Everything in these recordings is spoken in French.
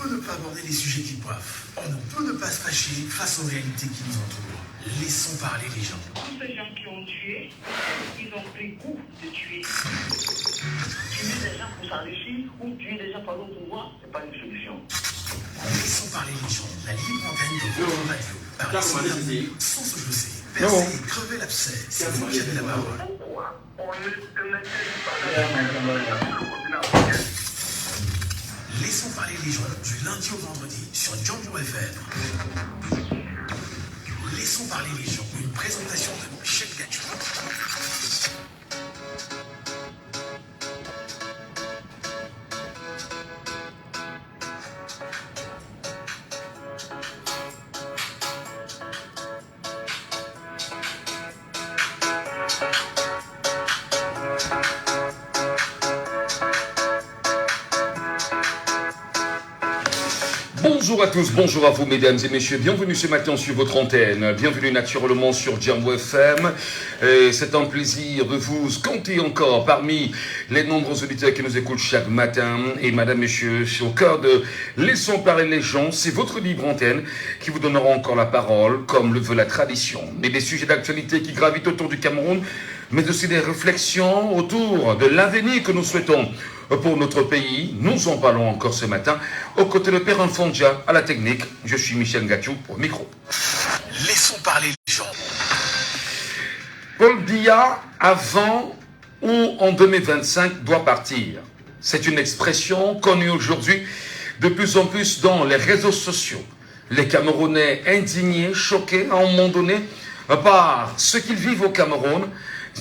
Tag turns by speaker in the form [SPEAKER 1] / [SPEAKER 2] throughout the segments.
[SPEAKER 1] peut ne pas aborder les sujets qui coiffent. On ne peut ne pas se fâcher face aux réalités qui nous entourent. Laissons parler les gens.
[SPEAKER 2] Tous ces gens qui ont tué, ils ont pris goût de tuer. Tuer des gens pour s'enrichir ou tuer des gens par le pouvoir, ce n'est pas une solution.
[SPEAKER 1] Laissons parler les gens. La libre antenne de votre radio. Sans se jausser, percer, crever l'abcès. C'est vous qui avez la parole.
[SPEAKER 2] Pourquoi on ne maîtrise pas
[SPEAKER 1] Laissons parler les gens du lundi au vendredi sur Django FM. Laissons parler les gens. Une présentation de Michel Gachou.
[SPEAKER 3] Bonjour à tous, bonjour à vous mesdames et messieurs, bienvenue ce matin sur votre antenne, bienvenue naturellement sur Django FM. C'est un plaisir de vous compter encore parmi les nombreux auditeurs qui nous écoutent chaque matin. Et madame, messieurs, au cœur de Laissons parler les gens, c'est votre libre antenne qui vous donnera encore la parole, comme le veut la tradition. Et des sujets d'actualité qui gravitent autour du Cameroun, mais aussi des réflexions autour de l'avenir que nous souhaitons pour notre pays. Nous en parlons encore ce matin, aux côtés de Père Fondia à la technique. Je suis Michel Gachou au micro.
[SPEAKER 1] Laissons parler les gens.
[SPEAKER 3] Paul Biya, avant ou en 2025, doit partir. C'est une expression connue aujourd'hui de plus en plus dans les réseaux sociaux. Les Camerounais indignés, choqués à un moment donné par ce qu'ils vivent au Cameroun,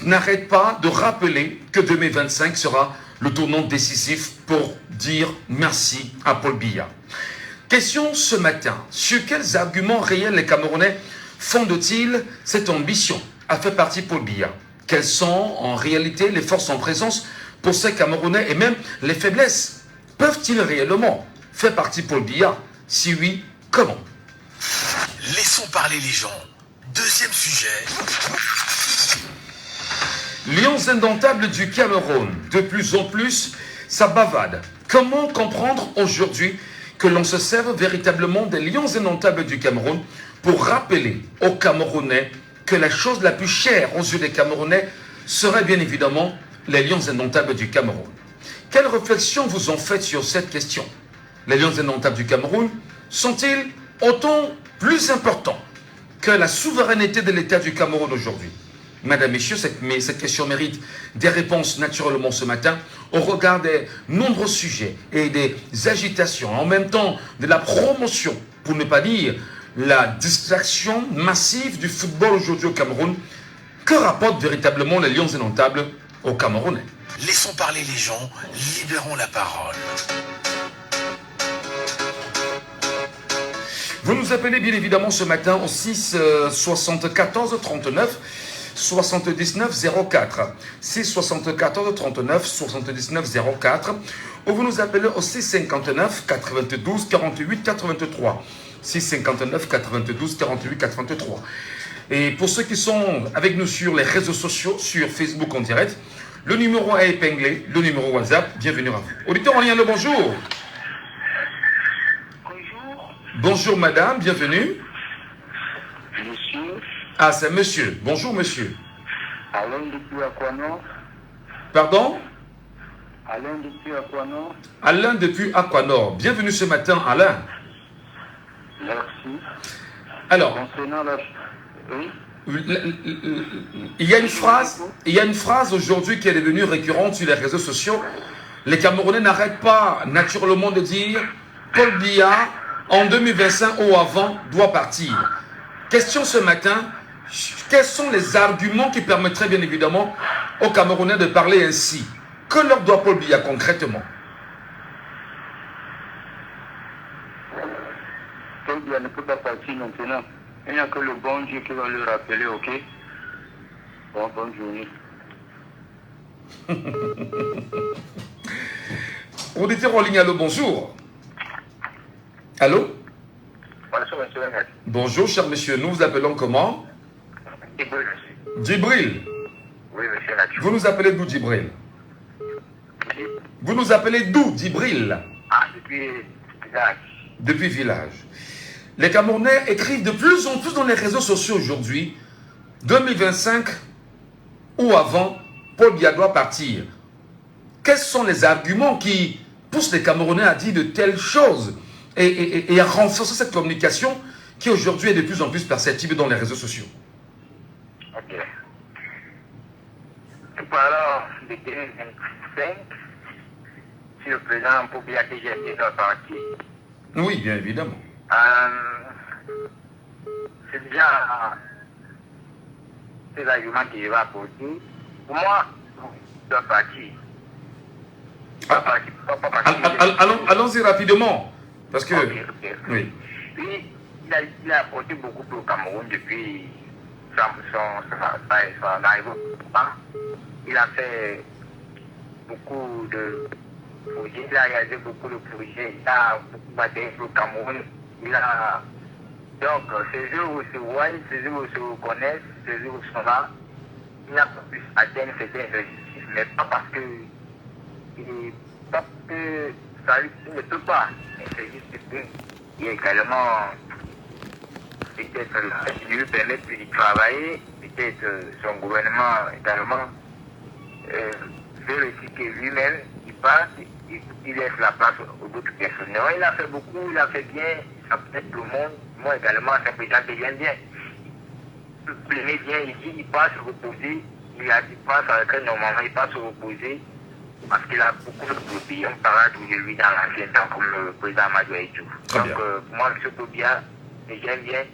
[SPEAKER 3] n'arrêtent pas de rappeler que 2025 sera le tournant décisif pour dire merci à Paul Biya. Question ce matin, sur quels arguments réels les Camerounais fondent-ils cette ambition à faire partie Paul Biya? Quelles sont en réalité les forces en présence pour ces Camerounais et même les faiblesses? Peuvent-ils réellement faire partie Paul Biya? Si oui, comment?
[SPEAKER 1] Laissons parler les gens. Deuxième sujet.
[SPEAKER 3] Lions indomptables du Cameroun, de plus en plus, ça bavade. Comment comprendre aujourd'hui que l'on se serve véritablement des lions indomptables du Cameroun pour rappeler aux Camerounais que la chose la plus chère aux yeux des Camerounais serait bien évidemment les lions indomptables du Cameroun? Quelles réflexions vous en faites sur cette question? Les lions indomptables du Cameroun sont-ils autant plus importants que la souveraineté de l'État du Cameroun aujourd'hui? Madame, messieurs, cette question mérite des réponses naturellement ce matin au regard des nombreux sujets et des agitations, en même temps de la promotion, pour ne pas dire la distraction massive du football aujourd'hui au Cameroun. Que rapportent véritablement les lions indomptables aux Camerounais?
[SPEAKER 1] Laissons parler les gens, libérons la parole.
[SPEAKER 3] Vous nous appelez bien évidemment ce matin au 6 74 39 79 04, 6 74 39 79 04, ou vous nous appelez au 6 59 92 48 83, 6 59 92 48 83. Et pour ceux qui sont avec nous sur les réseaux sociaux, sur Facebook en direct, le numéro est épinglé, le numéro WhatsApp, bienvenue à vous. Auditeur en lien, le bonjour.
[SPEAKER 2] Bonjour.
[SPEAKER 3] Bonjour madame, bienvenue.
[SPEAKER 2] Monsieur.
[SPEAKER 3] Ah, c'est monsieur. Bonjour monsieur.
[SPEAKER 2] Alain depuis Aquanor.
[SPEAKER 3] Pardon?
[SPEAKER 2] Alain depuis Aquanor.
[SPEAKER 3] Alain depuis Aquanor. Bienvenue ce matin, Alain.
[SPEAKER 2] Merci.
[SPEAKER 3] Alors,
[SPEAKER 2] Concernant la... Oui.
[SPEAKER 3] il y a une phrase aujourd'hui qui est devenue récurrente sur les réseaux sociaux. Les Camerounais n'arrêtent pas naturellement de dire Paul Biya en 2025 ou avant doit partir. Question ce matin, quels sont les arguments qui permettraient bien évidemment aux Camerounais de parler ainsi? Que leur doit Paul Biya concrètement?
[SPEAKER 2] Paul Biya ne peut pas partir maintenant. Il n'y a que le bon Dieu qui va le rappeler, ok? Bonne journée.
[SPEAKER 3] Auditeur en ligne, allô, bonjour. Allô?
[SPEAKER 2] Bonjour, monsieur.
[SPEAKER 3] Bonjour, cher monsieur. Nous vous appelons comment?
[SPEAKER 2] Djibril, monsieur.
[SPEAKER 3] Djibril.
[SPEAKER 2] Oui, monsieur Nacho.
[SPEAKER 3] Vous nous appelez d'où, Djibril? Vous nous appelez d'où, Djibril?
[SPEAKER 2] Ah, depuis
[SPEAKER 4] village.
[SPEAKER 3] Depuis village. Les Camerounais écrivent de plus en plus dans les réseaux sociaux aujourd'hui, 2025 ou avant, Paul Biya doit partir. Quels sont les arguments qui poussent les Camerounais à dire de telles choses et à renforcer cette communication qui aujourd'hui est de plus en plus perceptible dans les réseaux sociaux?
[SPEAKER 4] Ok. Nous parlons de 2025 sur le président Paul Biya que j'ai été dans parti.
[SPEAKER 3] Oui, bien évidemment.
[SPEAKER 4] C'est déjà ces arguments que je vais apporter. Pour moi, il doit partir.
[SPEAKER 3] Allons-y rapidement. Parce que...
[SPEAKER 4] Ok.
[SPEAKER 3] Oui.
[SPEAKER 4] Lui, il a apporté beaucoup pour le Cameroun depuis son arrivée au pouvoir. Il a fait beaucoup de projets, il a réalisé beaucoup de projets, il a beaucoup battu pour le Cameroun. Donc, ces jours où se voient, ces jours où se reconnaissent, ces jours où sont là, il n'a pas pu atteindre certains objectifs, mais pas parce que il ne peut pas. Mais c'est juste qu'il y a également peut-être il lui permet plus de travailler, peut-être son gouvernement également veut aussi que lui-même il parte, il laisse la place aux autres personnes. Non, il a fait beaucoup, il a fait bien, ça peut-être tout le monde. Moi également, c'est un président que j'aime bien. Il plaît bien ici, il passe se reposer, il passe avec un normalement, il passe se reposer. Parce qu'il a beaucoup de pays, on parle de lui dans l'ancien temps comme le président Amadou Aïdjou. Donc, moi, M. Tobia, j'aime bien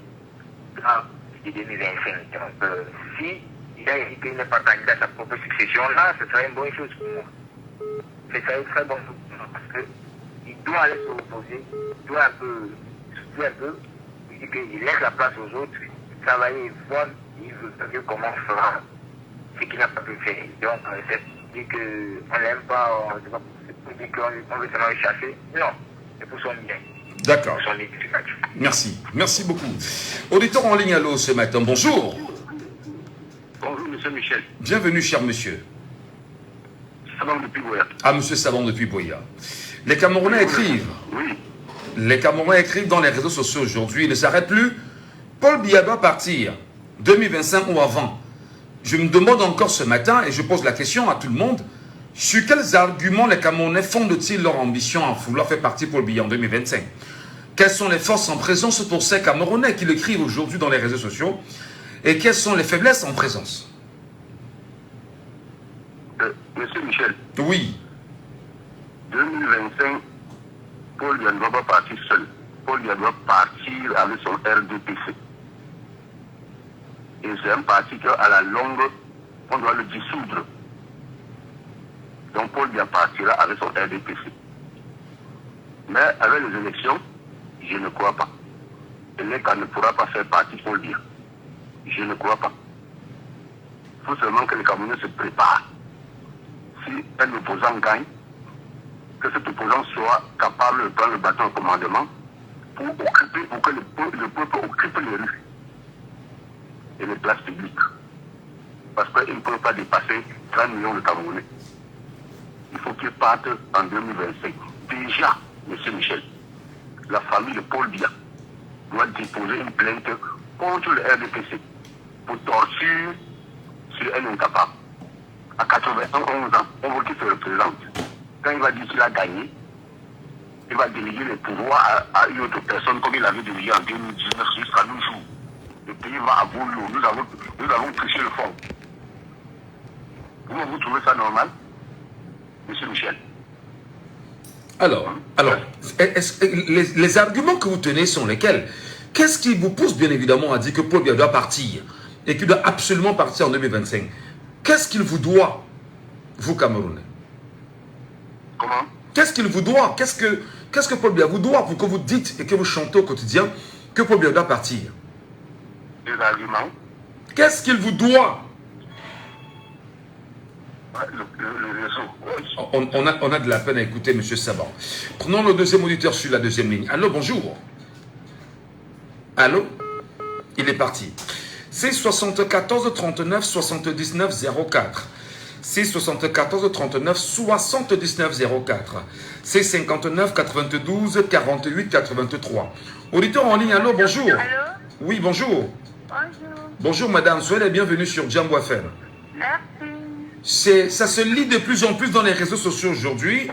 [SPEAKER 4] là, c'est 2025. Donc, si il a dit qu'il n'est pas candidat à sa propre succession, là, ce serait une bonne chose pour moi. Ce serait une très bonne chose pour moi parce qu'il doit aller se reposer, il doit un peu, il dit qu'il laisse la place aux autres, travailler, voir, il veut comment on fera ce qu'il n'a pas pu faire. Donc, c'est dit qu'on n'aime pas, on dit qu'on veut seulement le chasser. Non, c'est pour son bien.
[SPEAKER 3] D'accord.
[SPEAKER 4] Pour son éducation.
[SPEAKER 3] Merci. Merci beaucoup. Auditeur en ligne, allô, ce matin. Bonjour.
[SPEAKER 4] Bonjour, monsieur Michel.
[SPEAKER 3] Bienvenue, cher monsieur.
[SPEAKER 4] Savon depuis Boya.
[SPEAKER 3] Ah, monsieur Savon depuis Boya. Les Camerounais écrivent.
[SPEAKER 4] Oui.
[SPEAKER 3] Les Camerounais écrivent dans les réseaux sociaux aujourd'hui. Ils ne s'arrêtent plus. Paul Biya doit partir. 2025 ou avant. Je me demande encore ce matin, et je pose la question à tout le monde, sur quels arguments les Camerounais fondent-ils leur ambition à vouloir faire partie Paul Biya en 2025? Quelles sont les forces en présence pour ces Camerounais qui l'écrivent aujourd'hui dans les réseaux sociaux? Et quelles sont les faiblesses en présence?
[SPEAKER 4] Monsieur Michel.
[SPEAKER 3] Oui.
[SPEAKER 4] 2025, Paul Biya ne doit pas partir seul. Paul Biya doit partir avec son RDPC. Et c'est un parti qu'à la longue, on doit le dissoudre. Donc Paul Biya partira avec son RDPC. Mais avec les élections, je ne crois pas. L'ECA ne pourra pas faire partie Paul Biya. Je ne crois pas. Il faut seulement que les Camerounais se préparent. Si un opposant gagne, que cet opposant soit capable de prendre le bâton au commandement pour que le peuple occupe les rues et les places publiques. Parce qu'ils ne peuvent pas dépasser 30 millions de Camerounais. Il faut qu'ils partent en 2025. Déjà, M. Michel, la famille de Paul Biya doit déposer une plainte contre le RDPC pour torture sur un incapable. À 91 ans, on veut qu'il se représente. Quand il va dire qu'il a gagné, il va déléguer les pouvoirs à une autre personne comme il avait délégué en 2019 jusqu'à nos jours. Le pays va à vos lots. Nous avons triché le fond. Vous trouvez ça normal, M. Michel?
[SPEAKER 3] Alors, les arguments que vous tenez sont lesquels? Qu'est-ce qui vous pousse bien évidemment à dire que Paul Biya doit partir et qu'il doit absolument partir en 2025? Qu'est-ce qu'il vous doit, vous Camerounais?
[SPEAKER 4] Comment?
[SPEAKER 3] Qu'est-ce qu'il vous doit? Qu'est-ce que Paul Biya vous doit pour que vous dites et que vous chantez au quotidien que Paul Biya doit partir?
[SPEAKER 4] Des arguments.
[SPEAKER 3] Qu'est-ce qu'il vous doit?
[SPEAKER 4] Le réseau.
[SPEAKER 3] On a de la peine à écouter M. Savon. Prenons le deuxième auditeur sur la deuxième ligne. Allô, bonjour. Allô? Il est parti. C'est 74 39 79 04. 674 39 79 04. C'est 59 92 48 83. Auditeur en ligne, allô, bonjour.
[SPEAKER 5] Allô?
[SPEAKER 3] Oui, bonjour.
[SPEAKER 5] Bonjour.
[SPEAKER 3] Bonjour madame, soyez les bienvenus sur Jambo FM.
[SPEAKER 5] Merci.
[SPEAKER 3] Ça se lit de plus en plus dans les réseaux sociaux aujourd'hui.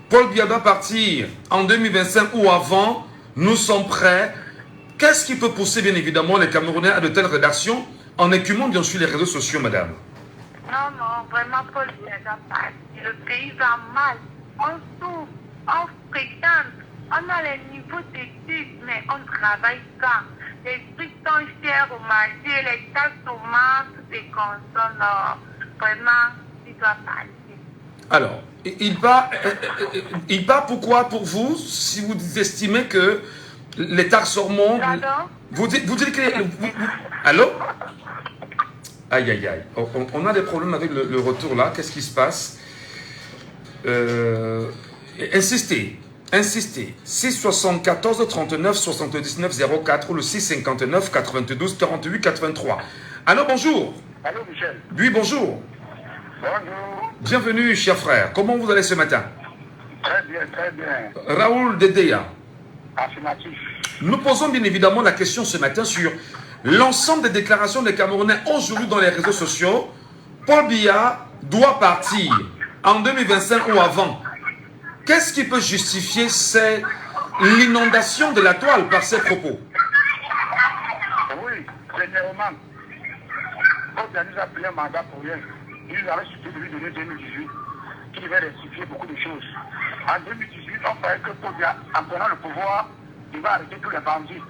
[SPEAKER 3] Paul Biya va partir en 2025 ou avant. Nous sommes prêts. Qu'est-ce qui peut pousser bien évidemment les Camerounais à de telles rédactions en écumant bien sûr les réseaux sociaux, madame?
[SPEAKER 5] Non, vraiment, Paul Biya va partir. Le pays va mal. On souffre, on fréquente, on a les niveaux d'études, mais on ne travaille pas. Les trucs sont chers au marché, les taxes augmentent, toutes les consomment. Vraiment, il doit partir.
[SPEAKER 3] Alors, il part pourquoi pour vous, si vous estimez que les taxes remontent?
[SPEAKER 5] Pardon?
[SPEAKER 3] Vous dites que... Allô? Aïe, aïe, aïe. On a des problèmes avec le retour là. Qu'est-ce qui se passe? Insistez. 674 39 79 04 ou le 659 92 48 83. Allô, bonjour.
[SPEAKER 4] Allô, Michel.
[SPEAKER 3] Oui, bonjour.
[SPEAKER 4] Bonjour.
[SPEAKER 3] Bienvenue, cher frère. Comment vous allez ce matin?
[SPEAKER 4] Très bien, très bien.
[SPEAKER 3] Raoul Dedeya.
[SPEAKER 4] Affirmatif.
[SPEAKER 3] Nous posons bien évidemment la question ce matin sur l'ensemble des déclarations des Camerounais aujourd'hui dans les réseaux sociaux. Paul Biya doit partir en 2025 ou avant. Qu'est-ce qui peut justifier l'inondation de la toile par ces propos?
[SPEAKER 4] Oui, premièrement, Paul Biya nous a pris un mandat pour rien. Il nous avait suffi de lui donner 2018, qui devait rectifier beaucoup de choses. En 2018, on croyait que Paul Biya, en prenant le pouvoir, il va arrêter tous les bandits.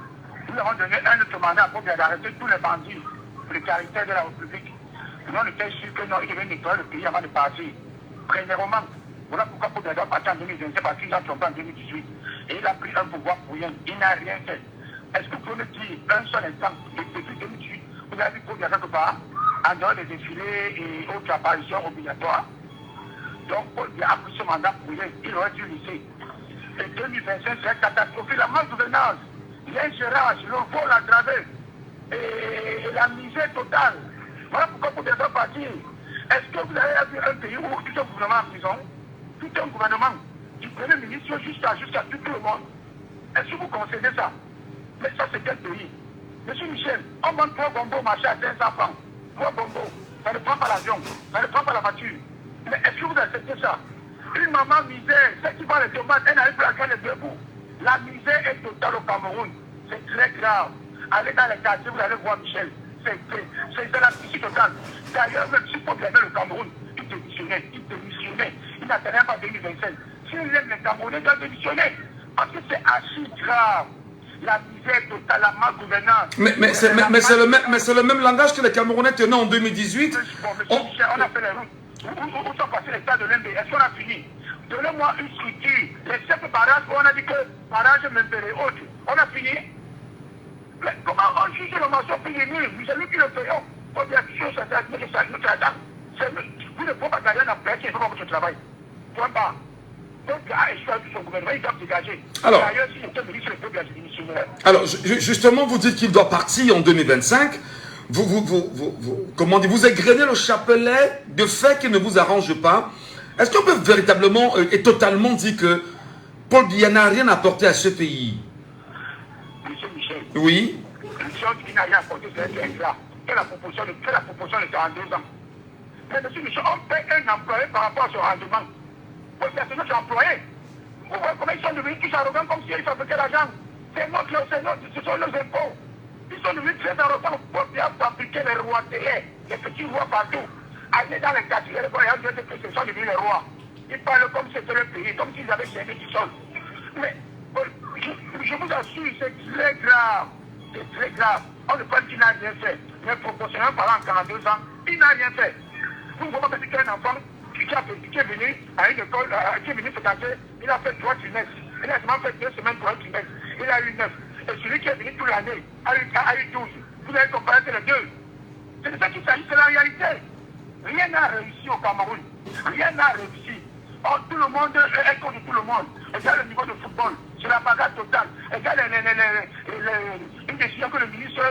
[SPEAKER 4] Nous avons donné un autre mandat à Paul Biya d'arrêter tous les bandits pour le caractère de la République. Nous, on était sûr que non, il devait nettoyer le pays avant de partir. Premièrement, voilà pourquoi Paul Biya doit partir en 2025 parce qu'il a trompé en 2018. Et il a pris un pouvoir pour rien. Il n'a rien fait. Est-ce que vous pouvez me dire un seul instant, depuis 2018, vous avez vu Paul Biya quelque part, en dehors des défilés et autres apparitions obligatoires? Donc Paul Biya a pris ce mandat pour rien. Il aurait dû laisser. Et 2025, c'est catastrophique. La malgouvernance, l'ingérence, le vol à travers et la misère totale. Voilà pourquoi Paul Biya doit partir. Est-ce que vous avez vu un pays où tout un gouvernement en prison, tout un gouvernement, du premier ministre jusqu'à tout le monde? Est-ce que vous concédez ça? Mais ça, c'est quel pays? Monsieur Michel, on vend 3 bonbons au marché à 500 francs. 3 bonbons, ça ne prend pas l'avion, ça ne prend pas la voiture. Mais est-ce que vous acceptez ça? Une maman misère, celle qui vend les tomates, elle n'arrive plus à gagner les debout. La misère est totale au Cameroun. C'est très grave. Allez dans les quartiers, vous allez voir Michel. C'est la psyché totale. D'ailleurs, même si Paul Biya aimait le Cameroun, il démissionnait. Il n'attendait pas 2025. S'il aime les Camerounais, il doit démissionner. Parce que c'est archi grave. La misère totale, la malgouvernance.
[SPEAKER 3] Mais c'est le même langage que les Camerounais tenaient en 2018.
[SPEAKER 4] Bon, Michel, on a fait les routes. Où sont passés les stades de l'Inde? Est-ce qu'on a fini? Donnez-moi une structure. Les chefs barrages, on a dit que barrage Membele et autres. On a fini? Mais comment on juge le marché pays nul? C'est nous qui le payons. On dit que ça vous ne pouvez pas gagner la place, il faut pas votre travail. Point barre. Donc, il a échoué son gouvernement, il doit dégager.
[SPEAKER 3] Alors,
[SPEAKER 4] d'ailleurs, si j'étais ministre, le peuple a démissionné.
[SPEAKER 3] Alors, justement, vous dites qu'il doit partir en 2025. Comment dire, vous égrenez le chapelet de faits qui ne vous arrangent pas. Est-ce qu'on peut véritablement et totalement dire que Paul Biya n'a rien apporté à ce pays?
[SPEAKER 4] Monsieur Michel.
[SPEAKER 3] Oui.
[SPEAKER 4] Si on dit qu'il n'a rien apporté, c'est exact. Quelle la proportion de ça en 2 ans? Mais monsieur Michel, on paie un employé par rapport à son rendement. Paul Biya, c'est notre employé. Vous voyez comment ils sont devenus tous arrogants comme s'ils fabriquaient l'argent. Ce sont nos impôts. Ils sont devenus très arrogants pour bien fabriquer les rois télé, les petits rois partout. Aller dans les quartiers, les voyageurs de que ce sont devenus les rois. Ils parlent comme si c'était le pays, comme s'ils avaient gagné du sol. Mais je vous assure, c'est très grave. C'est très grave. On ne parle qu'il n'a rien fait. Mais proportionnellement parlant, en 42 ans, il n'a rien fait. Vous voyez parce qu'un enfant qui est venu à une école, qui est venu se casser, il a fait 3 trimestres. Il a seulement fait 2 semaines pour un trimestre. Il a eu 9. Et celui qui est venu toute l'année a eu 12. Vous avez comparé les deux. C'est de ça qu'il s'agit, c'est la réalité. Rien n'a réussi au Cameroun. Rien n'a réussi. Or, tout le monde est contre tout le monde. Regarde le niveau de football. C'est la bagarre totale. Regarde une décision que le ministre,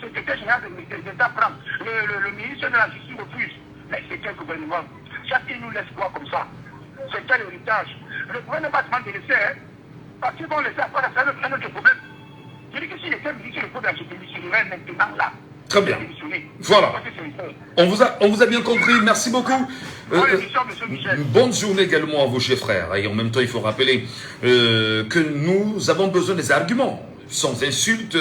[SPEAKER 4] secrétaire général de l'État prend. Le ministre de la Justice refuse. Mais c'est quel gouvernement? Chacun nous laisse quoi comme ça? C'est quel héritage? Le gouvernement demande de laisser, hein? Parce qu'ils vont laisser après, ça va faire notre problème. Je dis que si les femmes disent que le peuple se démissionnerait maintenant là.
[SPEAKER 3] Très bien. Voilà. On vous a bien compris. Merci beaucoup. Bonne journée également à vos chers frères. Et en même temps, il faut rappeler que nous avons besoin des arguments. Sans insultes,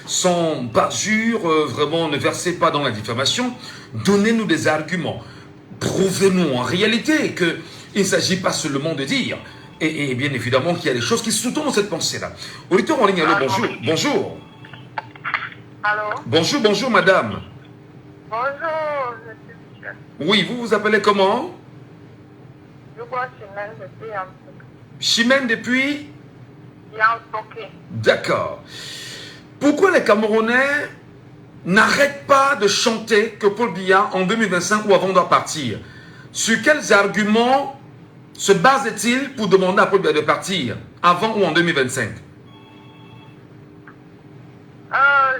[SPEAKER 3] sans parjure, vraiment ne versez pas dans la diffamation. Donnez-nous des arguments. Prouvez-nous en réalité qu'il ne s'agit pas seulement de dire. Et bien évidemment qu'il y a des choses qui sous-tendent cette pensée-là. Auditeur en ligne, allô, bonjour. Bonjour.
[SPEAKER 5] Allô?
[SPEAKER 3] Bonjour, bonjour madame.
[SPEAKER 5] Bonjour, je suis Michel.
[SPEAKER 3] Oui, vous vous appelez comment?
[SPEAKER 5] Je vois Chimène depuis Yansok.
[SPEAKER 3] Chimène depuis?
[SPEAKER 5] Yansok.
[SPEAKER 3] D'accord. Pourquoi les Camerounais n'arrêtent pas de chanter que Paul Biya en 2025 ou avant doit partir? Sur quels arguments se base-t-il pour demander à Paul Biya de partir avant ou en 2025?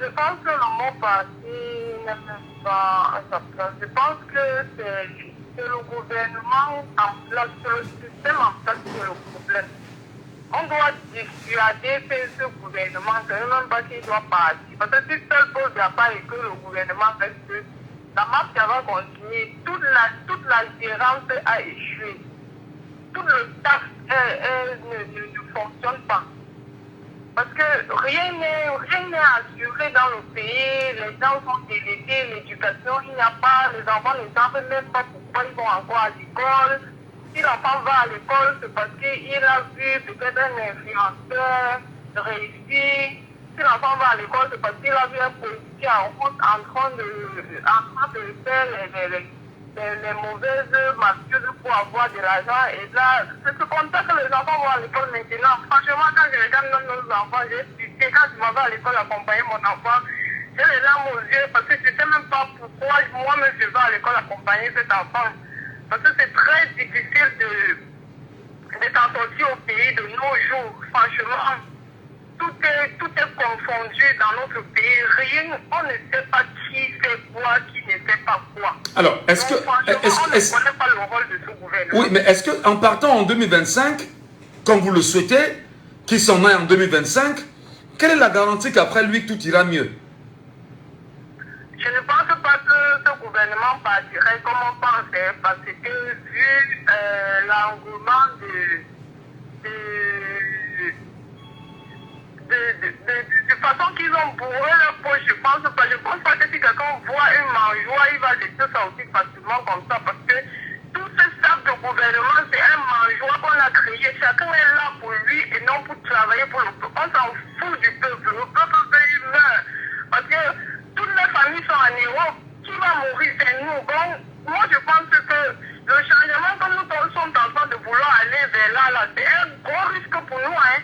[SPEAKER 5] Je pense que le mot parti n'est même pas à sa place. Je pense que c'est le gouvernement en place, c'est le système en place qui est le problème. On doit dissuader ce gouvernement, c'est même pas qu'il doit partir. Parce que si seul Paul Biya part et que le gouvernement reste, la marche va continuer. Toute la gérance a échoué. Tout le taxe ne fonctionne pas. Parce que rien n'est assuré dans le pays, les gens sont délégués, l'éducation, il n'y a pas, les enfants ne savent même pas pourquoi ils vont encore à l'école. Si l'enfant va à l'école, c'est parce qu'il a vu peut-être un influenceur réussir. Si l'enfant va à l'école, c'est parce qu'il a vu un politicien en train de faire les mauvaises mafieuses pour avoir de l'argent. Et là, c'est comme ça que les enfants vont à l'école maintenant. Franchement, quand je regarde nos enfants, j'ai expliqué, quand je m'en vais à l'école accompagner mon enfant, j'ai les larmes aux yeux parce que je ne sais même pas pourquoi moi-même je vais à l'école accompagner cet enfant. Parce que c'est très difficile de s'en sortir au pays de nos jours. Franchement, tout est confondu dans notre pays. Rien, on ne sait pas qui fait quoi, qui ne fait pas quoi.
[SPEAKER 3] Alors, est-ce que...
[SPEAKER 5] on ne connaît pas le rôle de ce gouvernement.
[SPEAKER 3] Oui, mais est-ce qu'en partant en 2025, comme vous le souhaitez, qu'il s'en aille en 2025, quelle est la garantie qu'après lui, tout ira mieux?
[SPEAKER 5] Je ne pense pas que ce gouvernement partirait comme on pensait, parce que vu l'engouement de façon qu'ils ont bourré leur poche, je pense pas que si quelqu'un voit une mangeoire, il va laisser ça aussi facilement comme ça, parce que tout ce staff de gouvernement, c'est un mangeoire qu'on a créé. Chacun est là pour lui et non pour travailler pour le peuple. On s'en fout du peuple. Le peuple il meurt. Parce que toutes les familles sont en Europe. Qui va mourir, c'est nous. Donc, moi, je pense que le changement que nous sommes en train de vouloir aller vers là, c'est un gros risque pour nous, hein.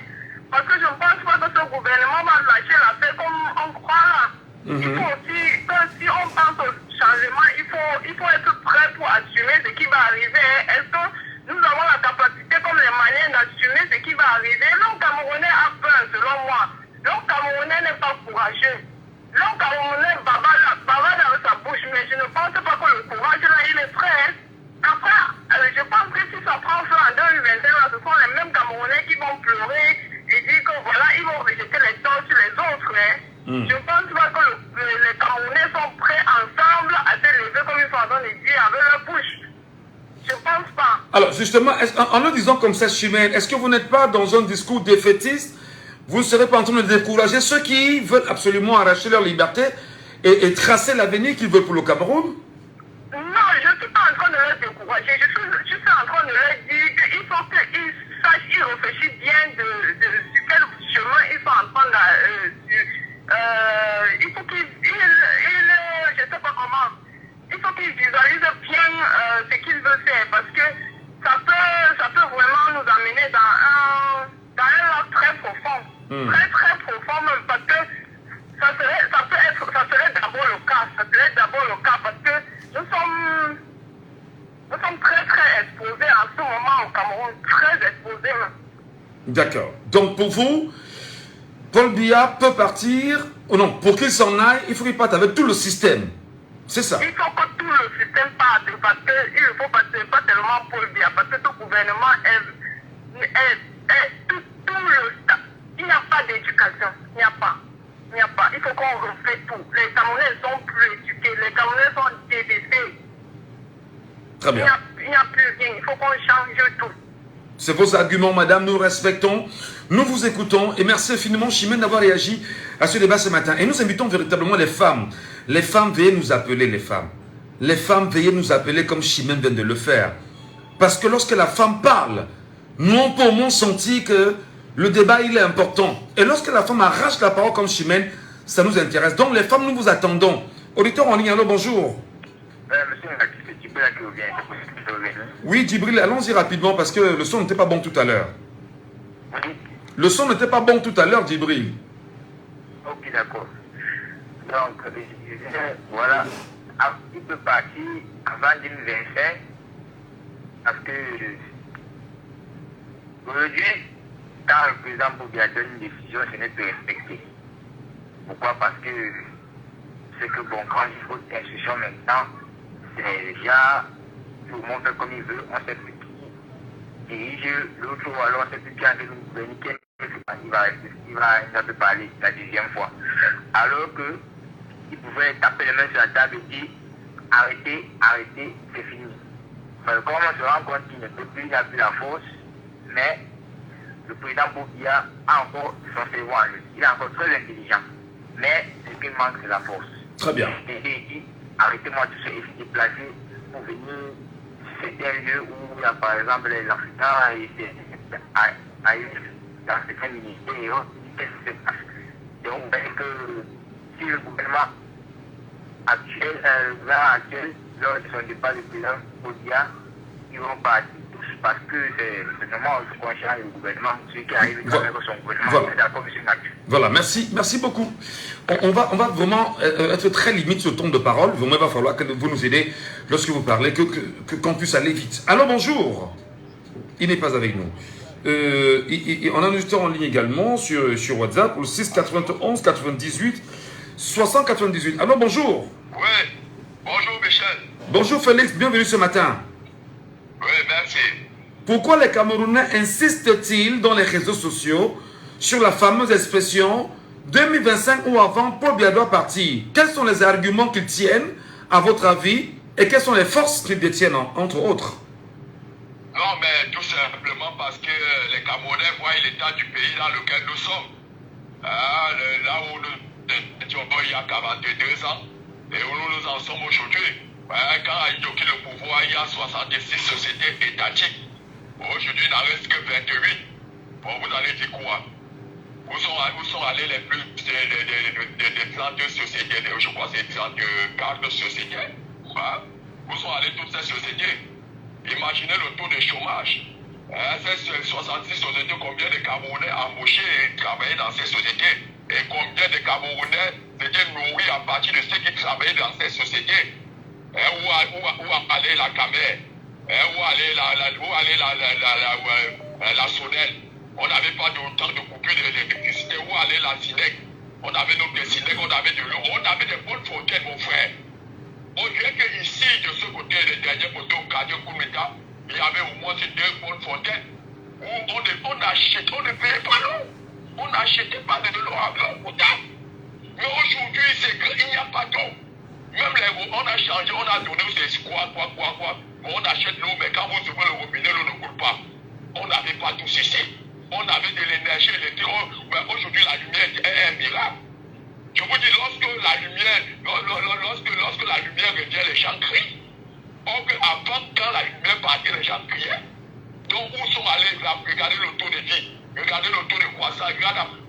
[SPEAKER 5] Parce que je ne pense pas que ce gouvernement va lâcher la paix comme on croit là. Il faut aussi que si on pense au changement, il faut être prêt pour assumer ce qui va arriver. Est-ce que nous avons la capacité comme les Maliens d'assumer ce qui va arriver? L'homme camerounais a peur, selon moi. L'homme camerounais n'est pas courageux. L'homme camerounais bavard avec sa bouche, mais je ne pense pas que le courage là, il est prêt. Après, je pense que si ça prend fin en 2021, ce sont les mêmes Camerounais qui vont pleurer et dire que voilà, ils vont rejeter les torts sur les autres. Hein. Je ne pense pas que les Camerounais sont prêts ensemble à se lever comme ils sont en train de dire avec leur bouche. Je ne pense pas.
[SPEAKER 3] Alors justement, en le disant comme ça, Chimène, est-ce que vous n'êtes pas dans un discours défaitiste? Vous ne serez pas en train de décourager ceux qui veulent absolument arracher leur liberté et tracer l'avenir qu'ils veulent pour le Cameroun?
[SPEAKER 5] Non, je ne suis pas en train de les décourager. Je suis en train de leur dire qu'il faut qu'ils sachent, ils réfléchissent bien sur quel chemin ils sont en train de... il faut qu'ils... je ne sais pas comment. Il faut qu'ils visualisent bien ce qu'ils veulent faire parce que ça peut vraiment nous amener dans un lac très profond. Très très profond même parce que ça serait d'abord le cas. Ça serait d'abord le cas parce que nous sommes très très exposés en ce moment au Cameroun. Très exposés même.
[SPEAKER 3] D'accord. Donc pour vous, Paul Biya peut partir, ou non, pour qu'il s'en aille, il faut qu'il parte avec tout le système. C'est ça.
[SPEAKER 5] Il faut que tout le système parte, parce qu'il ne faut pas tellement Paul Biya, parce que ce gouvernement est tout le... Il n'y a pas d'éducation, il n'y a pas. Il faut qu'on refait tout. Les Camerounais sont plus éduqués, les Camerounais sont délaissés.
[SPEAKER 3] Très bien.
[SPEAKER 5] Il n'y a plus rien, il faut qu'on change tout.
[SPEAKER 3] C'est vos arguments, madame, nous respectons, nous vous écoutons et merci infiniment, Chimène, d'avoir réagi à ce débat ce matin. Et nous invitons véritablement les femmes. Les femmes, veuillez nous appeler, les femmes. Les femmes, veuillez nous appeler comme Chimène vient de le faire. Parce que lorsque la femme parle, nous on peut au moins sentir que le débat, il est important. Et lorsque la femme arrache la parole comme Chimène, ça nous intéresse. Donc les femmes, nous vous attendons. Auditeur en ligne, allô, bonjour.
[SPEAKER 4] Monsieur c'est Djibril qui revient.
[SPEAKER 3] Oui, Djibril, allons-y rapidement parce que le son n'était pas bon tout à l'heure.
[SPEAKER 4] Oui.
[SPEAKER 3] Le son n'était pas bon tout à l'heure, Djibril.
[SPEAKER 4] Ok, d'accord. Donc, voilà, il peut partir avant 2025 parce que aujourd'hui, quand le président Boubiya donne une décision, ce n'est plus respecté. Pourquoi? Parce que c'est que bon, quand il faut l'instruction maintenant, c'est déjà tout le monde fait comme il veut, on sait plus qui dirige l'autre, ou alors on sait plus qui a de nous gouverner, il ne peut parler la deuxième fois. Alors que il pouvait taper les mains sur la table et dire arrêtez, c'est fini. Mais comme on se rend compte qu'il ne peut plus, il n'a plus la force, mais le président Boubiya a encore son cerveau en lui. Il est encore très intelligent. Mais ce qu'il manque, c'est la force.
[SPEAKER 3] Très bien.
[SPEAKER 4] Et il dit arrêtez-moi tout ça et se déplacer pour venir. C'est un lieu où il y a par exemple les Africains et dans certains ministères et autres. Qu'est-ce qui se passe? Donc, on voit que si le gouvernement actuel, lors de son départ, le président Boubiya, ils vont partir tous parce que c'est normal qu'on change le gouvernement. Celui qui arrive avec son gouvernement,
[SPEAKER 3] voilà.
[SPEAKER 4] C'est d'accord, M. Mathieu.
[SPEAKER 3] Voilà, merci beaucoup. On va vraiment être très limite sur le ton de parole. Il va falloir que vous nous aidez lorsque vous parlez, qu'on puisse aller vite. Alors bonjour. Il n'est pas avec nous. On a un auditeur en ligne également sur WhatsApp, au 6 91 98 60 98. Alors bonjour.
[SPEAKER 6] Oui, bonjour Michel.
[SPEAKER 3] Bonjour Félix, bienvenue ce matin.
[SPEAKER 6] Oui, merci.
[SPEAKER 3] Pourquoi les Camerounais insistent-ils dans les réseaux sociaux sur la fameuse expression 2025 ou avant, Paul Biya doit partir? Quels sont les arguments qu'ils tiennent, à votre avis, et quelles sont les forces qu'ils détiennent, entre autres?
[SPEAKER 6] Non, mais tout simplement parce que les Camerounais voient l'état du pays dans lequel nous sommes. Là où nous étions il y a 42 ans et où nous en sommes aujourd'hui. Quand a eu le pouvoir, il y a 66 sociétés étatiques. Aujourd'hui, il n'en reste que 28. Bon, vous allez dire quoi? Où sont allés les plus des 32 sociétés? Je crois que c'est 34 sociétés. Où sont allées toutes ces sociétés? Imaginez le taux de chômage. Ces 66 sociétés, combien de Camerounais embauchés et travaillaient dans ces sociétés? Et combien de Camerounais étaient nourris à partir de ceux qui travaillaient dans ces sociétés? Où allait la Camer? Où allait la Sonel? On n'avait pas autant de coupures d'électricité. Où allait la SINEC? On avait notre SINEC, on avait de l'eau, on avait des bonnes fontaines, mon frère. On dirait qu'ici, de ce côté, le dernier côté, au quartier Koumeta, il y avait au moins ces 2 bonnes fontaines où on achetait, on ne payait pas l'eau. On n'achetait pas de l'eau à l'eau potable. Mais aujourd'hui, il n'y a pas d'eau. Même on a changé, on a donné quoi. Mais on achète l'eau, mais quand vous ouvrez le robinet, l'eau ne coule pas. On n'avait pas tout ceci. On avait de l'énergie électrique. Mais aujourd'hui, la lumière est un miracle. Je vous dis, lorsque la lumière revient, les gens crient. Or avant, quand la lumière partait, les gens criaient. Donc, où sont allés regarder le taux de vie, regardez le taux de croissance.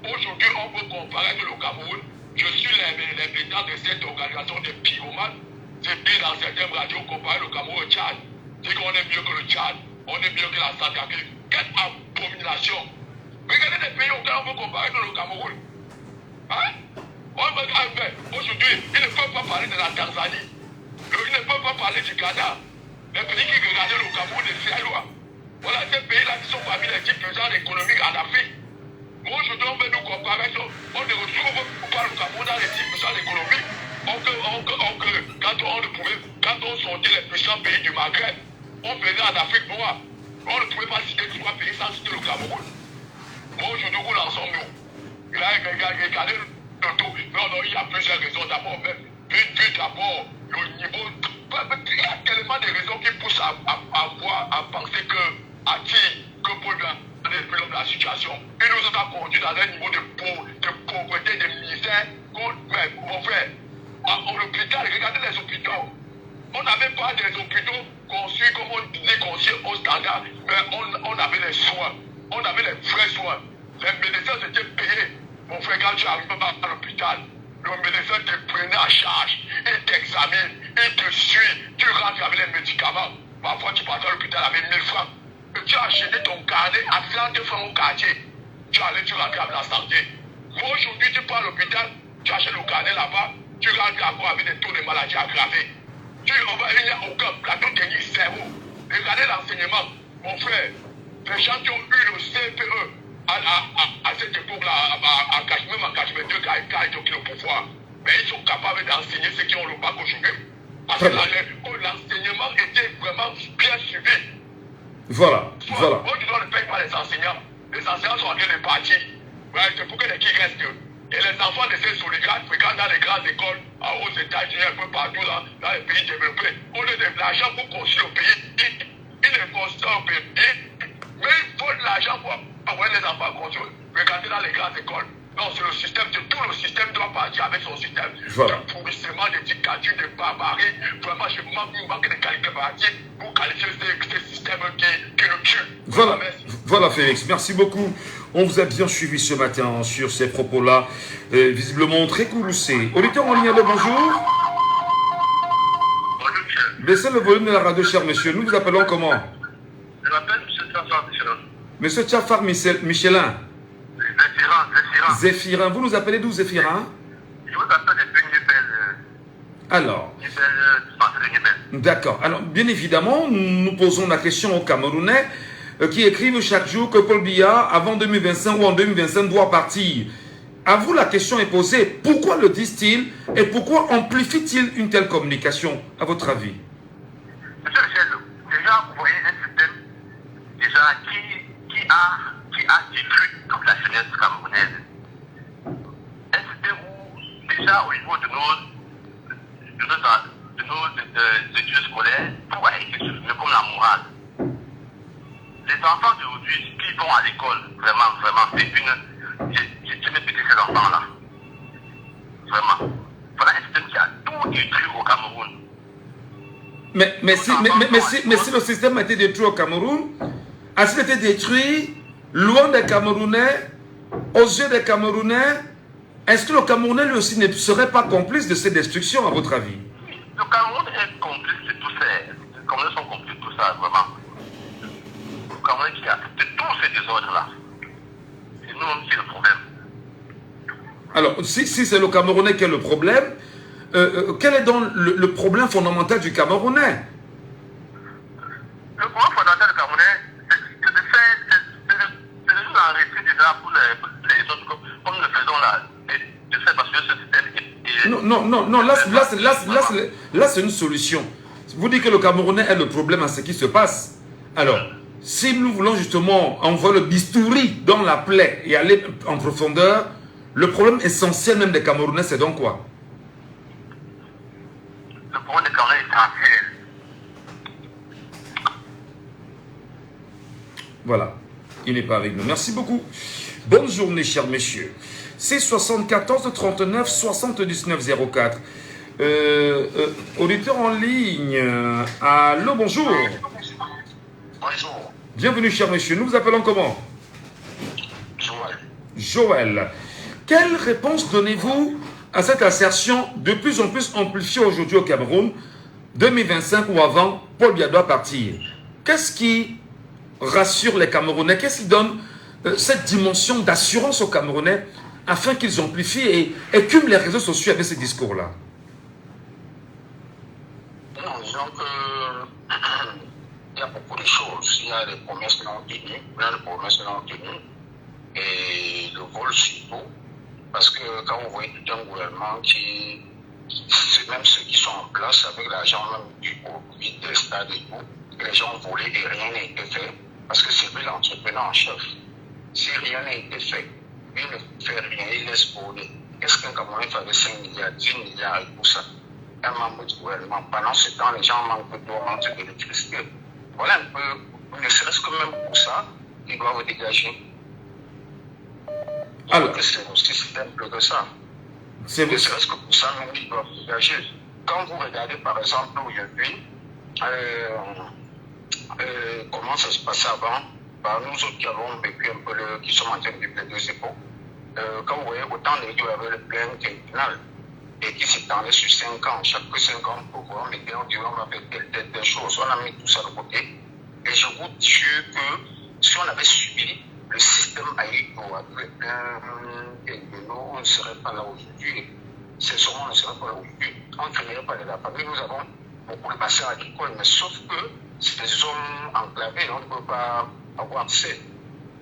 [SPEAKER 6] Aujourd'hui, on peut comparer le Cameroun. Je suis les présidents de cette organisation des pyromanes. J'ai dit dans certaines radios comparer le Cameroun au Tchad. C'est qu'on est mieux que le Tchad, on est mieux que la Centrafrique. Quelle abomination! Regardez les pays auxquels on peut comparer le Cameroun. Hein? Aujourd'hui, ils ne peuvent pas parler de la Tanzanie. Ils ne peuvent pas parler du Ghana. Les pays qui regardaient le Cameroun et Sierra. Voilà ces pays-là qui sont parmi les 10 puissances économiques en Afrique. Aujourd'hui, on veut nous comparer. On ne retrouve pas le Cameroun dans les 10 puissances économiques. Quand quand on sortait les puissants pays du Maghreb, on venait en Afrique noire. On ne pouvait pas citer 3 pays sans citer le Cameroun. Bon, aujourd'hui, où en sommes-nous? Il a regardé le tout. Non, il y a plusieurs raisons. D'abord, même, d'abord, le niveau. Il y a tellement de raisons qui poussent à penser que Paul est dans la situation. Il nous a conduit dans un niveau de pauvreté, de misère. Mais, mon frère, à l'hôpital, regardez les hôpitaux. On n'avait pas des hôpitaux conçus, comme on dit, conçus au standard, mais on avait les soins. On avait les vrais soins. Les médecins étaient payés. Mon frère, quand tu arrives à l'hôpital, le médecin te prenait en charge, il t'examine, il te suit, tu rentres avec les médicaments. Parfois, tu partais à l'hôpital avec 1000 francs. Et tu as acheté ton carnet à 30 francs au quartier. Tu allais, tu rentres avec la santé. Moi, aujourd'hui, tu pars à l'hôpital, tu achètes le carnet là-bas, tu rentres encore avec des taux de maladies aggravés. Il n'y a aucun plateau technique zéro. Regardez l'enseignement. Mon frère, les gens qui ont eu le CPE à cette époque-là, même en Cachemire 2, quand ils ont pris le pouvoir, mais ils sont capables d'enseigner ceux qui ont le bac aujourd'hui. Parce que l'enseignement était vraiment bien suivi.
[SPEAKER 3] Voilà.
[SPEAKER 6] Moi, tu dois ne payer pas les enseignants. Les enseignants sont en train de partir. Ouais, c'est pour que les qui restent. Et les enfants de ces solidaires fréquentent dans les grandes écoles, aux États-Unis, un peu partout dans les pays développés. On a de l'argent pour construire le pays. Ils ne construisent pas le pays. Mais il faut de l'argent pour envoyer les enfants à construire. Regardez dans les grandes écoles. Non, c'est le système, tout le système doit partir avec son système.
[SPEAKER 3] Voilà.
[SPEAKER 6] De pourrissement, de dictature, de barbarie. Vraiment, je manque de qualité pratique pour qualifier ce système qui nous tue.
[SPEAKER 3] Voilà Félix, merci beaucoup. On vous a bien suivi ce matin sur ces propos-là, visiblement très courroucés. Auditeur en ligne, bonjour. Baissez le volume de la radio, cher monsieur. Nous vous appelons comment?
[SPEAKER 4] Je m'appelle M. Tafar Michelin.
[SPEAKER 3] Monsieur Tafar Michelin. Zéphirin. Vous nous appelez d'où, Zéphirin?
[SPEAKER 4] Je vous appelle depuis Nibel.
[SPEAKER 3] Alors. D'accord. Alors, bien évidemment, nous posons la question aux Camerounais qui écrivent chaque jour que Paul Biya, avant 2025 ou en 2025, doit partir. À vous, la question est posée. Pourquoi le disent-ils et pourquoi amplifie-t-il une telle communication, à votre avis?
[SPEAKER 4] Monsieur Michel, déjà, vous voyez un système déjà qui a détruit toute la jeunesse camerounaise. Un système où, déjà, au niveau de nos études scolaires, tout a été supprimé comme la morale. Les enfants d'aujourd'hui qui vont à l'école, vraiment, c'est une... Je vais péter ces enfants-là. Vraiment. Voilà un système qui a tout détruit au Cameroun.
[SPEAKER 3] Mais si le système a été détruit au Cameroun, a-t-il été détruit loin des Camerounais, aux yeux des Camerounais? Est-ce que le Camerounais lui aussi ne serait pas complice de ces destructions, à votre avis?
[SPEAKER 4] Le Cameroun est complice de tout ça. Les Camerounais sont complices de tout ça, vraiment. Le Cameroun qui a accepté tous ces désordres-là. C'est nous-mêmes qui est le problème.
[SPEAKER 3] Alors, si c'est le Camerounais qui est le problème, quel est donc le problème fondamental du Camerounais?
[SPEAKER 4] Le problème fondamental du Camerounais, c'est de faire, c'est de nous arrêter déjà pour les autres, comme nous le faisons là, et de faire basculer ce système.
[SPEAKER 3] Non, là c'est une solution. Vous dites que le Camerounais est le problème à ce qui se passe. Alors, si nous voulons justement envoyer le bistouri dans la plaie et aller en profondeur, le problème essentiel même des Camerounais, c'est donc quoi?
[SPEAKER 4] Le problème des Camerounais est essentiel.
[SPEAKER 3] Voilà, il n'est pas avec nous. Merci beaucoup. Bonne journée, chers messieurs. C'est 74 39 79 04. Auditeur en ligne. Allô, bonjour.
[SPEAKER 4] Bonjour.
[SPEAKER 3] Bienvenue, chers messieurs. Nous vous appelons comment? Joël. Quelle réponse donnez-vous à cette assertion de plus en plus amplifiée aujourd'hui au Cameroun, 2025 ou avant, Paul Biya doit partir? Qu'est-ce qui rassure les Camerounais? Qu'est-ce qui donne cette dimension d'assurance aux Camerounais afin qu'ils amplifient et écument les réseaux sociaux avec ces discours-là?
[SPEAKER 4] Donc, il y a beaucoup de choses. Il y a des promesses non tenues, et le vol sur l'eau. Parce que quand vous voyez tout un gouvernement qui se
[SPEAKER 7] même ceux qui sont en place avec l'argent même du Covid, des stades et tout, les gens volaient et rien n'a été fait. Parce que c'est lui l'entrepreneur en chef. Si rien n'a été fait, lui ne fait rien, il laisse voler. Qu'est-ce qu'un Camerounais fait avec 5 milliards, 10 milliards et tout ça? Un membre du gouvernement. Pendant ce temps, les gens manquent d'eau, manquent d'électricité. Voilà un peu, ne serait-ce que même pour ça, ils doivent dégager. Alors, c'est aussi simple que ça. Ne serait-ce que pour ça, même ils doivent dégager. Quand vous regardez par exemple aujourd'hui, comment ça se passait avant, par nous autres qui avons vécu un peu, qui sommes en train de vivre les deux époques, quand vous voyez autant de gens avaient le plein quinquennal et qui s'étendait sur 5 ans, chaque 5 ans pour voir, mais on dit on va faire telle chose, on a mis tout ça de côté. Et je vous jure que si on avait subi le système agricole avec les pleins quinquennaux, on ne serait pas là aujourd'hui. C'est sûrement on ne serait pas là aujourd'hui. On ne finirait pas de la famille, nous avons beaucoup de bassins agricoles, mais sauf que c'est des zones enclavées, on ne peut pas avoir accès.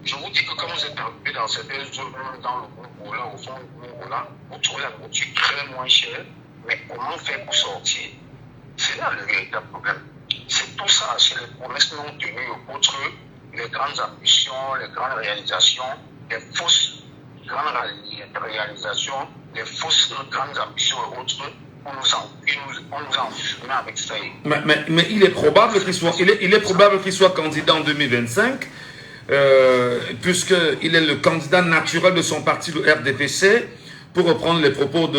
[SPEAKER 7] Je vous dis que quand vous êtes arrivé dans certaines zones, dans le groupe là, au fond du groupe là, vous trouvez la nourriture très moins chère, mais comment faire pour sortir? C'est là le véritable problème. C'est tout ça, c'est les promesses non tenues, autres, les grandes ambitions, les grandes réalisations, les fausses grandes réalisations, les fausses grandes ambitions et autres. On nous enfume avec ça.
[SPEAKER 3] Mais il est probable qu'il soit candidat en 2025, puisqu'il est le candidat naturel de son parti, le RDPC, pour reprendre les propos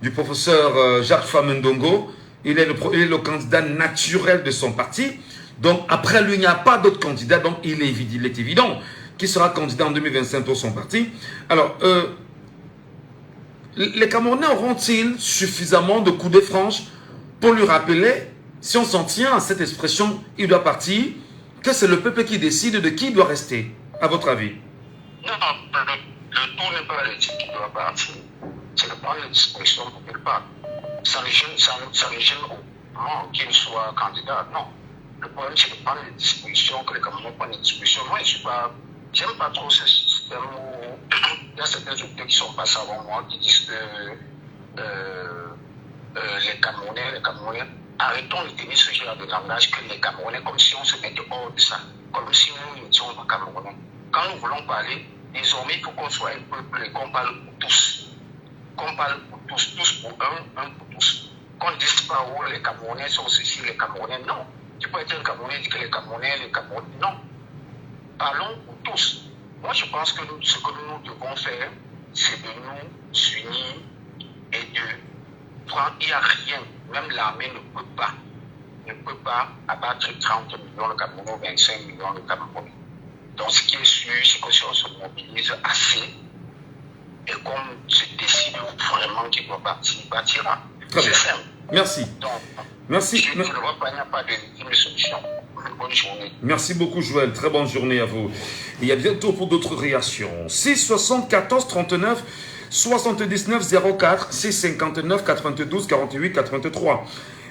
[SPEAKER 3] du professeur Jacques Famendongo. Il est le candidat naturel de son parti. Donc, après lui, il n'y a pas d'autre candidat. Donc, il est évident qu'il sera candidat en 2025 pour son parti. Alors, les Camerounais auront-ils suffisamment de coups de franche pour lui rappeler, si on s'en tient à cette expression, il doit partir, que c'est le peuple qui décide de qui doit rester, à votre avis?
[SPEAKER 7] Non, le tout n'est pas de dire qu'il doit partir. C'est de prendre les dispositions pour qu'il parte. Ça ne gêne aucunement qu'il soit candidat, non. Le problème, c'est de prendre les dispositions, que les Camerounais prennent les dispositions. Moi, j'aime pas trop ce système où il y a certains autorités qui sont passés avant moi qui disent que les Camerounais, arrêtons de tenir ce genre de langage que les Camerounais, comme si on se mettait hors de ça, comme si nous n'étions pas Camerounais. Quand nous voulons parler, désormais, il faut qu'on soit un peuple et qu'on parle pour tous. Qu'on parle pour tous, tous pour un pour tous. Qu'on ne dise pas où les Camerounais sont ceci, les Camerounais, non. Tu peux être un Camerounais et dire que les Camerounais, non. Parlons pour tous. Moi, je pense que ce que nous devons faire, c'est de nous unir et de prendre. Il n'y a rien, même l'armée ne peut pas abattre 30 millions de Camerounais ou 25 millions de Camerounais. Donc, ce qui est sûr, c'est que si on se mobilise assez et qu'on se décide vraiment qu'il doit partir, il partira. C'est simple.
[SPEAKER 3] Merci.
[SPEAKER 7] Donc,
[SPEAKER 3] merci.
[SPEAKER 7] Je ne vois pas, il n'y a pas de solution. Bonne journée.
[SPEAKER 3] Merci beaucoup, Joël. Très bonne journée à vous. Et à bientôt pour d'autres réactions. 6 74 39 79 04 6 59 92 48 83.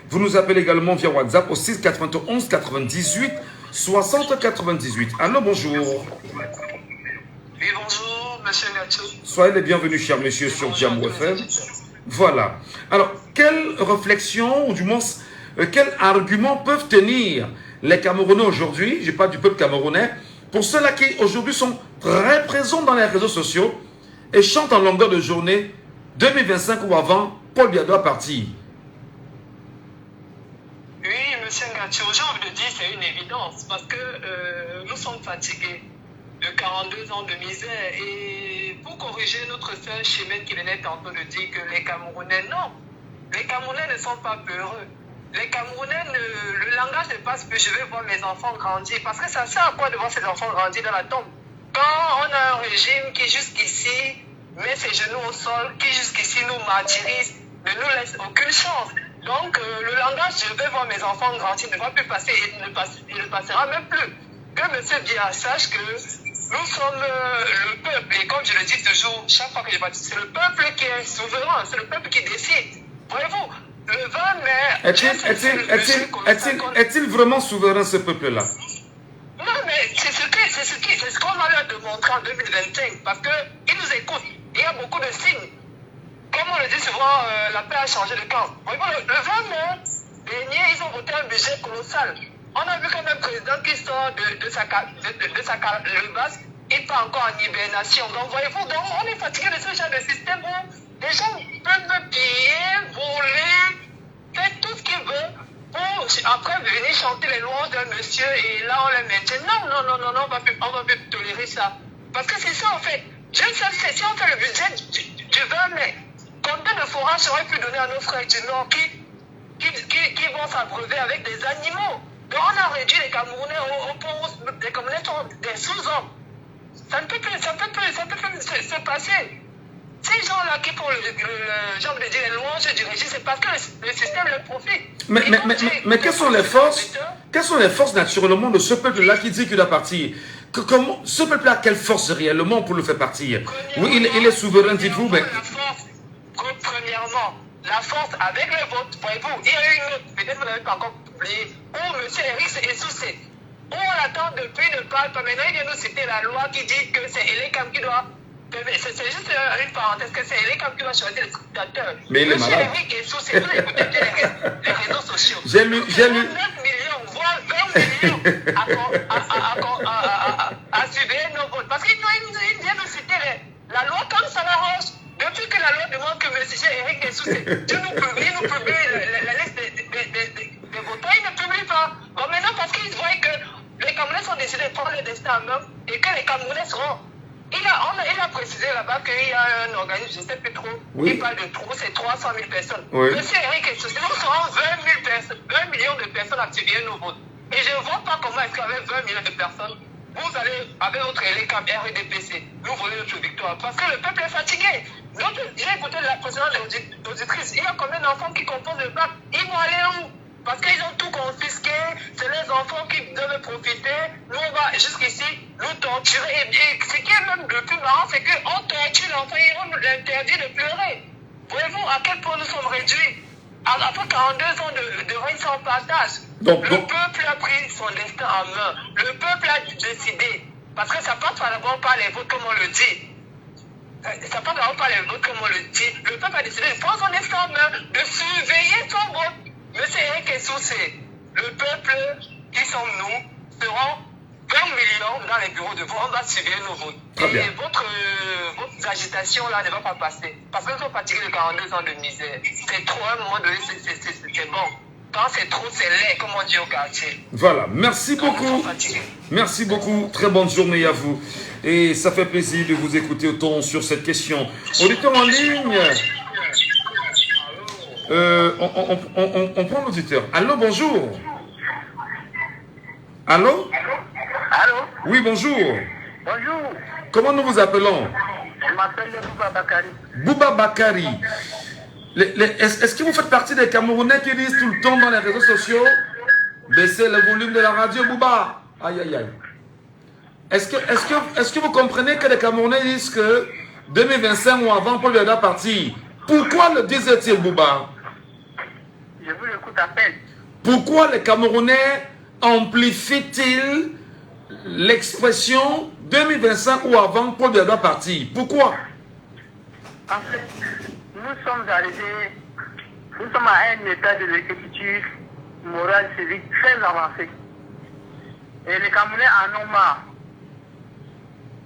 [SPEAKER 3] Vous nous appelez également via WhatsApp au 6 91 98 60 98. Allô, bonjour.
[SPEAKER 8] Oui, bonjour, monsieur Gatcho.
[SPEAKER 3] Soyez les bienvenus, chers messieurs, sur Jamou FM. Voilà. Alors, quelle réflexion, ou du moins, quels arguments peuvent tenir les Camerounais aujourd'hui, je parle du peuple camerounais, pour ceux-là qui aujourd'hui sont très présents dans les réseaux sociaux et chantent en longueur de journée 2025 ou avant, Paul Biya doit partir?
[SPEAKER 8] Oui, monsieur Gatcho, j'ai envie de dire c'est une évidence parce que nous sommes fatigués de 42 ans de misère et pour corriger notre sœur Chimène qui venait tantôt de dire que les Camerounais, non, les Camerounais ne sont pas peureux. Les Camerounais, le langage ne passe plus, je vais voir mes enfants grandir. Parce que ça sert à quoi de voir ses enfants grandir dans la tombe? Quand on a un régime qui jusqu'ici met ses genoux au sol, qui jusqu'ici nous martyrise, ne nous laisse aucune chance. Donc le langage, je vais voir mes enfants grandir, ne va plus passer et ne passera même plus. Que M. Biya sache que nous sommes le peuple. Et comme je le dis toujours, chaque fois que je participe, c'est le peuple qui est souverain, c'est le peuple qui décide. Voyez-vous, le 20 mai...
[SPEAKER 3] Est-il vraiment souverain, ce peuple-là?
[SPEAKER 8] Non, mais c'est ce qu'on va leur démontrer en 2025, parce qu'ils nous écoutent. Il y a beaucoup de signes. Comme on le dit souvent, la paix a changé de camp. Le 20 mai dernier, ils ont voté un budget colossal. On a vu quand même un président qui sort de sa calebasse, il part encore en hibernation. Donc, voyez-vous, on est fatigué de ce genre de système où les gens peuvent piller, voler, faire tout ce qu'ils veulent pour après venir chanter les louanges d'un monsieur et là on les maintient. Non, on va plus tolérer ça. Parce que c'est ça en fait. Je ne sais si on fait le budget du 20 mai, combien de forages seraient pu donner à nos frères du Nord qui vont s'abreuver avec des animaux. Donc on a réduit les Camerounais les Camerounais sont des sous-hommes. Ça ne peut plus se passer. Ces gens-là qui font les louanges du régime, c'est parce que le système le profite.
[SPEAKER 3] Mais quelles sont les forces naturellement de ce peuple-là qui dit qu'il doit partir? Ce peuple-là a quelle force réellement pour le faire partir? Oui, il est souverain, dites-vous, mais...
[SPEAKER 8] Premièrement, la force avec le vote, voyez-vous, il y a eu une autre, peut-être vous n'avez pas encore oublié, où M. Eric est soucié. Où on attend depuis ne parle pas. Maintenant, il vient nous citer la loi qui dit que c'est Elekam qui doit... C'est juste une parenthèse, que c'est Elekam qui doit choisir les scrutateurs.
[SPEAKER 3] Mais il est malade.
[SPEAKER 8] M. Eric est soucié, vous écoutez les réseaux sociaux.
[SPEAKER 3] J'ai lu.
[SPEAKER 8] 9 millions, voire 20 millions à surveiller nos votes. Parce qu'il vient nous citer la loi comme ça l'arrange. Depuis que la loi demande que M. Eric est soucié, il nous publie la liste des votants, il ne publie pas. Bon, maintenant, parce qu'ils voient que les Camerounais sont décidés de prendre le destin en main et que les Camerounais seront. Il a précisé là-bas qu'il y a un organisme, je ne sais plus trop, qui parle de trou, c'est 300 000 personnes.
[SPEAKER 3] Oui.
[SPEAKER 8] Monsieur Eric est soucié, nous serons 20 millions de personnes à surveiller nos votes. Et je ne vois pas comment est-ce qu'avec 20 millions de personnes, vous allez, avec votre élecam RDPC, nous voler notre victoire. Parce que le peuple est fatigué. J'ai écouté la précédente auditrice. Il y a combien d'enfants qui composent le bac? Ils vont aller où? Parce qu'ils ont tout confisqué. C'est les enfants qui doivent profiter. Nous, on va jusqu'ici nous torturer. Et ce qui est même le plus marrant, c'est qu'on torture l'enfant et on l'interdit de pleurer. Voyez-vous à quel point nous sommes réduits? Après 42 ans de règne sans partage, le peuple a pris son destin en main. Le peuple a décidé. Parce que ça passe d'abord par les votes, comme on le dit. Ça passe d'abord par les votes, comme on le dit. Le peuple a décidé de prendre son destin en main, de surveiller son vote. Monsieur Eric est soucié. Le peuple, qui sommes nous, seront 20 millions dans les bureaux de vote. On va surveiller nos votes. Et votre agitation là ne va pas passer. Parce que nous sommes fatigués de 42 ans de misère. C'est trop, à un moment donné, c'est bon. Quand c'est trop, c'est laid, comme on dit au quartier.
[SPEAKER 3] Voilà, merci beaucoup. Merci beaucoup. Très bonne journée à vous. Et ça fait plaisir de vous écouter autant sur cette question. Auditeur en ligne. On prend l'auditeur. Allô, bonjour. Allô?
[SPEAKER 4] Allô?
[SPEAKER 3] Oui, bonjour.
[SPEAKER 4] Bonjour.
[SPEAKER 3] Comment nous vous appelons?
[SPEAKER 4] Je m'appelle Bouba Bakari.
[SPEAKER 3] Bouba Bakari. Est-ce que vous faites partie des Camerounais qui disent tout le temps dans les réseaux sociaux baissez le volume de la radio, Bouba? Aïe, aïe, aïe. Est-ce que vous comprenez que les Camerounais disent que 2025 ou avant, Paul Biya partir? Pourquoi le disent-ils, Bouba?
[SPEAKER 4] Je vous écoute à peine.
[SPEAKER 3] Pourquoi les Camerounais amplifient-ils l'expression 2025 ou avant Paul Biya partir? Pourquoi?
[SPEAKER 4] En fait, nous sommes à un état de l'exécutif moral civique très avancé. Et les Camerounais en ont marre.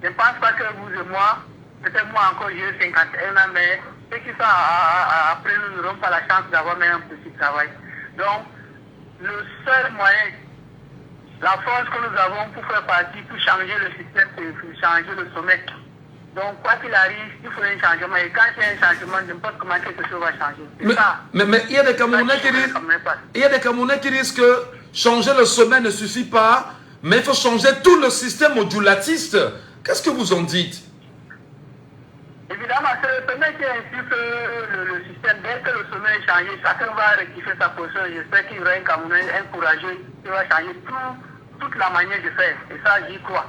[SPEAKER 4] Je ne pense pas que vous et moi, peut-être moi encore j'ai 51 ans, mais ceux qui sont après nous n'auront pas la chance d'avoir même un petit travail. Donc, le seul moyen, la force que nous avons pour faire partie, pour changer le système, c'est pour changer le sommet. Donc, quoi qu'il arrive, il faut un changement. Et quand il y a un changement, je ne sais pas comment quelque chose va changer.
[SPEAKER 3] Mais il y a des Camerounais qui disent que changer le sommet ne suffit pas, mais il faut changer tout le système modulatiste. Qu'est-ce que vous en dites?
[SPEAKER 4] Évidemment, c'est le sommet qui insuffle le système. Dès que le sommet est changé, chacun va rectifier sa position. J'espère qu'il y aura un Camerounais, un courageux, qui va changer toute la manière de faire. Et ça, j'y crois.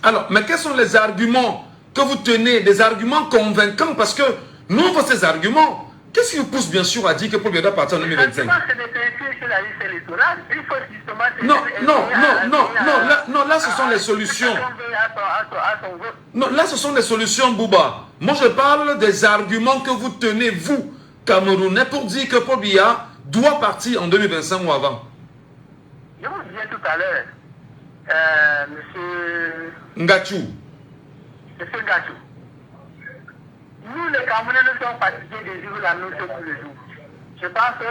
[SPEAKER 3] Alors, mais quels sont les arguments que vous tenez, des arguments convaincants? Parce que nous, on veut ces arguments. Qu'est-ce qui vous pousse bien sûr à dire que Paul Biya partir en 2025?
[SPEAKER 4] C'est des principes sur la liste électorale. Il faut justement...
[SPEAKER 3] Non, là, ce sont les solutions. Non, là, ce sont les solutions, Bouba. Moi, je parle des arguments que vous tenez, vous, Camerounais, pour dire que Paul Biya doit partir en 2025 ou avant.
[SPEAKER 2] Je vous disais tout à l'heure, monsieur
[SPEAKER 3] Ngachou.
[SPEAKER 2] Ngachou. Nous, les Camerounais, nous sommes fatigués de vivre la notion tous les jours. Je pense que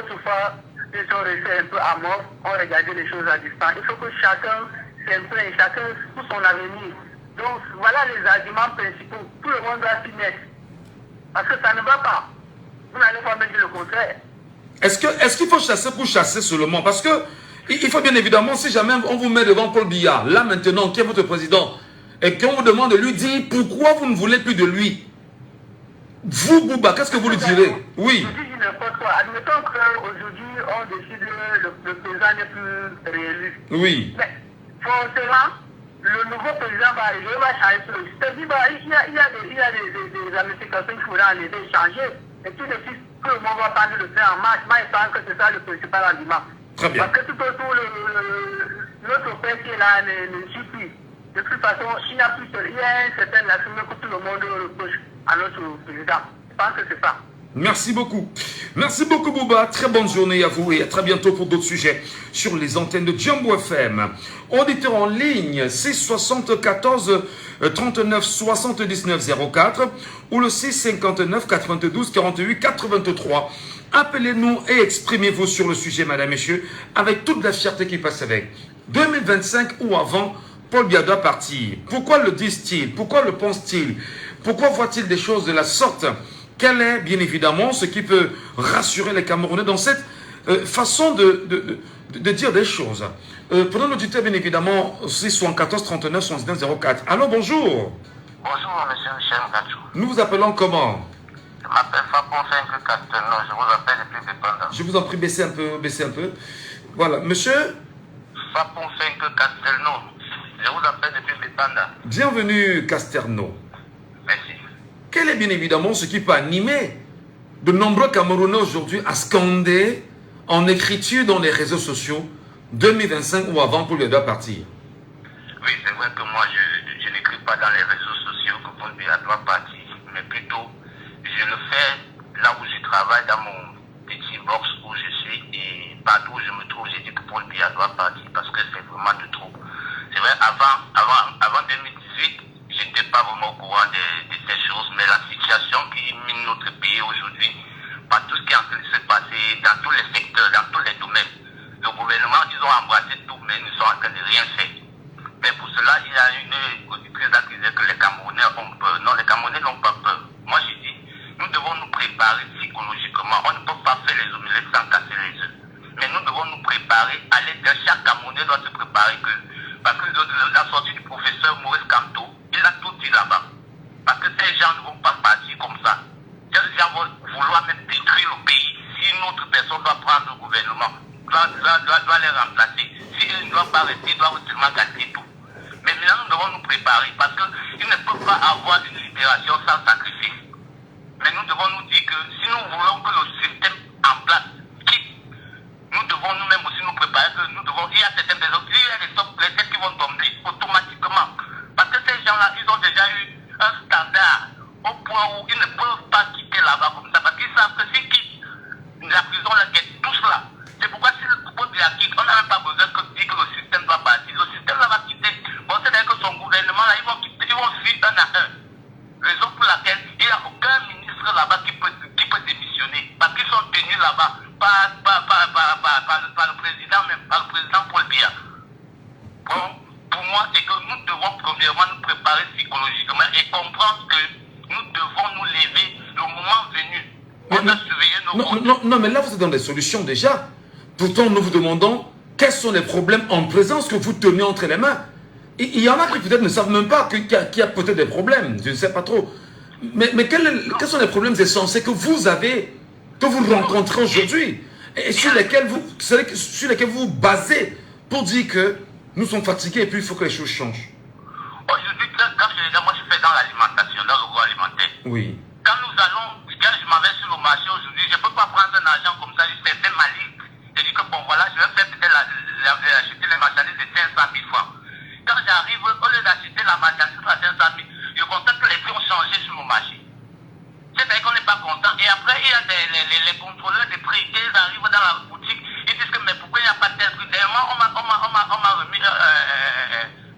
[SPEAKER 2] autrefois, ils sont restés un peu à mort, on regardait les choses à distance. Il faut que chacun s'imprègne, chacun pour son avenir. Donc, voilà les arguments principaux. Tout le monde doit s'y mettre. Parce que ça ne va pas. Vous n'allez pas me dire le contraire.
[SPEAKER 3] Est-ce qu'il faut chasser pour chasser seulement? Parce que il faut bien évidemment, si jamais on vous met devant Paul Biya, là maintenant, qui est votre président, et qu'on vous demande de lui dire pourquoi vous ne voulez plus de lui, vous, Bouba, qu'est-ce que vous lui direz? Oui.
[SPEAKER 2] Je dis n'importe quoi. Admettons qu'aujourd'hui, on décide le président n'est plus réélu.
[SPEAKER 3] Oui.
[SPEAKER 2] Mais forcément, le nouveau président va arriver, va changer tout le système. Il y a des ramifications qu'il faudra enlever, changer. Et tout de suite, tout le monde va prendre le train en marche. Moi, je pense que c'est ça le principal argument.
[SPEAKER 3] Très bien.
[SPEAKER 2] Parce que tout autour, l'autre père qui est là ne suit plus. De toute façon, il n'y a plus il y a un certain assumé que tout le monde reproche à notre président. Je pense que c'est ça.
[SPEAKER 3] Merci beaucoup. Merci beaucoup, Bouba. Très bonne journée à vous et à très bientôt pour d'autres sujets sur les antennes de Djambo FM. Auditeur en ligne, 674 39 79 04 ou le 659 92 48 83. Appelez-nous et exprimez-vous sur le sujet, madame, messieurs, avec toute la fierté qui passe avec. 2025 ou avant, Paul Biya doit partir. Pourquoi le disent-ils? Pourquoi le pensent-ils? Pourquoi voient-ils des choses de la sorte? Quel est, bien évidemment, ce qui peut rassurer les Camerounais dans cette façon de dire des choses? Prenons l'auditeur, bien évidemment, 674 39 79 04. Allô, bonjour.
[SPEAKER 7] Bonjour, monsieur Michel Ngachou.
[SPEAKER 3] Nous vous appelons comment?
[SPEAKER 7] Je m'appelle Fapon 5 Castelnau, je vous appelle depuis Dépendant.
[SPEAKER 3] Je vous en prie, baissez un peu. Voilà, monsieur
[SPEAKER 7] Fapon 5 Castelnau, je vous appelle depuis Dépendant.
[SPEAKER 3] Bienvenue, Casterno.
[SPEAKER 7] Merci.
[SPEAKER 3] Quel est bien évidemment ce qui peut animer de nombreux Camerounais aujourd'hui à scander en écriture dans les réseaux sociaux 2025 ou avant pour le doit partir?
[SPEAKER 7] Oui, c'est vrai que moi, je n'écris pas dans les réseaux sociaux que Paul Biya doit partir, mais plutôt, je le fais là où je travaille, dans mon petit box où je suis, et partout où je me trouve, j'ai dit que Paul Biya doit partir parce que c'est vraiment de trop. C'est vrai, avant 2018, je n'étais pas vraiment au courant de ces choses, mais la situation qui mine notre pays aujourd'hui, par tout ce qui est en train de se passer dans tous les secteurs, dans tous les domaines, le gouvernement, ils ont embrassé tout, mais ils ne sont en train de rien faire. Mais pour cela, il y a une auditrice qui disait que les Camerounais ont peur. Non, les Camerounais n'ont pas peur. Moi, je dis, nous devons nous préparer psychologiquement. On ne peut pas faire les omelettes sans casser les œufs. Mais nous devons nous préparer. Chaque Camerounais doit se préparer parce que la sortie du professeur Maurice Kamto, il a tout dit là-bas. Parce que ces gens ne vont pas partir comme ça. Ces gens vont vouloir même détruire le pays. Si une autre personne doit prendre le gouvernement, doit les remplacer. Si ils ne doivent pas rester, ils doivent seulement gâter tout. Mais maintenant, nous devons nous préparer parce qu'ils ne peuvent pas avoir une libération sans sacrifice. Mais nous devons nous dire que si nous voulons que le système en place quitte, nous devons nous-mêmes aussi nous préparer que nous devons. Il y a certaines personnes, il y a les têtes qui vont tomber automatiquement. Parce que ces gens-là, ils ont déjà eu un standard au point où ils ne peuvent pas quitter là-bas comme ça. Parce qu'ils savent que s'ils quittent la prison, la guette, tout cela. C'est pourquoi si le peuple de la quitte, on n'a même pas besoin de dire que le système doit partir. Le système là va quitter. Bon, c'est-à-dire que son gouvernement là, ils vont quitter, ils vont suivre un à un. Raison pour laquelle il n'y a aucun ministre là-bas qui peut démissionner. Parce qu'ils sont tenus là-bas par le président même, par le président Paul Biya. Bon, pour moi, c'est que nous devons premièrement nous préparer psychologiquement et comprendre que nous devons nous lever le moment venu. On a surveillé nos
[SPEAKER 3] non, mais là, vous êtes dans des solutions déjà. Pourtant, nous vous demandons quels sont les problèmes en présence que vous tenez entre les mains. Il y en a qui peut-être ne savent même pas qu'il y a peut-être des problèmes. Je ne sais pas trop. Mais quels sont les problèmes essentiels que vous avez, que vous rencontrez aujourd'hui et sur lesquels vous vous basez pour dire que nous sommes fatigués et puis il faut que les choses changent?
[SPEAKER 7] Aujourd'hui, moi je fais dans l'alimentation, dans l'agroalimentaire.
[SPEAKER 3] Oui.
[SPEAKER 7] Quand je m'en vais sur le marché aujourd'hui, je ne peux pas prendre un argent comme ça, je fais ma liste. Je dis que bon voilà, je vais faire peut-être acheter les marchandises de 500 000 francs. Quand j'arrive, au lieu d'acheter la marchandise à 500 000, je constate que les prix ont
[SPEAKER 9] temps. Et après, il y a les contrôleurs de prix. Ils arrivent dans la boutique, ils disent que mais pourquoi il n'y a pas de tel truc. Dernièrement, on m'a remis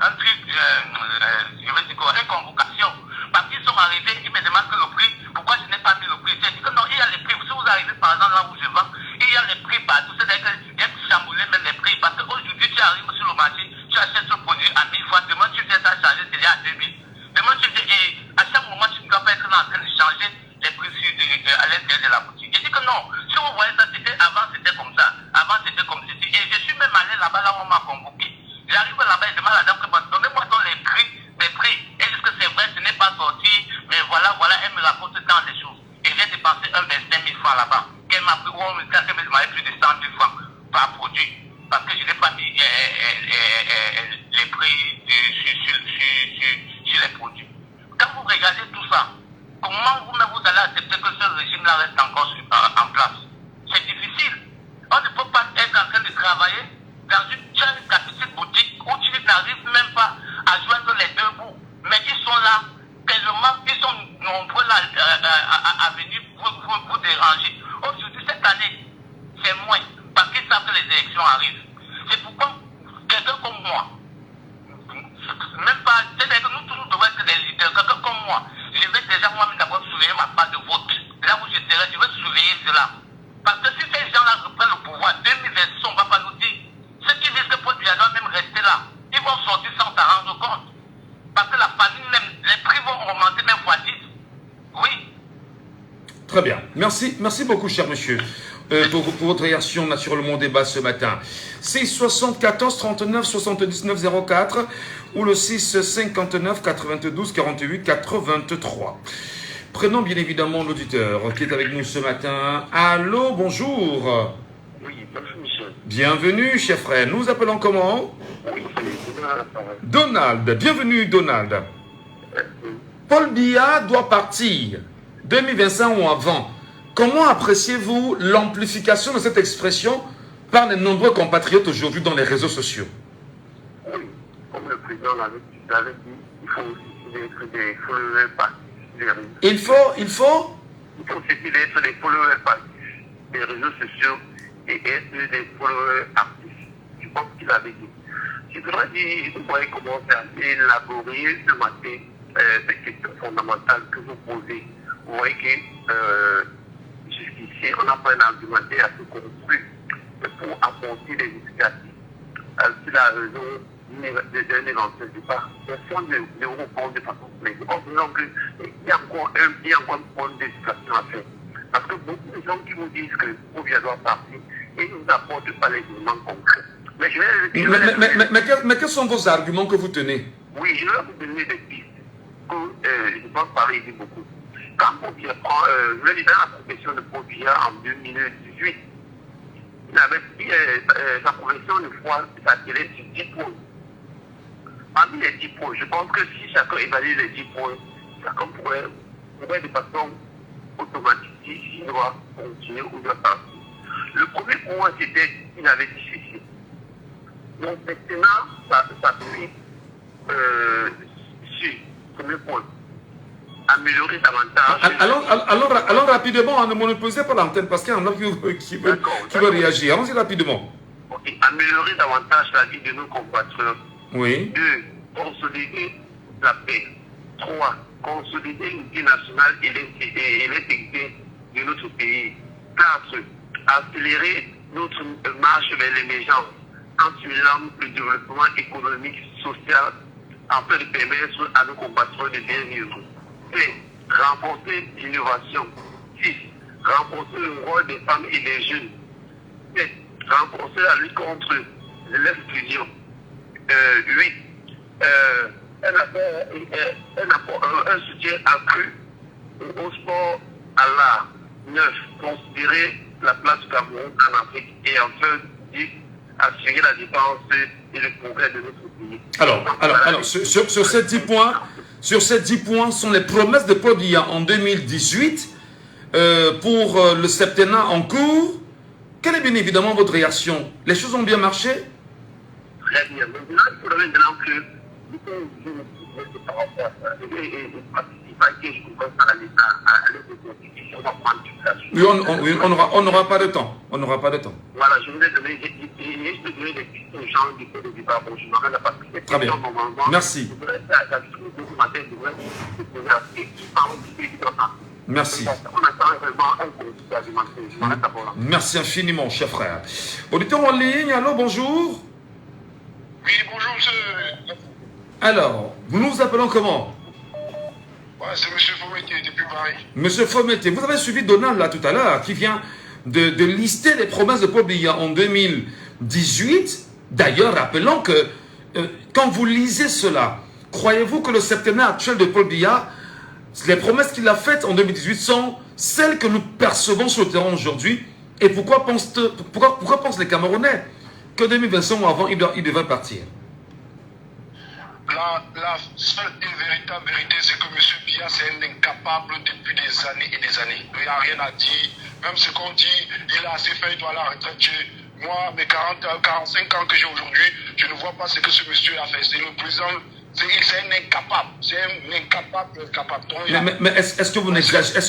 [SPEAKER 9] un truc, je veux dire quoi, une convocation. Parce qu'ils sont arrivés, ils me demandent que le prix, pourquoi je n'ai pas mis le prix. J'ai dit que non, il y a les prix. Si vous arrivez par exemple là où je vends, il y a les prix partout. C'est-à-dire qu'il y a chamboulé même les prix. Parce qu'aujourd'hui, tu arrives sur le marché, tu achètes ce produit à 1000 francs. Demain, tu viens t'acheter, c'est à 2000. Demain, tu viens, et à chaque moment, tu ne dois pas être là en train de changer les prix à l'intérieur de la boutique. J'ai dit que non, si vous voyez ça, avant c'était comme ça. Avant c'était comme ceci. Et je suis même allé là-bas, là où on m'a convoqué. J'arrive là-bas et demande à la dame que donnez-moi donc les prix. Et est-ce que c'est vrai, ce n'est pas sorti, mais voilà, elle me raconte tant de choses. Et j'ai dépensé 25 000 francs là-bas. Qu'elle m'a pris, qu'elle me demandait plus de 100 000 francs par produit. Parce que je n'ai pas mis les prix sur les produits. Quand vous regardez tout ça, comment vous-même vous allez accepter que ce régime-là reste encore en place? C'est difficile. On ne peut pas être en train de travailler dans une petite boutique où tu n'arrives même pas à joindre les deux bouts. Mais ils sont là, tellement, ils sont nombreux là à venir vous déranger. Aujourd'hui, cette année, c'est moins, parce qu'ils savent que les élections arrivent. C'est pourquoi quelqu'un comme moi, même pas, c'est-à-dire que nous tous devons être des leaders, quelqu'un comme moi, je vais déjà moi-même d'abord surveiller ma part de vote. Là où je serai, je vais surveiller cela. Parce que si ces gens-là reprennent le pouvoir, 2026, on ne va pas nous dire. Ceux qui disent que Paul Biya doit même rester là, ils vont sortir sans s'en rendre compte. Parce que la famille, même, les prix vont augmenter même fois 10. Oui.
[SPEAKER 3] Très bien. Merci beaucoup, cher monsieur, pour votre réaction naturellement au débat ce matin. 6 74 39 79 04 ou le 6 59 92 48 83. Prenons bien évidemment l'auditeur qui est avec nous ce matin. Allô, bonjour.
[SPEAKER 4] Oui, bonjour Michel.
[SPEAKER 3] Bienvenue, cher frère. Nous appelons comment?
[SPEAKER 4] Oui, c'est
[SPEAKER 3] Donald. Bienvenue, Donald. Paul Biya doit partir 2025 ou avant. Comment appréciez-vous l'amplification de cette expression par les nombreux compatriotes aujourd'hui dans les réseaux sociaux?
[SPEAKER 4] Oui, comme le président l'avait dit, il faut aussi des followers passifs.
[SPEAKER 3] Il faut
[SPEAKER 4] aussi être des followers passifs des réseaux sociaux et être des followers actifs. Je pense qu'il avait dit. Je voudrais dire, vous voyez comment c'est assez laborieux ce matin, cette question fondamentale que vous posez. Vous voyez que jusqu'ici, on n'a pas un argumentaire assez construit pour apporter des explications sur la raison d'un éventuel départ. Personne ne répond de façon claire. En disant qu'il y a encore un point d'explication à faire. Parce que beaucoup de gens qui vous disent que Paul Biya doit partir et ne nous apportent pas les éléments concrets.
[SPEAKER 3] Mais quels sont vos arguments que vous tenez?
[SPEAKER 4] Oui, je vais vous donner des pistes que je pense parler beaucoup. Quand Paul Biya prend, je vais dire dans la profession de Paul Biya en 2018, il avait pris sa profession une fois s'attirer sur 10 points. Parmi les 10 points, je pense que si chacun évalue les 10 points, chacun pourrait de façon automatique dire s'il doit continuer ou doit partir. Le premier point, c'était qu'il avait dit ceci. Donc maintenant, ça suit sur le premier point. Améliorer davantage.
[SPEAKER 3] Allons rapidement, ne monopolisez pas l'antenne parce qu'il y en a qui veut réagir. Allons-y rapidement.
[SPEAKER 4] Okay. Améliorer davantage la vie de nos compatriotes.
[SPEAKER 3] Oui.
[SPEAKER 4] 2. Consolider la paix. 3. Consolider l'unité nationale et l'intégrité de notre pays. 4. Accélérer notre marche vers l'émergence en stimulant le développement économique, social, afin de permettre à nos compatriotes de bien vivre. 5. Renforcer l'innovation. 6. Renforcer le rôle des femmes et des jeunes. 7. Renforcer la lutte contre l'exclusion. 8. Un soutien accru au sport à l'art. 9. Considérer la place du Cameroun en Afrique. Et enfin, 10. Assurer la défense et le progrès de notre pays.
[SPEAKER 3] Alors, sur ces 10 points sont les promesses de Paul Biya en 2018 pour le septennat en cours. Quelle est bien évidemment votre réaction? Les choses ont bien marché?
[SPEAKER 4] Très bien. Maintenant, il faudrait maintenant que nous participer à quelque chose à l'aide de on va prendre
[SPEAKER 3] Oui, on n'aura pas de temps. On n'aura pas de temps.
[SPEAKER 4] Voilà, je voulais donner des questions aux gens du Côte d'Ivoire. Bon, je m'en vais parce que
[SPEAKER 3] très bien. Merci. Merci. Merci infiniment, cher frère. Auditeur en ligne, allô, bonjour.
[SPEAKER 6] Oui, bonjour, monsieur.
[SPEAKER 3] Alors, nous appelons comment?
[SPEAKER 6] Ouais, c'est M. Fometier depuis Paris.
[SPEAKER 3] Monsieur Fometier, vous avez suivi Donald là tout à l'heure, qui vient de lister les promesses de Paul Biya en 2018. D'ailleurs, rappelons que quand vous lisez cela, croyez-vous que le septennat actuel de Paul Biya, les promesses qu'il a faites en 2018 sont celles que nous percevons sur le terrain aujourd'hui? Et pourquoi pensent les Camerounais que 2025 ou avant, il devait partir?
[SPEAKER 6] La seule et véritable vérité, c'est que M. Biya, c'est un incapable depuis des années et des années. Il n'y a rien à dire. Même ce qu'on dit, il a assez fait, il doit à la retraite. Moi, mes 45 ans que j'ai aujourd'hui, je ne vois pas ce que ce monsieur a fait. C'est le président, c'est un incapable. C'est un incapable. Donc,
[SPEAKER 3] mais est-ce que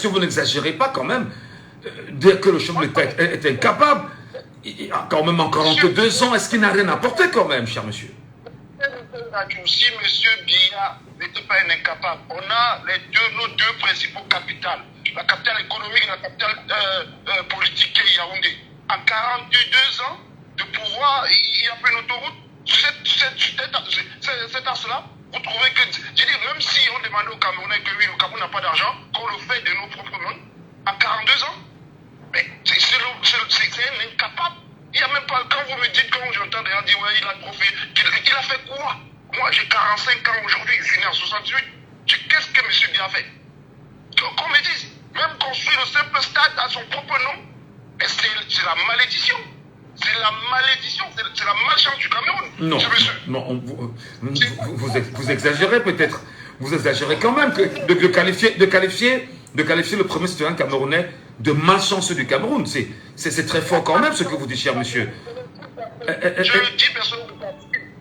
[SPEAKER 3] vous n'exagérez pas quand même? Dire que le chef de l'État est incapable, il a quand même encore 42 ans, est-ce qu'il n'a rien apporté quand même, cher monsieur?
[SPEAKER 6] Si M. Biya n'était pas un incapable, on a nos deux principaux capitales, la capitale économique et la capitale politique qui est Yaoundé. En 42 ans de pouvoir, il a fait une autoroute. Cet axe-là, vous trouvez que, je dis, même si on demandait au Camerounais que oui, le Cameroun n'a pas d'argent, qu'on le fait de nos propres mains, en 42 ans, mais c'est un incapable. Il n'y a même pas, quand vous me dites, quand j'entends des gens dire, ouais, il a trop fait, il a fait quoi? Moi, j'ai 45 ans aujourd'hui, je suis né en 68. Qu'est-ce que M. Biya a fait? Qu'on me dise, même construire le simple stade à son propre nom, c'est la malédiction. C'est la malédiction, c'est la malchance du Cameroun.
[SPEAKER 3] Non, vous exagérez peut-être. Vous exagérez quand même de qualifier le premier citoyen camerounais de malchanceux du Cameroun. C'est très fort quand même ce que vous dites, cher monsieur.
[SPEAKER 6] Je le dis, personne.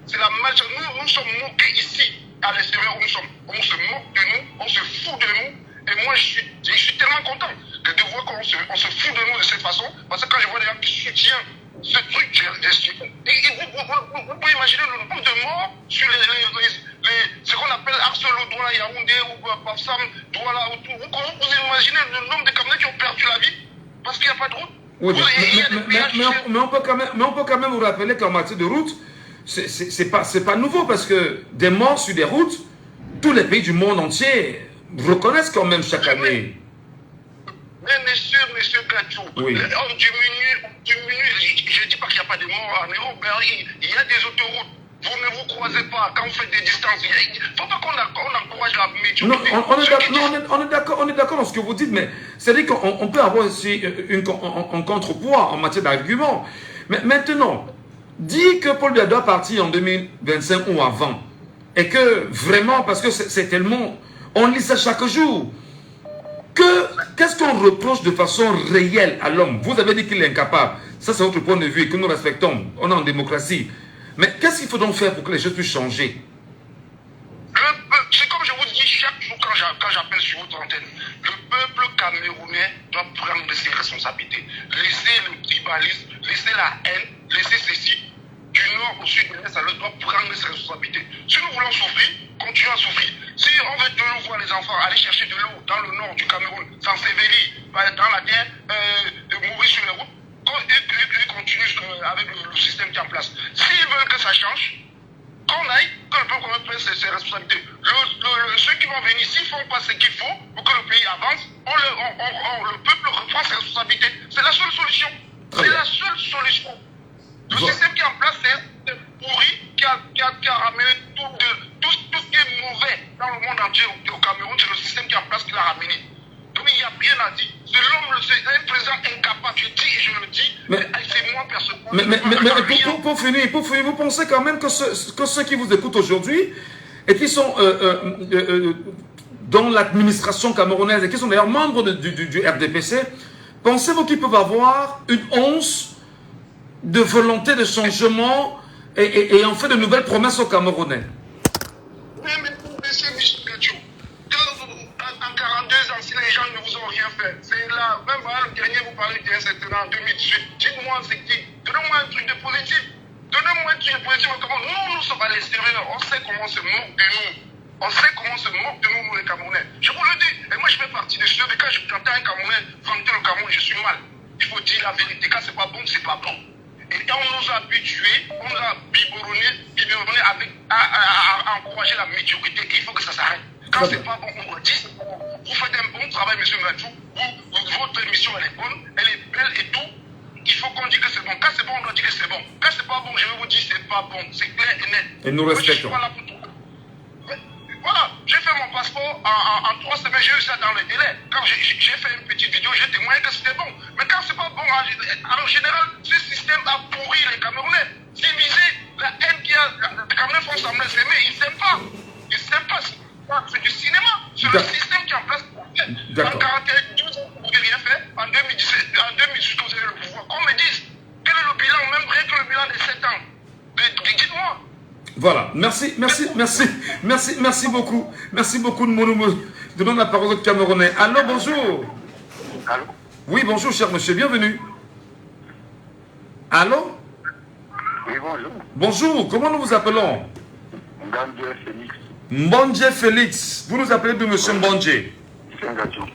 [SPEAKER 6] C'est la malchance. Nous sommes moqués ici, à l'extérieur où nous sommes. On se moque de nous, on se fout de nous. Et moi, je suis tellement content de voir qu'on se fout de nous de cette façon. Parce que quand je vois des gens qui soutiennent ce truc, vous pouvez imaginer le nombre de morts sur ce qu'on appelle Arcelor Douala Yaoundé ou Bafsam Douala autour. Vous imaginez le nombre de Camerounais qui ont perdu la vie parce qu'il n'y a pas de route?
[SPEAKER 3] Oui, mais on peut quand même vous rappeler qu'en matière de route, c'est pas nouveau parce que des morts sur des routes, tous les pays du monde entier reconnaissent quand même chaque année.
[SPEAKER 6] Mais monsieur Gatou,
[SPEAKER 3] oui.
[SPEAKER 6] On diminue, je ne dis pas qu'il n'y a pas de morts en Europe, il y a des autoroutes. Vous ne vous croisez pas quand vous faites des distances. Il ne faut pas qu'on encourage la médiocrité.
[SPEAKER 3] Non, on est d'accord dans ce que vous dites, mais c'est-à-dire qu'on peut avoir aussi un contrepoids en matière d'argument. Mais maintenant, dit que Paul Biya doit partir en 2025 ou avant, et que vraiment, parce que c'est tellement... On lit ça chaque jour. Qu'est-ce qu'on reproche de façon réelle à l'homme? Vous avez dit qu'il est incapable. Ça, c'est votre point de vue et que nous respectons. On est en démocratie. Mais qu'est-ce qu'il faut donc faire pour que les choses puissent changer?
[SPEAKER 6] C'est comme je vous dis chaque jour quand j'appelle sur votre antenne. Le peuple camerounais doit prendre ses responsabilités. Laisser le tribalisme, laisser la haine, laisser ceci. Du nord au sud de l'est, ça doit prendre ses responsabilités. Si nous voulons souffrir, continuons à souffrir. Si on veut de l'eau, voir les enfants aller chercher de l'eau dans le nord du Cameroun, sans s'éveiller dans la terre, mourir sur les routes, ils continuent avec le système qui est en place. S'ils veulent que ça change, qu'on aille, que le peuple prenne ses responsabilités. Ceux qui vont venir ici font pas ce qu'il faut pour que le pays avance. Le peuple reprend ses responsabilités. C'est la seule solution. C'est la seule solution. Le système qui est en place, c'est pourri, qui a ramené tout ce qui est mauvais dans le monde entier au Cameroun. C'est le système qui est en place qui l'a ramené. Donc il n'y a rien à dire. C'est l'homme, c'est un président incapable. Je dis et je le dis, mais c'est moi personnellement.
[SPEAKER 3] Mais pour finir, vous pensez quand même que ceux qui vous écoutent aujourd'hui et qui sont dans l'administration camerounaise et qui sont d'ailleurs membres du RDPC, pensez-vous qu'ils peuvent avoir une once de volonté de changement et en fait de nouvelles promesses aux Camerounais?
[SPEAKER 6] Mais monsieur Gadio, en En 42 ans, si les gens ne vous ont rien fait, c'est là. Même voilà, le dernier, vous parlez d'un certain en 2018. Dites-moi c'est qui. Donnez-moi un truc de positif. Donnez-moi un truc de positif. Nous sommes à l'extérieur. On sait comment on se moque de nous. On sait comment on se moque de nous, les Camerounais. Je vous le dis. Et moi, je fais partie de ceux de quand je plantais un Camerounais, vanter le Cameroun, je suis mal. Il faut dire la vérité. Quand c'est pas bon, c'est pas bon. Et quand on nous a habitués, on nous a biberonné avec à encourager la médiocrité. Il faut que ça s'arrête. Quand c'est pas bon, on le dit. Vous faites un bon travail, M. Ngadjou. Votre émission, elle est bonne, elle est belle et tout. Il faut qu'on dise que c'est bon. Quand c'est bon, on doit dire que c'est bon. Quand c'est pas bon, je vais vous dire c'est pas bon. C'est clair et net.
[SPEAKER 3] Et nous respectons.
[SPEAKER 6] Voilà, j'ai fait mon passeport en 3 semaines, j'ai eu ça dans le délai. Quand j'ai fait une petite vidéo, j'ai témoigné que c'était bon. Mais quand c'est pas bon, en général, ce système a pourri les Camerounais. Divisé, la haine qu'il y a, les Camerounais font semblant de s'aimer, ils ne s'aiment pas. Ils ne s'aiment pas. C'est du cinéma. C'est le système qui est en place. En 42 ans, vous n'avez rien fait. En 2018, vous avez le pouvoir. Qu'on me dise, quel est le bilan, même rien que le bilan des 7 ans. Dites-moi.
[SPEAKER 3] Voilà, merci beaucoup. Merci beaucoup de me donner la parole au Camerounais. Allô, bonjour.
[SPEAKER 4] Allô?
[SPEAKER 3] Oui, bonjour, cher monsieur, bienvenue. Allô?
[SPEAKER 4] Oui, bonjour.
[SPEAKER 3] Bonjour, comment nous vous appelons?
[SPEAKER 4] Mbandje Félix.
[SPEAKER 3] Mbandje Félix. Vous nous appelez d'où, monsieur Mbandje?
[SPEAKER 4] Sengacho.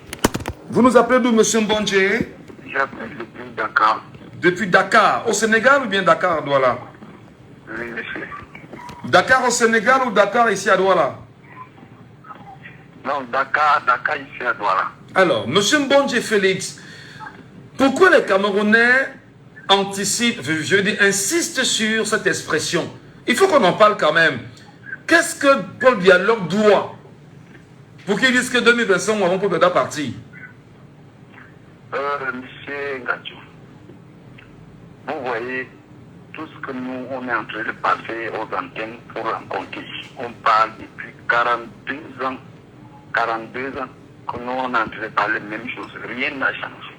[SPEAKER 3] Vous nous appelez d'où, monsieur Mbandje?
[SPEAKER 4] J'appelle depuis Dakar.
[SPEAKER 3] Depuis Dakar, au Sénégal ou bien Dakar à Douala?
[SPEAKER 4] Oui, monsieur.
[SPEAKER 3] Dakar au Sénégal ou Dakar ici à Douala?
[SPEAKER 4] Non, Dakar ici à Douala.
[SPEAKER 3] Alors, monsieur Mbandje Félix, pourquoi les Camerounais anticipent, je veux dire, insistent sur cette expression? Il faut qu'on en parle quand même. Qu'est-ce que Paul Biya doit pour qu'ils disent que 2025, on va pour partir?
[SPEAKER 4] Monsieur Ngadjou, vous voyez tout ce que nous, on est en train de passer aux antennes pour rencontrer. On parle depuis 42 ans que nous, on est en train de parler la même chose. Rien n'a changé.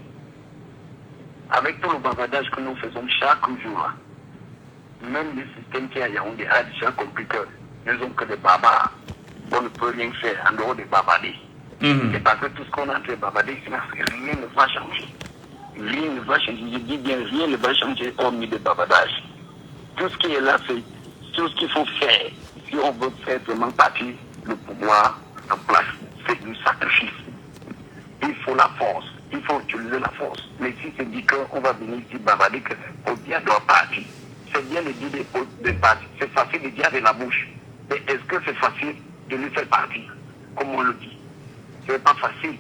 [SPEAKER 4] Avec tout le bavardage que nous faisons chaque jour, même le système qui a Yaoundé a déjà compris que nous n'avons que des barbares. On ne peut rien faire en dehors des bavarder. C'est parce que tout ce qu'on a en train de bavarder, rien ne va changer. Rien ne va changer. Je dis bien, rien ne va changer hormis des bavardages. Tout ce qui est là, c'est tout ce qu'il faut faire. Si on veut faire vraiment partir le pouvoir en place, c'est du sacrifice. Il faut la force. Il faut utiliser la force. Mais si c'est dit qu'on va venir ici bavarder que Odia doit partir, c'est bien de dire de partir. C'est facile de dire avec la bouche. Mais est-ce que c'est facile de lui faire partir, comme on le dit? Ce n'est pas facile.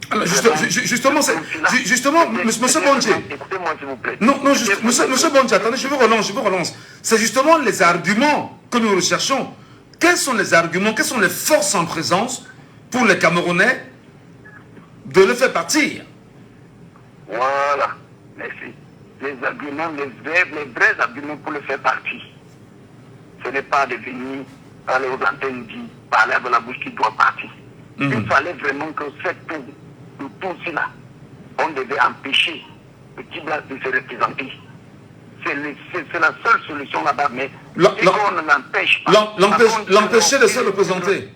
[SPEAKER 3] Alors, justement, monsieur Mbandje.
[SPEAKER 4] Écoutez-moi, s'il vous plaît.
[SPEAKER 3] Non, monsieur Mbandje, attendez, je vous relance. C'est justement les arguments que nous recherchons. Quels sont les arguments, quelles sont les forces en présence pour les Camerounais de le faire partir?
[SPEAKER 4] Voilà, merci. Les arguments, les vrais arguments pour le faire partir. Ce n'est pas de venir parler aux antennes, parler avec la bouche qui doit partir. Il fallait vraiment que cette tour, le tour-ci là, on devait empêcher le petit blanc de se représenter. C'est la seule solution là-bas, mais si on ne l'empêche pas.
[SPEAKER 3] L'empêcher de se représenter.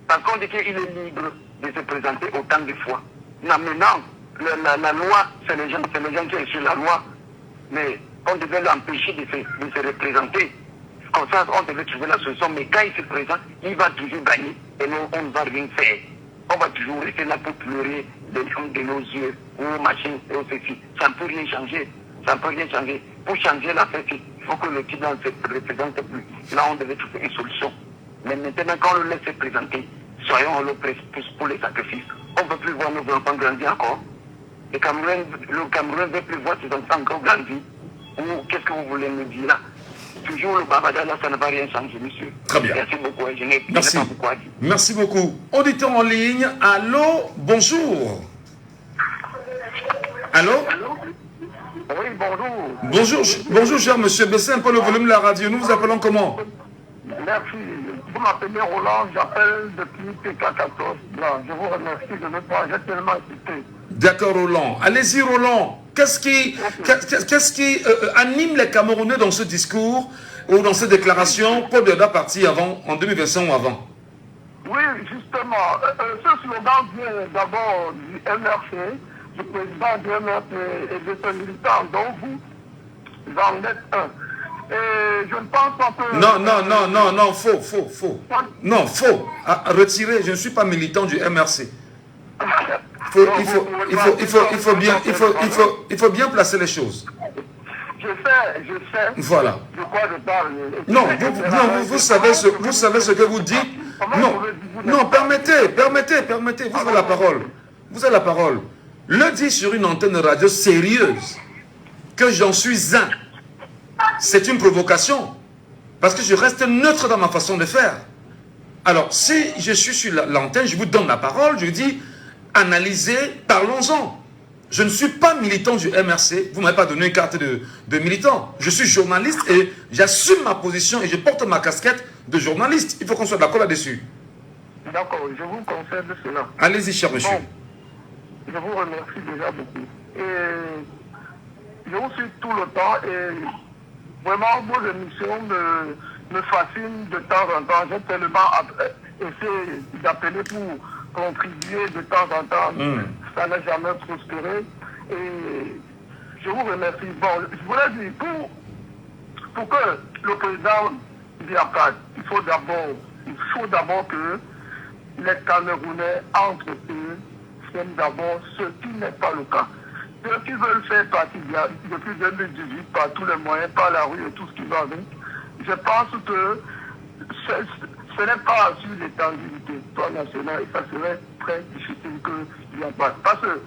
[SPEAKER 4] Parce qu'on dit qu'il est libre de se présenter autant de fois. Maintenant, la loi, c'est les gens qui sont sur la loi, mais on devait l'empêcher de se représenter. Comme ça, on devait trouver la solution, mais quand il se présente, il va toujours gagner et nous, on ne va rien faire. On va toujours rester là pour pleurer des gens de nos yeux, ou machin, et ceci. Ça ne peut rien changer. Ça ne peut rien changer. Pour changer la fête, il faut que le petit ne se représente plus. Là, on devait trouver une solution. Mais maintenant, quand on le laisse se présenter, soyons le pour les sacrifices. On ne veut plus voir nos enfants grandir encore. Le Cameroun ne veut plus voir ses enfants encore grandir. Ou qu'est-ce que vous voulez me dire là? Toujours le bavardage là, ça ne va rien changer, monsieur.
[SPEAKER 3] Très bien.
[SPEAKER 4] Merci beaucoup. Je n'ai pas beaucoup à dire.
[SPEAKER 3] Merci beaucoup. Auditeur en ligne, allô, bonjour. Allô?
[SPEAKER 4] Oui, bonjour.
[SPEAKER 3] Bonjour, cher monsieur. Baissez un peu le volume de la radio. Nous vous appelons comment?
[SPEAKER 4] Merci. Vous m'appelez Roland, j'appelle depuis PK14. Je vous remercie de ne pas, j'ai tellement insisté.
[SPEAKER 3] D'accord, Roland. Allez-y, Roland. Qu'est-ce qui anime les Camerounais dans ce discours ou dans cette déclaration pour de la partie avant, en 2025 ou avant?
[SPEAKER 2] Oui, justement, ce slogan vient d'abord du MRC, du président du MRC et de ses militants, dont vous en êtes un. Et je ne pense pas que...
[SPEAKER 3] Non, faux. Non, faux. Retirez, je ne suis pas militant du MRC. Il faut bien placer les choses.
[SPEAKER 2] Je sais.
[SPEAKER 3] Voilà.
[SPEAKER 2] De quoi je parle.
[SPEAKER 3] Non, vous savez ce que vous dites. Non, permettez. Vous avez la parole. Le dire sur une antenne de radio sérieuse que j'en suis un, c'est une provocation. Parce que je reste neutre dans ma façon de faire. Alors, si je suis sur l'antenne, je vous donne la parole, je dis, analysez, parlons-en. Je ne suis pas militant du MRC, vous ne m'avez pas donné une carte de militant. Je suis journaliste et j'assume ma position et je porte ma casquette de journaliste. Il faut qu'on soit d'accord là-dessus.
[SPEAKER 2] D'accord, je vous concède cela.
[SPEAKER 3] Allez-y, cher monsieur.
[SPEAKER 2] Bon, je vous remercie déjà beaucoup. Et je vous suis tout le temps et vraiment vos émissions me fascinent de temps en temps. J'ai tellement essayé d'appeler pour contribuer de temps en temps. Ça n'a jamais prospéré. Et je vous remercie. Bon, je voulais dire, pour que le président Biafra, il faut d'abord que les Camerounais entre eux tiennent d'abord ce qui n'est pas le cas. Ceux qui veulent faire partie depuis 2018 par tous les moyens, par la rue et tout ce qui va avec, je pense que ce n'est pas sur l'étendue du territoire national et ça serait très difficile que Biafra. Parce que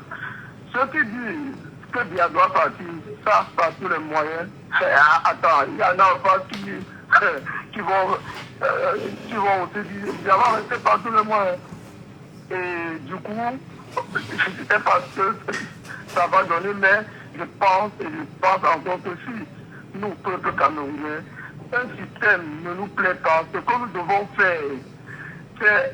[SPEAKER 2] ceux qui disent que Biafra doit partir, ça par tous les moyens. Attends, il y en a pas qui vont aussi dire Biafra va rester par tous les moyens. Et du coup, je ne sais pas ce que ça va donner, mais je pense encore que si nous, peuple camerounais, un système ne nous plaît pas, ce que nous devons faire, c'est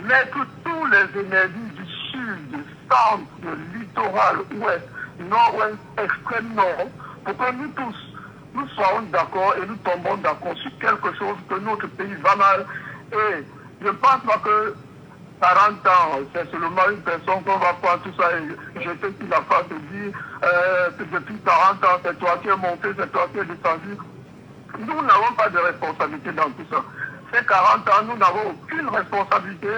[SPEAKER 2] mettre tous les énergies du sud, du centre, du littoral, ouest, nord-ouest, extrême nord, pour que nous tous, nous soyons d'accord et nous tombons d'accord sur quelque chose que notre pays va mal. Et je ne pense pas que 40 ans, c'est seulement une personne qu'on va prendre tout ça et jeter sur la face et dire que depuis 40 ans, c'est toi qui es monté, c'est toi qui es descendu. Nous n'avons pas de responsabilité dans tout ça. Ces 40 ans, nous n'avons aucune responsabilité.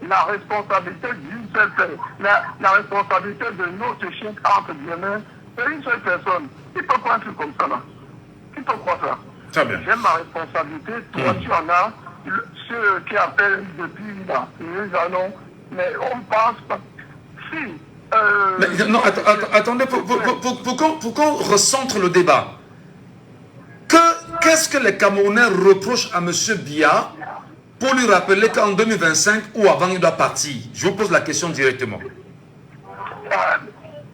[SPEAKER 2] La responsabilité d'une seule personne, la responsabilité de notre chien entre guillemets, c'est une seule personne. Qui peut prendre un truc comme ça là? Qui peut croire ça?
[SPEAKER 3] Très bien.
[SPEAKER 2] J'ai ma responsabilité, toi tu en as, ceux qui appellent depuis là, ils en ont, mais on ne pense pas. Si.
[SPEAKER 3] Mais, non, attendez, pour qu'on recentre le débat. Qu'est-ce que les Camerounais reprochent à M. Biya pour lui rappeler qu'en 2025 ou avant il doit partir? Je vous pose la question directement.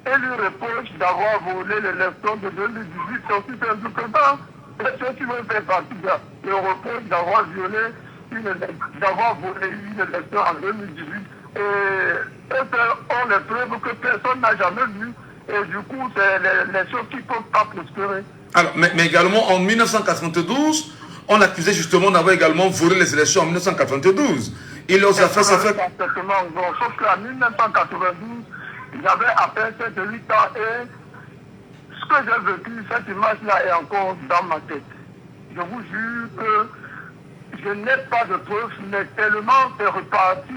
[SPEAKER 2] Et lui reproche d'avoir volé l'élection de 2018, c'est aussi simple que ça. Et ceux qui veulent faire partie, ils reprochent d'avoir volé une élection en 2018. Et eux ont les preuves que personne n'a jamais vues. Et du coup, c'est les choses qui ne peuvent pas prospérer.
[SPEAKER 3] Alors, mais également en 1992, on accusait justement d'avoir également volé les élections en 1992. Il leur a fait ça.
[SPEAKER 2] Parfaitement bon. Sauf qu'en 1992, j'avais à peine 7 de 8 ans et ce que j'ai vécu, cette image-là est encore dans ma tête. Je vous jure que je n'ai pas de preuves, mais tellement c'est reparti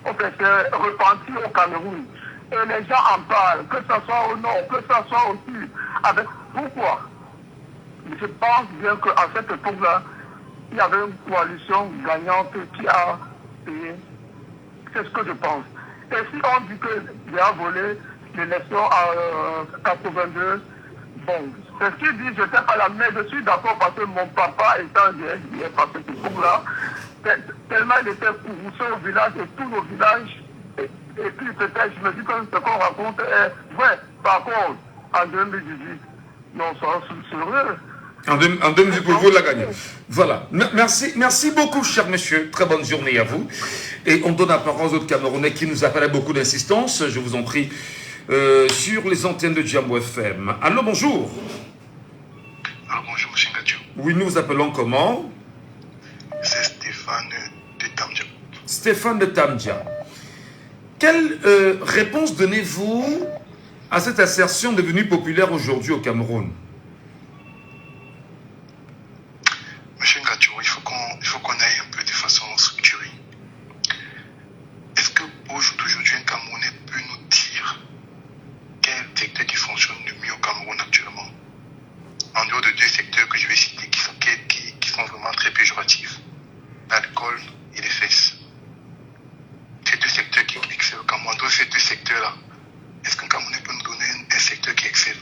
[SPEAKER 2] au Cameroun. Et les gens en parlent, que ce soit au nord, que ce soit au sud. Pourquoi? Je pense bien qu'à cette époque-là, il y avait une coalition gagnante qui a payé. C'est ce que je pense. Et si on dit qu'il a volé l'élection en 82, bon, c'est ce qu'il dit, je ne sais pas là, mais je suis d'accord parce que mon papa étant GSDF à cette époque-là, tellement il était courroucé au village et tous nos villages, et puis peut-être, je me dis que ce qu'on raconte est vrai. Par contre, en 2018, non, ça sérieux.
[SPEAKER 3] En 2018, vous la gagnez. Voilà. Merci beaucoup, cher monsieur. Très bonne journée à vous. Et on donne la parole aux autres Camerounais qui nous appellent à beaucoup d'insistance. Je vous en prie, sur les antennes de Jambo FM. Allô, bonjour.
[SPEAKER 10] Alors, bonjour, M. Ngadio.
[SPEAKER 3] Oui, nous vous appelons comment?
[SPEAKER 10] C'est Stéphane de Tamja.
[SPEAKER 3] Stéphane de Tamdia. Quelle réponse donnez-vous à cette assertion devenue populaire aujourd'hui au Cameroun?
[SPEAKER 10] Monsieur Ngacho, il faut qu'on aille un peu de façon structurée. Est-ce qu'aujourd'hui, un Camerounais peut nous dire quel secteur qui fonctionne le mieux au Cameroun actuellement? En dehors de deux secteurs que je vais citer qui sont vraiment très péjoratifs, l'alcool et les fesses. Ces deux secteurs qui excellent au Cameroun. Dans ces deux secteurs-là, est-ce qu'un Camerounais peut nous donner un secteur qui excelle?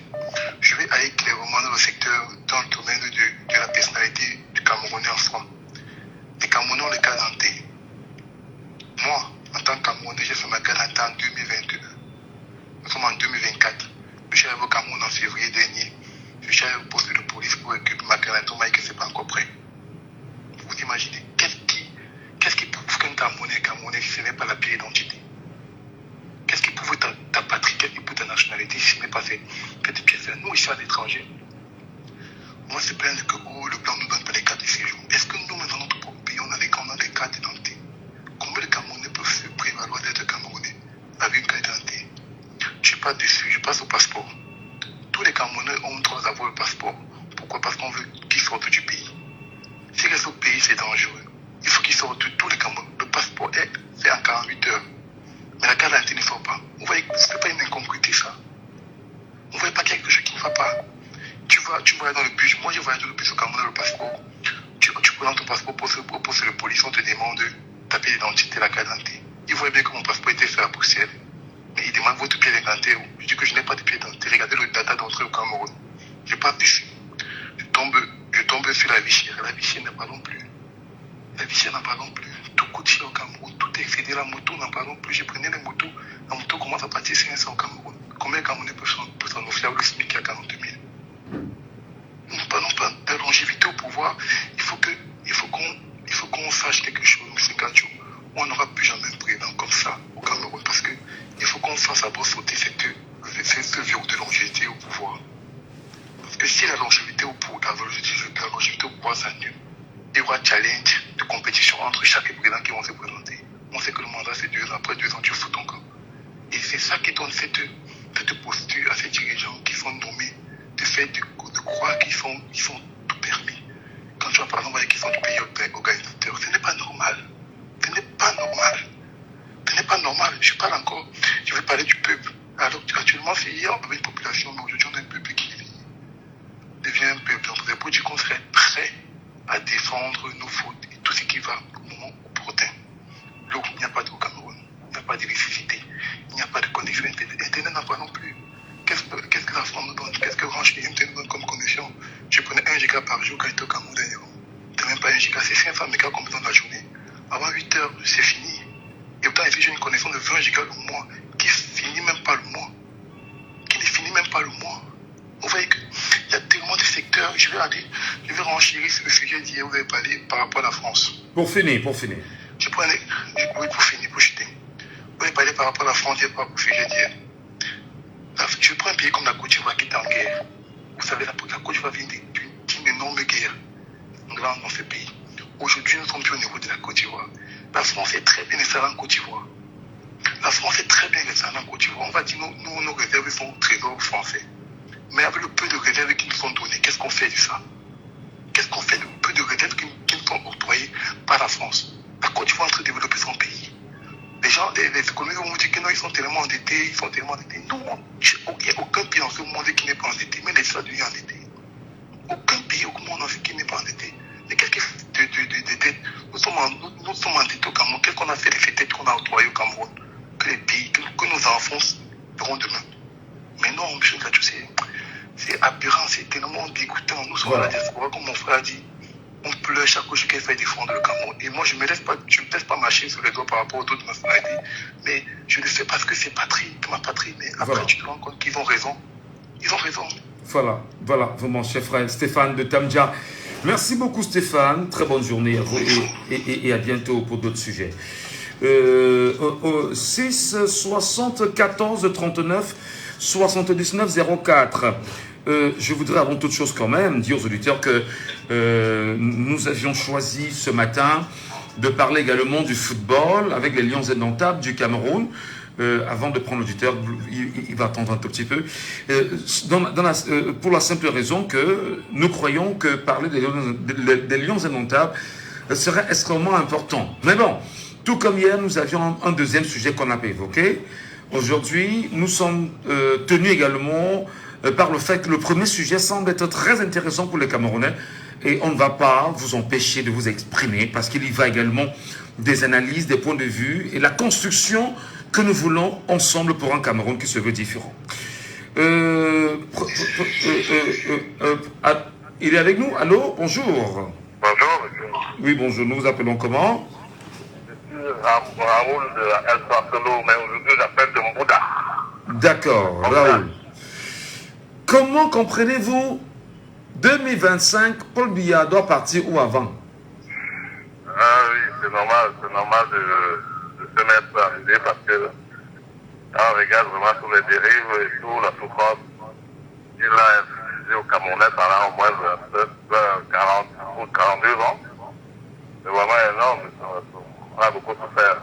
[SPEAKER 10] Je vais aller clairement dans le secteur, dans le domaine de la personnalité du Camerounais en soi. Les Camerounais ont le cas d'enté. Moi, en tant que Camerounais, j'ai fait ma carte d'enté en 2022. Nous sommes en 2024. Je suis arrivé au Cameroun en février dernier. Je suis allé au poste de police pour récupérer ma carte d'enté. On m'a dit que ce n'est pas encore prêt. Vous imaginez, qu'est-ce qui prouve qu'un Camerounais, ce n'est pas la pied d'identité? Qu'est-ce qui prouve ta patrie, qu'est-ce qui prouve ta nationalité, si ce n'est pas cette pièce-là? Nous, ici à l'étranger, moi, c'est plein de que le blanc ne nous donne pas les cartes de séjour. Est-ce que nous, dans notre propre pays, on a des cartes d'identité? Combien de Camerounais peuvent se prévaloir d'être Camerounais avec une carte d'identité? Je ne suis pas dessus, je passe au passeport. Tous les Camerounais ont le droit d'avoir le passeport. Pourquoi? Parce qu'on veut qu'ils sortent du pays. S'ils restent au pays, c'est dangereux. Il faut qu'ils sortent de tous les Camerounais. Le passeport, c'est en 48 heures. Mais la carte d'identité ne sort pas. Vous voyez, ce n'est pas une incongruité, ça. Vous ne voyez pas quelque chose qui ne va pas. Tu vas dans le bus. Moi, je voyage dans le bus au Cameroun, le passeport. Tu présentes ton passeport pour le police. On te demande ta pièce d'identité, la carte d'identité. Ils voyaient bien que mon passeport était fait à Bruxelles. Mais ils demandent votre pièce d'identité. Je dis que je n'ai pas de pièce d'identité. Regardez le data d'entrée au Cameroun. Je passe dessus. Je tombe sur la Vichy. La Vichy n'a pas non plus. La Vichy n'a pas non plus. Tout coûte cher au Cameroun. Tout est excédé. La moto n'a pas non plus. Je prenais les motos. La moto commence à partir 500 au Cameroun. Combien de Camerounais peuvent s'en offrir avec le SMIC qui a 40 000? Nous ne parlons pas de longévité au pouvoir. Il faut qu'on sache quelque chose, M. Gadjo. On n'aura plus jamais un président comme ça au Cameroun parce qu'il faut qu'on fasse d'abord sauter ce verrou de longévité au pouvoir. Parce que si la longévité au pouvoir s'annule, il y aura challenge de compétition entre chaque président qui vont se présenter. On sait que le mandat c'est 2 ans. Après 2 ans, tu fous ton camp. Et c'est ça qui donne cette posture à ces dirigeants qui sont nommés de fait de croire qu'ils sont tout permis. Quand tu vas par exemple qu'ils sont du pays organisateur, ce n'est pas normal. Ce n'est pas normal. Ce n'est pas normal. Je vais parler du peuple. Alors actuellement, c'est hier, on avait une population, mais aujourd'hui, on a un peuple qui devient un peuple. Donc, c'est pour dire qu'on serait prêt à défendre nos fautes et tout ce qui va au moment opportun. L'eau, il n'y a pas d'eau au Cameroun. Il n'y a pas d'électricité. Il n'y a pas de connexion Internet. Internet n'a pas non plus. Qu'est-ce que la France nous donne? Qu'est-ce que Orange nous donne comme connexion? Je prenais 1 giga par jour quand j'étais au Cameroun dernièrement. C'est même pas 1 giga, c'est 500 mégas qu'on me donne la journée. Avant 8 heures, c'est fini. Et pourtant, ici, j'ai une connexion de 20 gigas le mois qui ne finit même pas le mois. Vous voyez qu'il y a tellement de secteurs. Je vais renchérir sur le sujet d'hier. Vous avez parlé par rapport à la France.
[SPEAKER 3] Pour finir.
[SPEAKER 10] Pour finir, pour chuter. Vous avez parlé par rapport à la France hier, par rapport au sujet d'hier. Je prends un pays comme la Côte d'Ivoire qui est en guerre. Vous savez, la Côte d'Ivoire vient d'une énorme guerre dans ce pays. Aujourd'hui, nous sommes plus au niveau de la Côte d'Ivoire. La France est très bien installée en Côte d'Ivoire. On va dire nos réserves sont au trésor français. Mais avec le peu de réserves qui nous sont données, qu'est-ce qu'on fait de ça? Qu'est-ce qu'on fait de peu de réserves qui nous sont octroyées par la France? La Côte d'Ivoire est en train de développer son pays. Les gens, les économistes vont vous dire que non, ils sont tellement endettés. Non, il n'y a aucun pays dans ce monde qui n'est pas endetté. Mais les États-Unis sont endettés. Aucun pays au monde qui n'est pas endetté. Mais qu'est-ce que dettes? Nous sommes endettés au Cameroun. Qu'est-ce qu'on a fait de ces dettes qu'on a octroyées au Cameroun? Que les pays, que nos enfants feront demain. Mais non, M. Gadjo, c'est aberrant, c'est tellement dégoûtant. Nous sommes à la diaspora, comme mon frère a dit. On pleure chaque jour qu'elle fait défendre le Cameroun. Et moi, je ne me laisse pas marcher sur les doigts par rapport aux autres nationalités. Mais je le fais parce que c'est ma patrie. Mais après, tu te rends compte qu'ils ont raison. Ils ont raison.
[SPEAKER 3] Voilà, mon cher frère Stéphane de Tamdia. Merci beaucoup, Stéphane. Très bonne journée à vous et à bientôt pour d'autres sujets. 6 74 39 79 04. Je voudrais avant toute chose quand même dire aux auditeurs que nous avions choisi ce matin de parler également du football avec les Lions indomptables du Cameroun. Avant de prendre l'auditeur, il va attendre un tout petit peu. Pour la simple raison que nous croyons que parler des Lions indomptables serait extrêmement important. Mais bon, tout comme hier, nous avions un deuxième sujet qu'on n'a pas évoqué. Aujourd'hui, nous sommes tenus également par le fait que le premier sujet semble être très intéressant pour les Camerounais et on ne va pas vous empêcher de vous exprimer parce qu'il y va également des analyses, des points de vue et la construction que nous voulons ensemble pour un Cameroun qui se veut différent. Il est avec nous? Allô? Bonjour.
[SPEAKER 4] Bonjour, monsieur.
[SPEAKER 3] Oui, bonjour. Nous vous appelons comment?
[SPEAKER 4] Je suis Raoul de El Barcelo, mais aujourd'hui j'appelle de Mbouda.
[SPEAKER 3] D'accord, Raoul. Comment comprenez-vous 2025, Paul Biya doit partir ou avant?
[SPEAKER 4] Ah oui, c'est normal de se mettre à l'idée parce que quand on regarde vraiment tous les dérives et tout, la souffrance qu'il a infligée au Camerounais pendant au moins 40 ou 42 ans, c'est vraiment énorme. On a beaucoup souffert.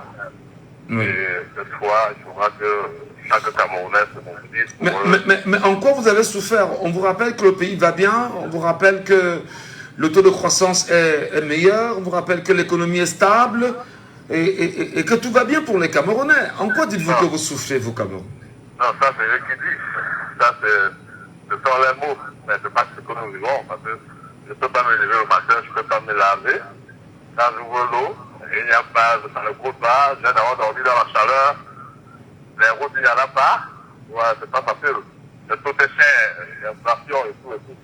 [SPEAKER 3] Oui.
[SPEAKER 4] Et cette fois, il faudra que chaque Camerounais se mobilise.
[SPEAKER 3] Mais en quoi vous avez souffert? On vous rappelle que le pays va bien, on vous rappelle que le taux de croissance est meilleur, on vous rappelle que l'économie est stable et que tout va bien pour les Camerounais. En quoi dites-vous que vous souffrez, vous, Camerounais?
[SPEAKER 4] Non, ça c'est eux qui disent. Ça ce sont les mots. Mais c'est pas ce que nous vivons. Parce que je ne peux pas me lever le matin, je ne peux pas me laver. Quand j'ouvre l'eau, il n'y a pas, ça ne coûte pas, j'ai d'avoir dormi dans la chaleur. Les routes, il n'y en a pas. Ouais, c'est pas facile. Tout est cher, l'inflation et tout et tout.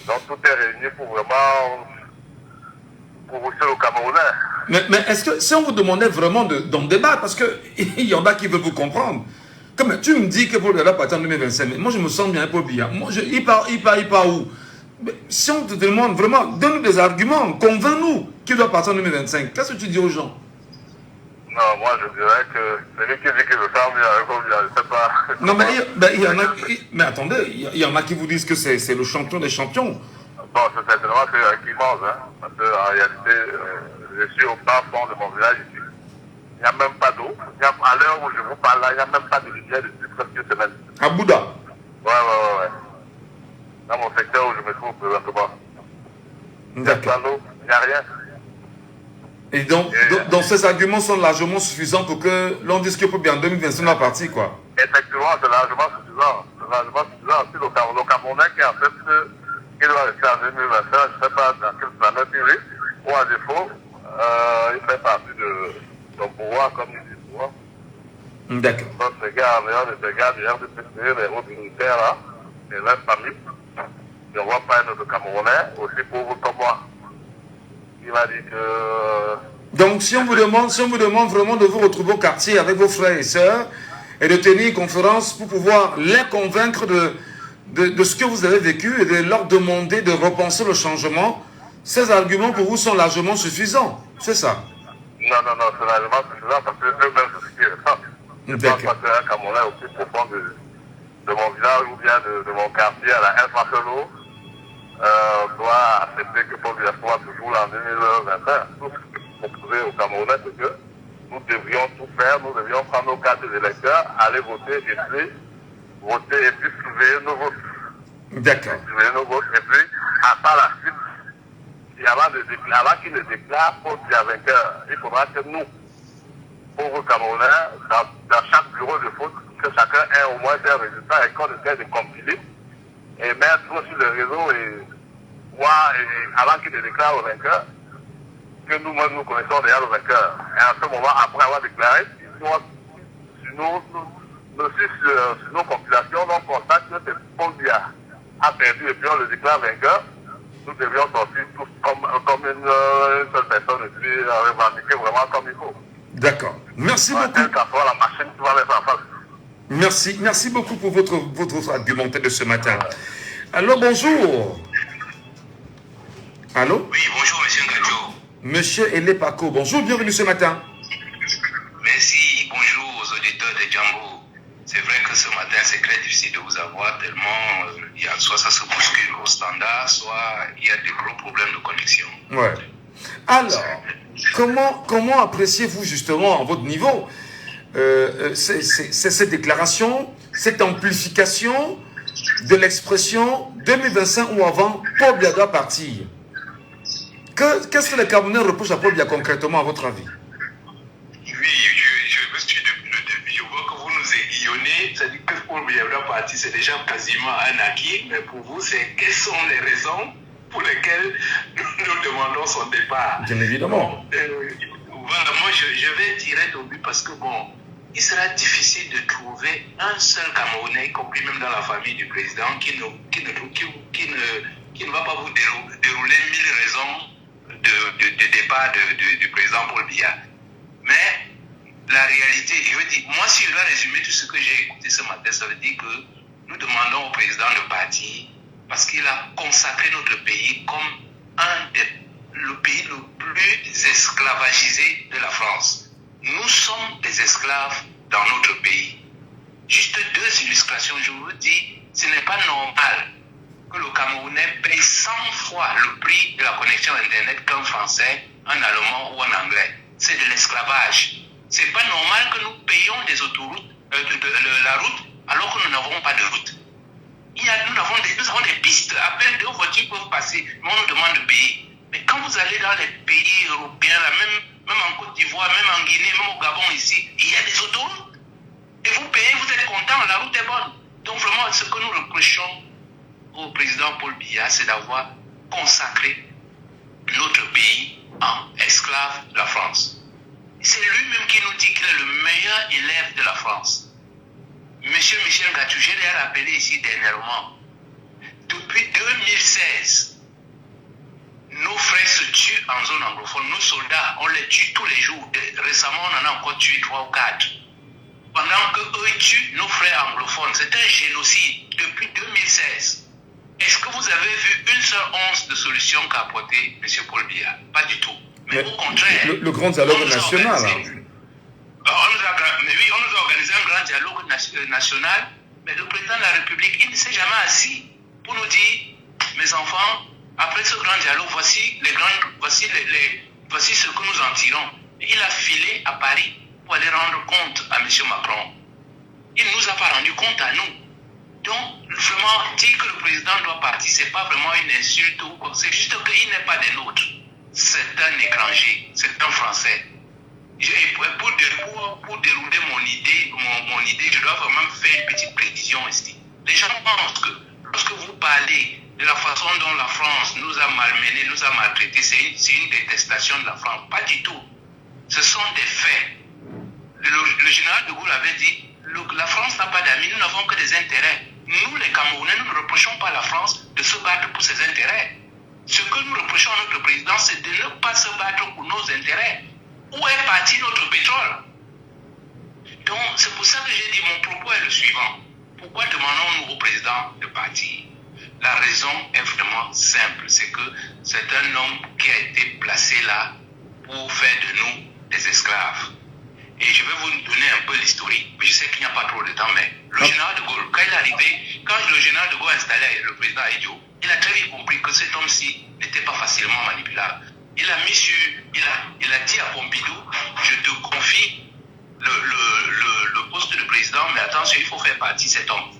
[SPEAKER 4] Donc tout est réuni pour vraiment pousser le Camerounais.
[SPEAKER 3] Mais est-ce que si on vous demandait vraiment d'en débattre, parce qu'il y en a qui veulent vous comprendre, comme tu me dis que Paul Biya va partir en 2025, mais moi je me sens bien Paul Biya. Il part où? Mais si on te demande vraiment, donne-nous des arguments, convainc-nous qu'il doit partir en 2025, qu'est-ce que tu dis aux gens?
[SPEAKER 4] Non, moi je dirais que c'est lui qui dit qu'il veut faire mieux avec Paul Biya, je ne sais pas.
[SPEAKER 3] Non, mais il y en a, mais attendez, il y en a qui vous disent que c'est le champion des champions.
[SPEAKER 4] Bon, c'est certainement qu'il mange, hein, parce qu'en réalité, je suis au bas fond de mon village ici. Il n'y a même pas d'eau. À l'heure où je vous parle là, il n'y a même pas de rivière depuis presque une semaine.
[SPEAKER 3] À Bouddha?
[SPEAKER 4] Ouais. Dans mon secteur où je me trouve présentement.
[SPEAKER 3] D'accord.
[SPEAKER 4] Il n'y a rien.
[SPEAKER 3] Et donc ces arguments sont largement suffisants pour que l'on dise que Paul Biya en 2025 va partir, quoi.
[SPEAKER 4] Effectivement, c'est largement suffisant. C'est largement suffisant. Si le Camerounais qui en fait, il doit rester en 2025, je ne sais pas dans quelle planète il est, ou à défaut, il fait partie de son pouvoir, comme il dit souvent.
[SPEAKER 3] D'accord.
[SPEAKER 4] Donc, ces gars, d'ailleurs, de préférer les routes militaires, là, et leur famille, je ne vois pas un autre Camerounais, aussi pauvre comme moi. Il m'a dit que...
[SPEAKER 3] Donc, si on vous demande vraiment de vous retrouver au quartier avec vos frères et sœurs, et de tenir une conférence pour pouvoir les convaincre de ce que vous avez vécu et de leur demander de repenser le changement, ces arguments pour vous sont largement suffisants. C'est ça?
[SPEAKER 4] Non, c'est largement suffisant parce que eux-mêmes, c'est ce qui ressentent. Je pense pas qu'un Camerounais aussi profond de mon village ou bien de mon quartier à la El Barcelo doit accepter que Paul Biya soit toujours là en 2021. Tout ce que je proposais aux Camerounais, c'est que nous devrions tout faire, nous devrions prendre nos cartes d'électeurs, aller voter, et puis voter et puis surveiller nos votes.
[SPEAKER 3] D'accord.
[SPEAKER 4] Surveiller nos votes. Et puis, par la suite, avant qu'il ne déclare Paul Biya vainqueur, il faudra que nous, pauvres Camerounais, dans chaque bureau de vote, que chacun ait au moins des résultats et qu'on essaie de compiler et mettre sur le réseau et voir, avant qu'il ne déclare le vainqueur, que nous-mêmes nous connaissons déjà le vainqueur. Et à ce moment, après avoir déclaré, sur nos compilations, on constate que Paul Biya a perdu et puis on le déclare vainqueur. Nous devions sortir tous comme une seule personne et puis revendiquer vraiment comme il faut.
[SPEAKER 3] D'accord. Merci beaucoup.
[SPEAKER 4] La machine qui va mettre en face.
[SPEAKER 3] Merci beaucoup pour votre argumentaire de ce matin. Allô, bonjour. Allô?
[SPEAKER 11] Oui, bonjour, monsieur Ngadjo.
[SPEAKER 3] Monsieur Elepako, bonjour, bienvenue ce matin.
[SPEAKER 11] Merci, bonjour aux auditeurs de Django. C'est vrai que ce matin, c'est très difficile de vous avoir tellement soit ça se bouscule au standard, soit il y a des gros problèmes de connexion.
[SPEAKER 3] Ouais. Alors, comment appréciez-vous justement à votre niveau cette déclaration, cette amplification de l'expression 2025 ou avant, Paul Biya doit partir? Qu'est-ce que les Camerounais reprochent à Paul Biya concrètement, à votre avis?
[SPEAKER 11] Oui, je me suis depuis le début. Je vois que vous nous aiguillonnez. C'est-à-dire que Paul Biya doit partir, c'est déjà quasiment un acquis. Mais pour vous, quelles sont les raisons pour lesquelles nous demandons son départ?
[SPEAKER 3] Bien évidemment.
[SPEAKER 11] Voilà, moi je vais tirer au but parce que bon, il sera difficile de trouver un seul Camerounais, y compris même dans la famille du président, qui ne va pas vous dérouler 1000 raisons de départ du président Paul Biya. Mais la réalité, je veux dire, moi si je dois résumer tout ce que j'ai écouté ce matin, ça veut dire que nous demandons au président de partir parce qu'il a consacré notre pays comme le pays le plus esclavagisé de la France. Nous sommes des esclaves dans notre pays. Juste 2 illustrations, je vous dis, ce n'est pas normal que le Camerounais paye 100 fois le prix de la connexion Internet qu'un Français, un Allemand ou un Anglais. C'est de l'esclavage. C'est pas normal que nous payions des autoroutes, la route, alors que nous n'avons pas de route. Nous avons des pistes, à peine 2 voitures peuvent passer, mais on nous demande de payer. Mais quand vous allez dans les pays européens, là, même en Côte d'Ivoire, même en Guinée, même au Gabon ici, il y a des autoroutes. Et vous payez, vous êtes content, la route est bonne. Donc vraiment, ce que nous reprochons au président Paul Biya, c'est d'avoir consacré notre pays en esclave de la France. C'est lui-même qui nous dit qu'il est le meilleur élève de la France. Monsieur Michel Gatou, je l'ai rappelé ici dernièrement. Depuis 2016, nos frères se tuent en zone anglophone. Nos soldats, on les tue tous les jours. Récemment, on en a encore tué 3 ou 4. Pendant qu'eux tuent nos frères anglophones. C'est un génocide depuis 2016. Est-ce que vous avez vu une seule once de solution qu'a apporté M. Paul Biya? Pas du tout. Mais au contraire...
[SPEAKER 3] Le grand dialogue national.
[SPEAKER 11] Mais oui, on nous a organisé un grand dialogue national. Mais le président de la République, il ne s'est jamais assis pour nous dire, mes enfants, après ce grand dialogue, voici ce que nous en tirons. Il a filé à Paris pour aller rendre compte à M. Macron. Il ne nous a pas rendu compte à nous. Donc, vraiment, dire que le président doit partir, ce n'est pas vraiment une insulte. C'est juste qu'il n'est pas des nôtres. C'est un étranger, c'est un Français. Pour dérouler mon idée, je dois vraiment faire une petite précision ici. Les gens pensent que lorsque vous parlez de la façon dont la France nous a malmenés, nous a maltraités, c'est une détestation de la France. Pas du tout. Ce sont des faits. Le général de Gaulle avait dit, la France n'a pas d'amis, nous n'avons que des intérêts. Nous, les Camerounais, nous ne reprochons pas à la France de se battre pour ses intérêts. Ce que nous reprochons à notre président, c'est de ne pas se battre pour nos intérêts. Où est parti notre pétrole? Donc, c'est pour ça que j'ai dit, mon propos est le suivant. Pourquoi demandons-nous au président de partir? La raison est vraiment simple, c'est que c'est un homme qui a été placé là pour faire de nous des esclaves. Et je vais vous donner un peu l'historique. Je sais qu'il n'y a pas trop de temps, mais le général de Gaulle, quand il est arrivé, quand le général de Gaulle a installé le président Aïdjo, il a très vite compris que cet homme-ci n'était pas facilement manipulable. Il a dit à Pompidou, je te confie le poste de président, mais attention, il faut faire partie de cet homme.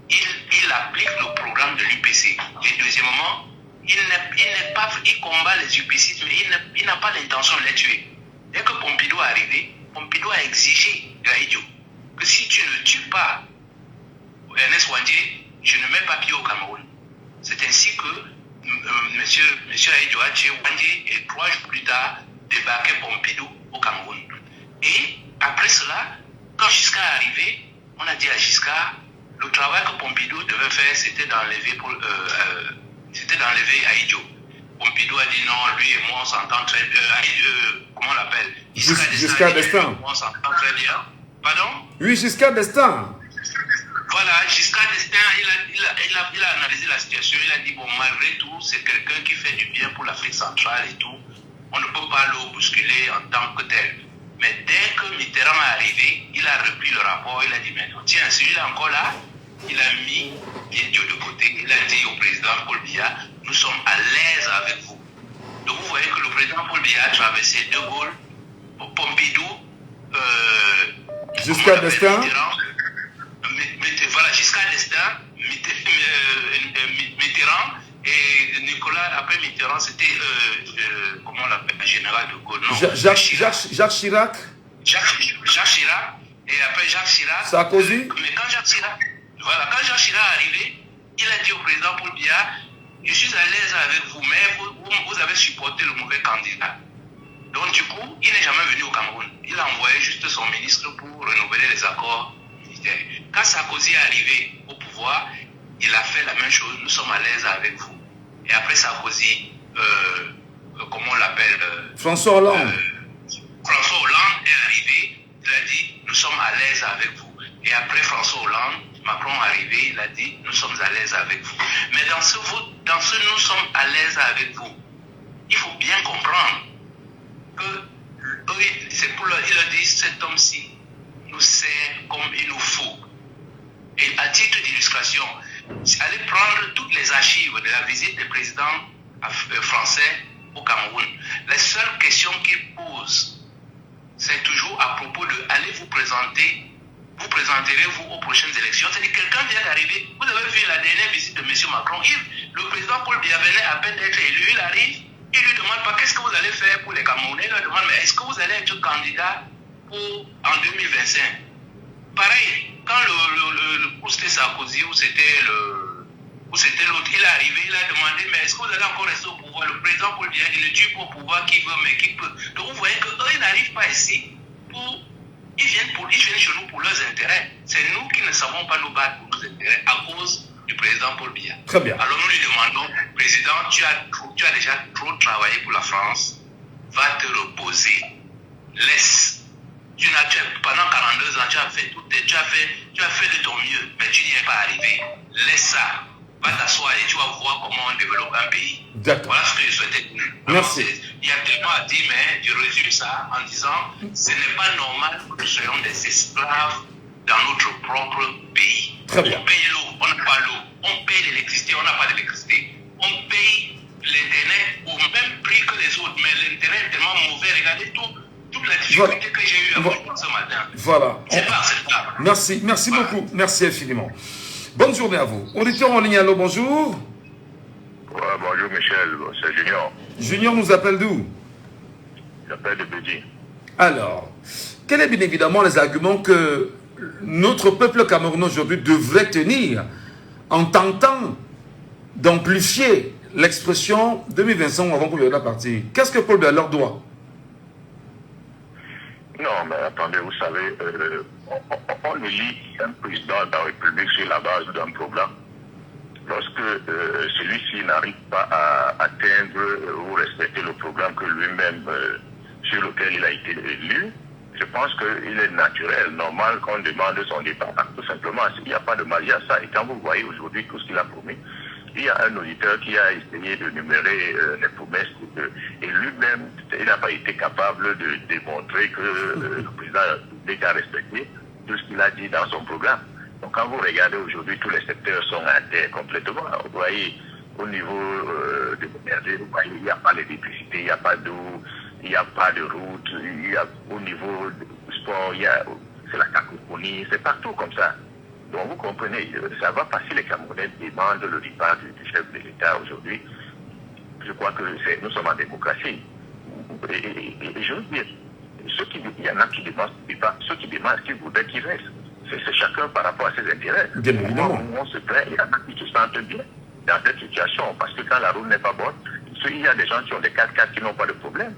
[SPEAKER 11] Il applique le programme de l'UPC. Et deuxièmement, il combat les UPC, mais il n'a pas l'intention de les tuer. Dès que Pompidou est arrivé, Pompidou a exigé de Aïdjo que si tu ne tues pas Ernest Ouandjé, je ne mets pas pied au Cameroun. C'est ainsi que monsieur Aïdjo a tué Ouandjé et 3 jours plus tard, débarquait Pompidou au Cameroun. Et après cela, quand Giscard est arrivé, on a dit à Giscard, le travail que Pompidou devait faire, c'était d'enlever Aïdjo. Pompidou a dit non, lui et moi on s'entend très bien. Comment on l'appelle?
[SPEAKER 3] Giscard d'Estaing.
[SPEAKER 11] On s'entend très bien. Pardon?
[SPEAKER 3] Oui, Giscard d'Estaing.
[SPEAKER 11] Voilà, Giscard d'Estaing, il a analysé la situation. Il a dit, bon, malgré tout, c'est quelqu'un qui fait du bien pour l'Afrique centrale et tout. On ne peut pas le bousculer en tant que tel. Mais dès que Mitterrand est arrivé, il a repris le rapport. Il a dit, mais tiens, celui-là encore là, il a mis Aïdjo de côté. Il a dit au président Paul Biya, nous sommes à l'aise avec vous. Donc vous voyez que le président Paul Biya a traversé De Gaulle, Pompidou,
[SPEAKER 3] jusqu'à Destin.
[SPEAKER 11] Voilà, jusqu'à Destin, Mitterrand, et Nicolas, après Mitterrand, c'était, comment on l'appelle, le général de Gaulle, non,
[SPEAKER 3] Jacques Chirac.
[SPEAKER 11] Jacques Chirac, et après Jacques Chirac.
[SPEAKER 3] Sarkozy.
[SPEAKER 11] Mais quand Jacques Chirac est arrivé, il a dit au président Paul Biya, je suis à l'aise avec vous, mais vous avez supporté le mauvais candidat. Donc du coup, il n'est jamais venu au Cameroun. Il a envoyé juste son ministre pour renouveler les accords militaires. Quand Sarkozy est arrivé au pouvoir, il a fait la même chose. Nous sommes à l'aise avec vous. Et après Sarkozy, comment on l'appelle,
[SPEAKER 3] François Hollande.
[SPEAKER 11] François Hollande est arrivé, il a dit, nous sommes à l'aise avec vous. Et après François Hollande, Macron est arrivé, il a dit, nous sommes à l'aise avec vous. Mais dans ce nous sommes à l'aise avec vous, il faut bien comprendre que c'est pour leur, il a dit, cet homme-ci nous sert comme il nous faut. Et à titre d'illustration, allez prendre toutes les archives de la visite des présidents français au Cameroun. Les seules questions qu'ils posent, c'est toujours à propos de allez vous présenterez-vous aux prochaines élections. C'est-à-dire quelqu'un vient d'arriver. Vous avez vu la dernière visite de M. Macron. Le président Paul Biya venait à peine d'être élu. Il arrive, il lui demande pas qu'est-ce que vous allez faire pour les Camerounais. Il lui demande mais est-ce que vous allez être candidat en 2025? Pareil, quand ou c'était Sarkozy ou c'était l'autre, il est arrivé, il a demandé mais est-ce que vous allez encore rester au pouvoir? Le président Paul Biya dit ne tue pas au pouvoir qui veut mais qui peut. Donc vous voyez qu'eux ils n'arrivent pas ici ils viennent chez nous pour leurs intérêts. C'est nous qui ne savons pas nous battre pour nos intérêts à cause du président Paul Biya.
[SPEAKER 3] Très bien.
[SPEAKER 11] Alors nous lui demandons, président, tu as déjà trop travaillé pour la France, va te reposer. Laisse. Pendant 42 ans, tu as fait de ton mieux, mais tu n'y es pas arrivé. Laisse ça. Va t'asseoir et tu vas voir comment on développe un pays.
[SPEAKER 3] D'accord.
[SPEAKER 11] Voilà ce que je souhaitais dire.
[SPEAKER 3] Merci.
[SPEAKER 11] Il y a tellement à dire, mais je résume ça en disant ce n'est pas normal que nous soyons des esclaves dans notre propre pays.
[SPEAKER 3] Très bien.
[SPEAKER 11] On paye l'eau, on n'a pas l'eau. On paye l'électricité, on n'a pas d'électricité. On paye l'Internet au même prix que les autres, mais l'Internet est tellement mauvais. Regardez toute la difficulté que j'ai eue à voir ce matin.
[SPEAKER 3] Voilà.
[SPEAKER 11] C'est pas acceptable.
[SPEAKER 3] Merci beaucoup. Merci infiniment. Bonne journée à vous. Auditeur en ligne, allô, bonjour.
[SPEAKER 4] Ouais, bonjour Michel, c'est Junior.
[SPEAKER 3] Junior nous appelle d'où?
[SPEAKER 4] J'appelle de Bédi.
[SPEAKER 3] Alors, quels sont bien évidemment les arguments que notre peuple camerounais aujourd'hui devrait tenir en tentant d'amplifier l'expression 2025 avant qu'on vienne la partie? Qu'est-ce que Paul Biya leur doit?
[SPEAKER 4] Non, mais attendez, vous savez, on élit un président de la République sur la base d'un programme. Lorsque celui-ci n'arrive pas à atteindre ou respecter le programme que lui-même, sur lequel il a été élu, je pense qu'il est naturel, normal qu'on demande son départ. Tout simplement, il n'y a pas de mal à ça. Et quand vous voyez aujourd'hui tout ce qu'il a promis, il y a un auditeur qui a essayé de numérer les promesses et lui-même, il n'a pas été capable de démontrer que le président a respecté tout ce qu'il a dit dans son programme. Donc quand vous regardez aujourd'hui, tous les secteurs sont à terre complètement. Vous voyez, au niveau de l'énergie, vous voyez, il n'y a pas d'électricité, il n'y a pas d'eau, il n'y a pas de route, au niveau du sport, c'est la cacophonie, c'est partout comme ça. Donc vous comprenez, ça va passer, les Camerounais demandent le départ du chef de l'État aujourd'hui. Je crois que nous sommes en démocratie. Et je veux dire, il y en a qui demandent ce départ, ceux qui demandent qu'ils voudraient qu'il reste. C'est chacun par rapport à ses intérêts.
[SPEAKER 3] Bien évidemment.
[SPEAKER 4] On se plaint, il y en a qui se sentent bien dans cette situation, parce que quand la route n'est pas bonne, il y a des gens qui ont des 4x4 qui n'ont pas de problème.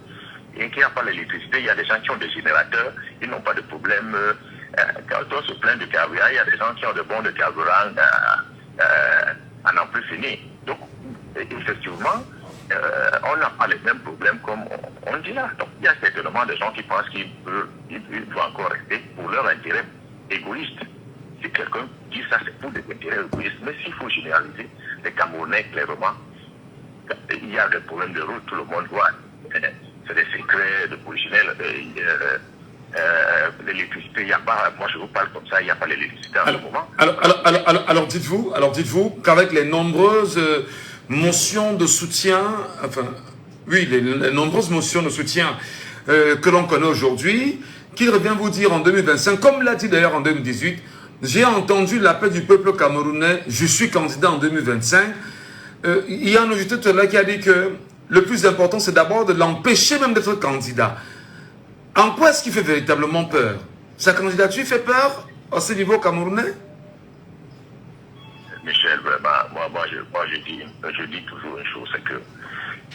[SPEAKER 4] Et qui n'ont pas l'électricité, il y a des gens qui ont des générateurs, ils n'ont pas de problème. Quand on se plaint de carburant, il y a des gens qui ont de bons de carburant à n'en plus finir. Donc, effectivement, on n'a pas les mêmes problèmes comme on dit là. Donc, il y a certainement des gens qui pensent qu'ils doivent encore rester pour leur intérêt égoïste. Si quelqu'un dit ça, c'est pour des intérêts égoïstes. Mais s'il faut généraliser, les Camerounais, clairement, il y a des problèmes de route, tout le monde voit. C'est des secrets de polichinelle. L'électricité, il n'y a pas, moi je vous parle comme ça, il n'y a pas l'électricité en ce moment.
[SPEAKER 3] Alors dites-vous qu'avec les nombreuses motions de soutien, enfin, Oui, les nombreuses motions de soutien que l'on connaît aujourd'hui, qu'il revient vous dire en 2025, comme l'a dit d'ailleurs en 2018, j'ai entendu l'appel du peuple camerounais, je suis candidat en 2025. Il y a un auditeur là qui a dit que le plus important, c'est d'abord de l'empêcher même d'être candidat. En quoi est-ce qu'il fait véritablement peur? Sa candidature fait peur à ce niveau camerounais?
[SPEAKER 4] Michel, vraiment, moi je dis toujours une chose, c'est que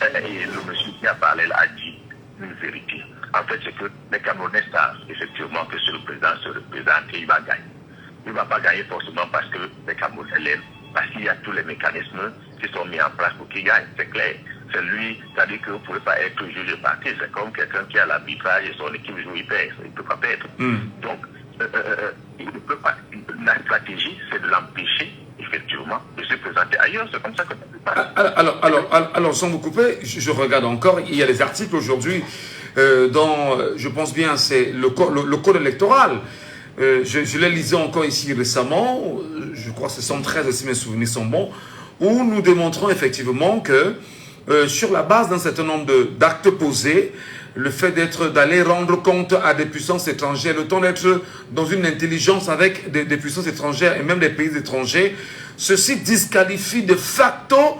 [SPEAKER 4] le monsieur qui a parlé là a dit une vérité. En fait, c'est que les Camerounais savent effectivement que si le président se représente, il va gagner. Il ne va pas gagner forcément parce que les Camerounais l'aiment, parce qu'il y a tous les mécanismes qui sont mis en place pour qu'il gagne, c'est clair. C'est lui, c'est-à-dire que vous ne pouvez pas être juge parti, c'est comme quelqu'un qui a l'arbitrage et son équipe joue, il perd, il ne peut pas perdre. Donc, il ne peut pas. La stratégie, c'est de l'empêcher, effectivement, de se présenter ailleurs. C'est comme ça que ça se passe.
[SPEAKER 3] Alors, sans vous couper, je regarde encore, il y a des articles aujourd'hui dans, je pense bien, c'est le code électoral. Je l'ai lisé encore ici récemment, je crois que c'est 113 si mes souvenirs sont bons, où nous démontrons effectivement que sur la base d'un certain nombre d'actes posés, le fait d'aller rendre compte à des puissances étrangères, le temps d'être dans une intelligence avec des puissances étrangères et même des pays étrangers, ceci disqualifie de facto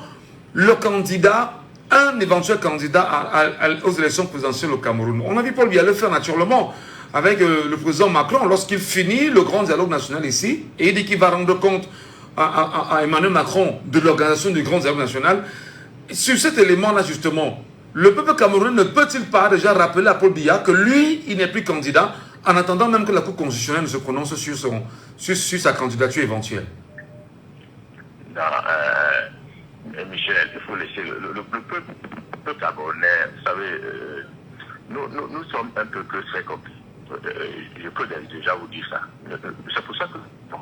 [SPEAKER 3] le candidat, un éventuel candidat aux élections présidentielles au Cameroun. On a vu Paul Biya le faire naturellement avec le président Macron lorsqu'il finit le grand dialogue national ici et il dit qu'il va rendre compte à Emmanuel Macron de l'organisation du grand dialogue national. Sur cet élément-là, justement, le peuple camerounais ne peut-il pas déjà rappeler à Paul Biya que lui, il n'est plus candidat, en attendant même que la Cour constitutionnelle se prononce sur sa candidature éventuelle?
[SPEAKER 4] Non, Michel, il faut laisser le peuple camerounais, vous savez, nous sommes un peuple très compliqué. Je peux déjà vous dire ça. C'est pour ça que, quand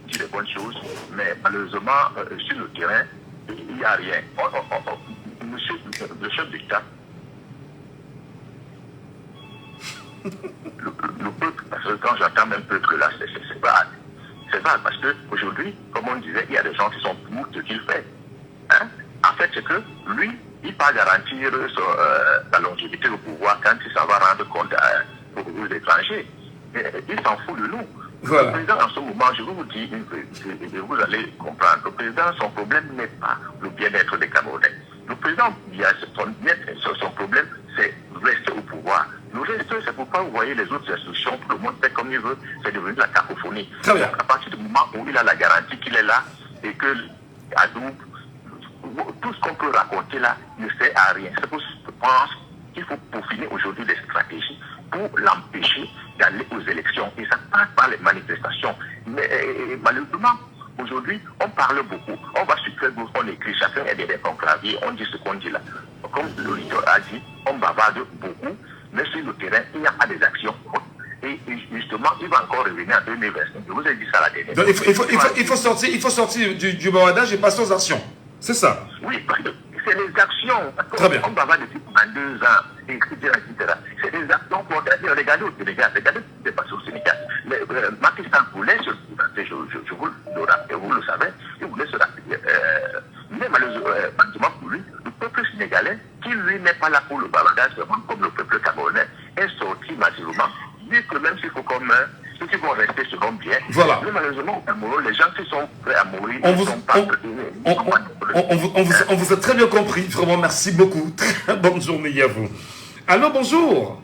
[SPEAKER 4] dit les bonnes choses, mais malheureusement, sur le terrain, il n'y a rien. Monsieur le chef d'État, le peuple, parce que quand j'entends même peuple là, c'est vague. C'est vague parce qu'aujourd'hui, comme on disait, il y a des gens qui sont pour ce qu'il fait. Hein? En fait, c'est que lui, il ne peut pas garantir sa longévité au pouvoir quand il s'en va rendre compte aux étrangers. Il s'en fout de nous. Voilà. Le président, en ce moment, je vais vous dire une vérité, et vous allez comprendre. Le président, son problème n'est pas le bien-être des Camerounais. Le président, son problème, c'est rester au pouvoir. Le reste, c'est pourquoi vous voyez les autres institutions, tout le monde fait comme il veut, c'est devenu la cacophonie. Donc, à partir du moment où il a la garantie qu'il est là, et que tout ce qu'on peut raconter là ne sert à rien. C'est pour ça que je pense qu'il faut peaufiner aujourd'hui des stratégies pour l'empêcher d'aller aux élections. Et ça passe par les manifestations. Mais malheureusement, aujourd'hui, on parle beaucoup. On va sur Facebook, on écrit, chacun est derrière son clavier, on dit ce qu'on dit là. Comme l'auditeur a dit, on bavarde beaucoup, mais sur le terrain, il n'y a pas des actions. Et justement, il va encore revenir en 2025. Je vous ai dit ça la dernière fois.
[SPEAKER 3] Donc il faut sortir du bavardage et passer aux actions. C'est ça?
[SPEAKER 4] Oui, parce que c'est les actions.
[SPEAKER 3] Très bien.
[SPEAKER 4] On va avoir depuis pendant 2 ans, etc. C'est des actions pour regardez au Sénégal, regardez ce qui s'est passé au Sénégal. Macky Sall voulait se présenter, je vous le rappelle, vous le savez, il voulait se rappeler. Mais malheureusement pour lui, le peuple sénégalais, qui lui n'est pas là pour le bavardage, vraiment comme le peuple camerounais, est sorti massivement, dit que même s'il faut comme ceux qui vont rester seront bien.
[SPEAKER 3] Voilà.
[SPEAKER 4] Mais malheureusement, au Cameroun, les gens qui sont prêts à mourir
[SPEAKER 3] on vous a très bien compris. Vraiment, merci beaucoup. Très bonne journée à vous. Allô, bonjour.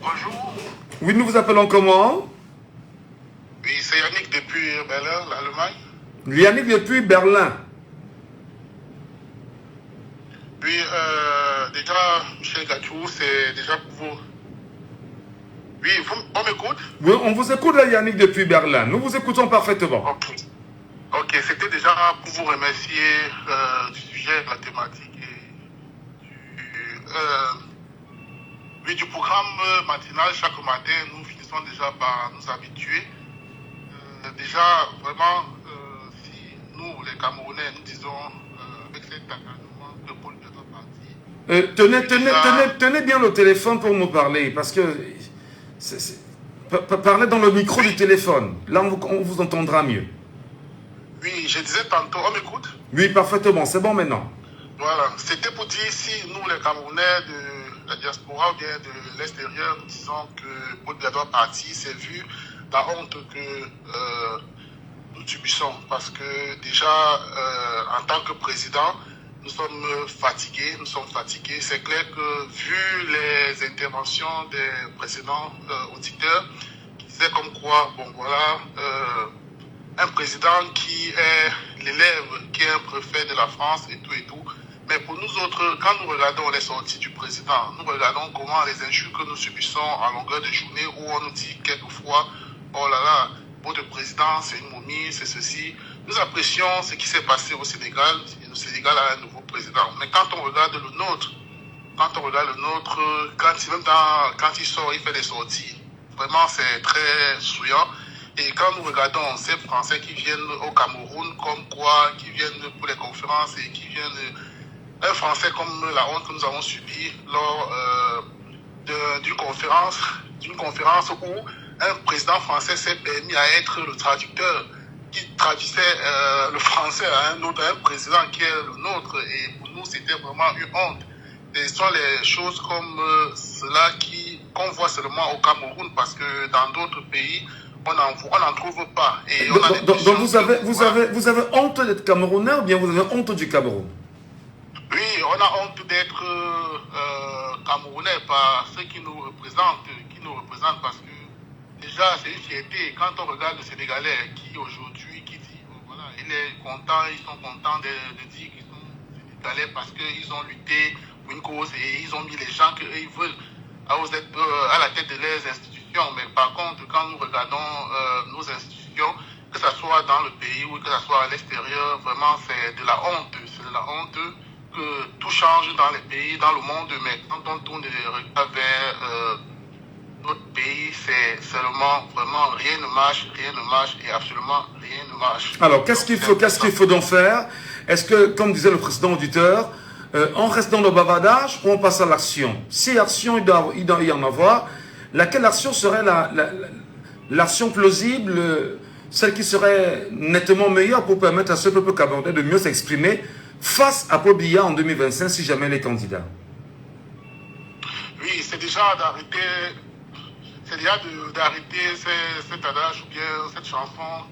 [SPEAKER 10] Bonjour.
[SPEAKER 3] Oui, nous vous appelons comment?
[SPEAKER 10] Oui, c'est Yannick depuis Berlin, l'Allemagne.
[SPEAKER 3] Yannick depuis Berlin.
[SPEAKER 10] Oui, déjà, Michel Gachou, c'est déjà pour vous. Oui, on m'écoute?
[SPEAKER 3] Oui, on vous écoute là, Yannick, depuis Berlin. Nous vous écoutons parfaitement.
[SPEAKER 10] Ok, c'était déjà pour vous remercier du sujet de la thématique et du programme matinal. Chaque matin, nous finissons déjà par nous habituer. Déjà, vraiment, si nous, les Camerounais, nous disons avec cet engagement que Paul Biya parti...
[SPEAKER 3] Tenez bien le téléphone pour nous parler, parce que... Parlez dans le micro du téléphone. Là, on vous entendra mieux.
[SPEAKER 10] Oui, je disais tantôt, on m'écoute?
[SPEAKER 3] Oui, parfaitement, c'est bon maintenant.
[SPEAKER 10] Voilà, c'était pour dire si nous, les Camerounais de la diaspora ou bien de l'extérieur, nous disons que Paul Biya doit partir, c'est vu la honte que nous subissons. Parce que déjà, en tant que président, nous sommes fatigués. C'est clair que vu les interventions des précédents auditeurs, qui disaient comme quoi, bon voilà, un président qui est l'élève, qui est un préfet de la France et tout. Mais pour nous autres, quand nous regardons les sorties du président, nous regardons comment les injures que nous subissons à longueur de journée, où on nous dit quelquefois, oh là là, votre président, c'est une momie, c'est ceci. Nous apprécions ce qui s'est passé au Sénégal, et le Sénégal a un nouveau président. Mais quand on regarde le nôtre, quand il sort, il fait des sorties. Vraiment, c'est très souillant. Et quand nous regardons ces Français qui viennent au Cameroun, comme quoi, qui viennent pour les conférences et qui viennent... Un Français comme la honte que nous avons subie lors d'une conférence où un président français s'est permis à être le traducteur qui traduisait le français à un président qui est le nôtre. Et pour nous, c'était vraiment une honte. Et ce sont les choses comme cela qu'on voit seulement au Cameroun, parce que dans d'autres pays, on n'en trouve pas. Et
[SPEAKER 3] donc vous avez honte d'être Camerounais ou bien vous avez honte du Cameroun?
[SPEAKER 10] Oui, on a honte d'être Camerounais par ceux qui nous représentent, parce que déjà c'est une fierté. Quand on regarde le Sénégalais qui aujourd'hui, qui dit, voilà, ils sont contents de dire qu'ils sont Sénégalais parce qu'ils ont lutté pour une cause et ils ont mis les gens qu'ils veulent à la tête de leurs institutions. Mais par contre, quand nous regardons nos institutions, que ce soit dans le pays ou que ce soit à l'extérieur, vraiment c'est de la honte. C'est de la honte que tout change dans les pays, dans le monde, mais quand on tourne vers notre pays, c'est seulement vraiment rien ne marche et absolument rien ne marche.
[SPEAKER 3] Alors qu'est-ce qu'il faut donc faire? Est-ce que, comme disait le précédent auditeur, on reste dans le bavardage ou on passe à l'action? Si action il doit y en avoir, laquelle action serait l'action plausible, celle qui serait nettement meilleure pour permettre à ce peuple camerounais de mieux s'exprimer face à Paul Biya en 2025 si jamais les candidats?
[SPEAKER 10] Oui, c'est déjà d'arrêter cet adage ou bien cette chanson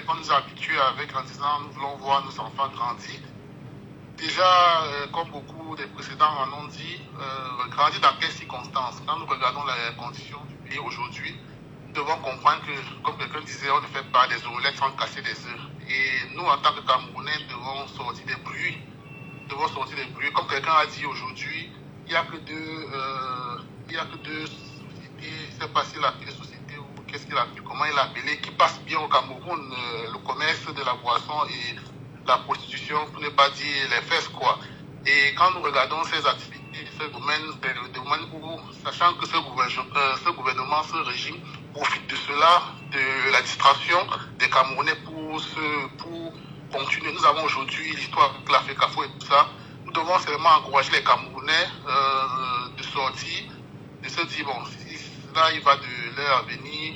[SPEAKER 10] qu'on nous a habitués avec en disant nous voulons voir nos enfants grandir. Déjà, comme beaucoup des précédents en ont dit, grandir dans quelles circonstances? Quand nous regardons les conditions du pays aujourd'hui, nous devons comprendre que, comme quelqu'un disait, on ne fait pas des roulettes sans casser des œufs. Et nous, en tant que Camerounais, devons sortir des bruits. Comme quelqu'un a dit aujourd'hui, il n'y a que deux sociétés, je ne sais pas s'il a appelé société ou comment il a appelé, qui passent bien au Cameroun, le commerce de la boisson et la prostitution, pour ne pas dire les fesses, quoi. Et quand nous regardons ces activités, ce domaine où, sachant que ce gouvernement, ce régime, profite de cela, de la distraction des Camerounais pour continuer. Nous avons aujourd'hui l'histoire de la FECAFO et tout ça. Nous devons seulement encourager les Camerounais de sortir, de se dire, bon, si là il va de leur avenir,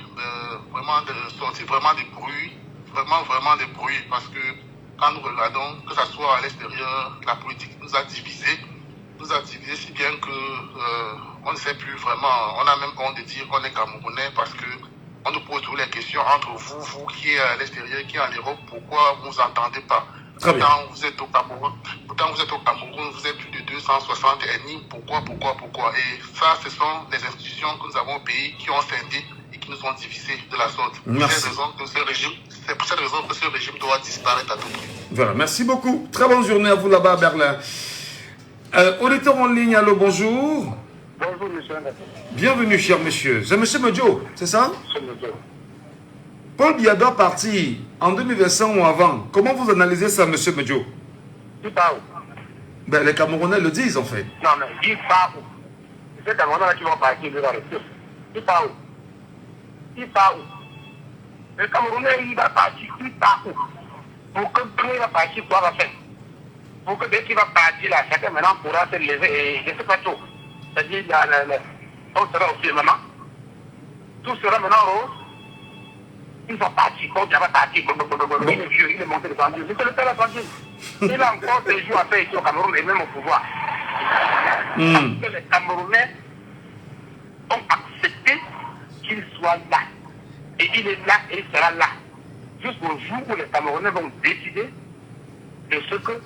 [SPEAKER 10] vraiment de sortir vraiment des bruits, vraiment des bruits, parce que quand nous regardons, que ce soit à l'extérieur, la politique nous a divisés si bien que on ne sait plus vraiment, on a même honte de dire qu'on est Camerounais parce que on nous pose toutes les questions entre vous qui êtes à l'extérieur, qui êtes en Europe, pourquoi vous n'entendez pas? Pourtant vous êtes au Cameroun, vous êtes plus de 260 ennemis, pourquoi? Et ça, ce sont les institutions que nous avons au pays qui ont scindé et qui nous ont divisés de la sorte. C'est pour cette raison que ce régime doit disparaître à tout prix.
[SPEAKER 3] Voilà, merci beaucoup. Très bonne journée à vous là-bas à Berlin. Auditeur en ligne, allô, bonjour.
[SPEAKER 2] Bonjour, monsieur.
[SPEAKER 3] Bienvenue, cher monsieur. C'est monsieur Medjo, c'est ça?
[SPEAKER 2] Monsieur Medjo.
[SPEAKER 3] Paul Biya doit partir en 2025 ou avant. Comment vous analysez ça, monsieur Medjo?
[SPEAKER 2] Il part où?
[SPEAKER 3] Ben, les Camerounais le disent, en fait.
[SPEAKER 2] Non, mais il part où? C'est les Camerounais qui vont partir, il va rester. Il part où? Le Camerounais, il va partir, il part où? Pour que il va partir, quoi va faire? Pour que dès qu'il va partir, là, chacun maintenant pourra se lever et je ne sais pas tout. C'est-à-dire, on sera au firmament. Tout sera maintenant rose. Ils sont partis, quand il y avait parti, il est monté de Sandine. C'est le père de Sandine. Il a encore des jours à faire ici au Cameroun et même au pouvoir. Parce que les Camerounais ont accepté qu'il soit là. Et il est là et il sera là. Jusqu'au jour où les Camerounais vont décider de ce que,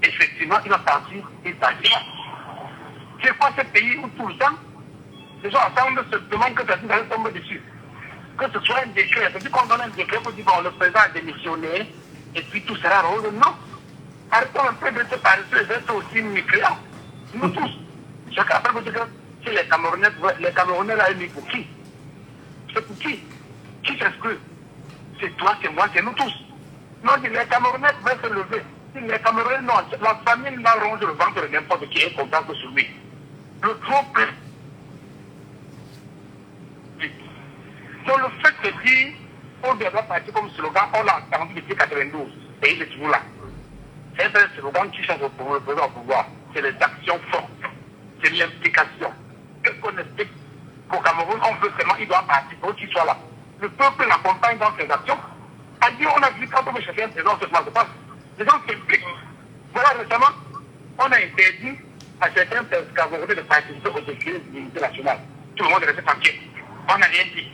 [SPEAKER 2] effectivement, il va partir, il partira. C'est quoi ce pays où tout le temps, les gens ensemble se demandent que ça va tomber dessus. Que ce soit un décret, c'est-à-dire qu'on donne un décret pour dire bon, le président a démissionné et puis tout sera rose. Non. Arrêtons un peu de se parler, d'être aussi nucléaires. Nous tous. Chacun après vous dire que si les Camerounais là, ils pour qui? C'est pour qui? Qui s'exclut? C'est toi, c'est moi, c'est nous tous. Non, les Camerounais vont se lever. Si les Camerounais, non, la famille là ronge le ventre de n'importe qui est content que sur lui. Le trop plein. Donc le fait de dire, on doit partir comme slogan, on l'a entendu depuis 92, et il est toujours là. C'est un slogan qui change au pouvoir. C'est les actions fortes, c'est l'implication. Qu'est-ce qu'on explique qu'au Cameroun, on veut seulement, il doit partir pour qu'il soit là. Le peuple l'accompagne dans ses actions. C'est-à-dire, on a vu quand on veut chercher un trésor, ce se passe. Les gens s'impliquent. Voilà, récemment, on a interdit à certains Camerounais de participer au défilé de l'unité nationale. Tout le monde est resté tranquille. On n'a rien dit.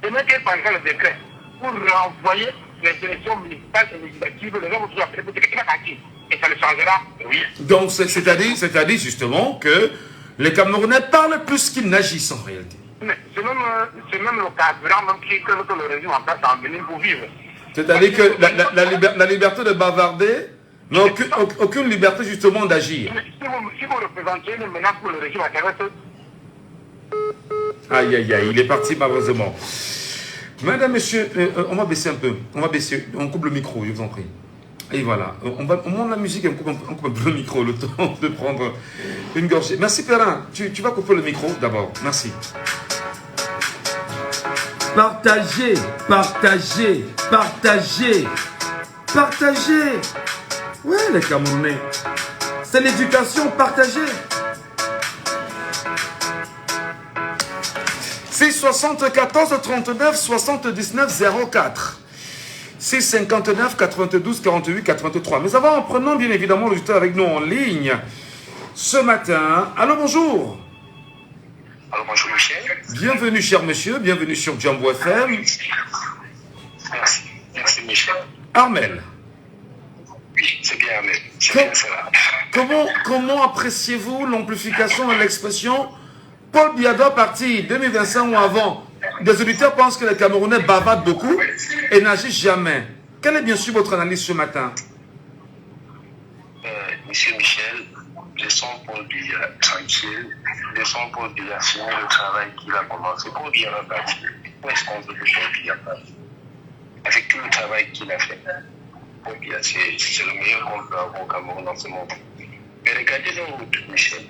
[SPEAKER 2] Et même qu'il prendra le décret pour renvoyer les élections municipales et législatives, les gens vont toujours appeler pour dire qu'il va partir. Et ça ne changera rien.
[SPEAKER 3] Donc, c'est-à-dire justement que les Camerounais parlent plus qu'ils n'agissent en réalité.
[SPEAKER 2] Mais c'est même le carburant même que le régime en place a emmené pour vivre.
[SPEAKER 3] C'est-à-dire que la liberté de bavarder, mais aucune liberté justement d'agir.
[SPEAKER 2] Si vous représentez une menace pour le régime à travers
[SPEAKER 3] aïe, aïe, aïe, il est parti malheureusement. Madame, monsieur, on va baisser un peu. On coupe le micro, je vous en prie. Et voilà, on monte la musique et on coupe un peu le micro, le temps de prendre une gorgée. Merci Perrin, tu vas couper le micro d'abord, merci. Partagez, partagez, partagez, partagez. Ouais, les Camerounais, c'est l'éducation partagée. C'est 74 39 79 04. 659 92 48 83. Mais avant, prenons bien évidemment l'auditeur avec nous en ligne ce matin. Allô, bonjour.
[SPEAKER 12] Allô, bonjour Michel.
[SPEAKER 3] Bienvenue cher monsieur, bienvenue sur Jambo FM.
[SPEAKER 12] Merci Michel.
[SPEAKER 3] Armel.
[SPEAKER 12] Oui, c'est bien Armel. C'est bien cela.
[SPEAKER 3] Comment appréciez-vous l'amplification de l'expression Paul Biya doit partir 2025 ou avant? Des auditeurs pensent que les Camerounais bavardent beaucoup et n'agissent jamais. Quelle est bien sûr votre analyse ce matin?
[SPEAKER 12] Monsieur Michel, laissons Paul Biya tranquille. Laissons Paul Biya finir le travail qu'il a commencé. Paul Biya va partir. Où est-ce qu'on veut que Paul Biya parte? Avec tout le travail qu'il a fait, Paul Biya, c'est le meilleur qu'on peut avoir au Cameroun dans ce moment. Mais regardez le route, Michel.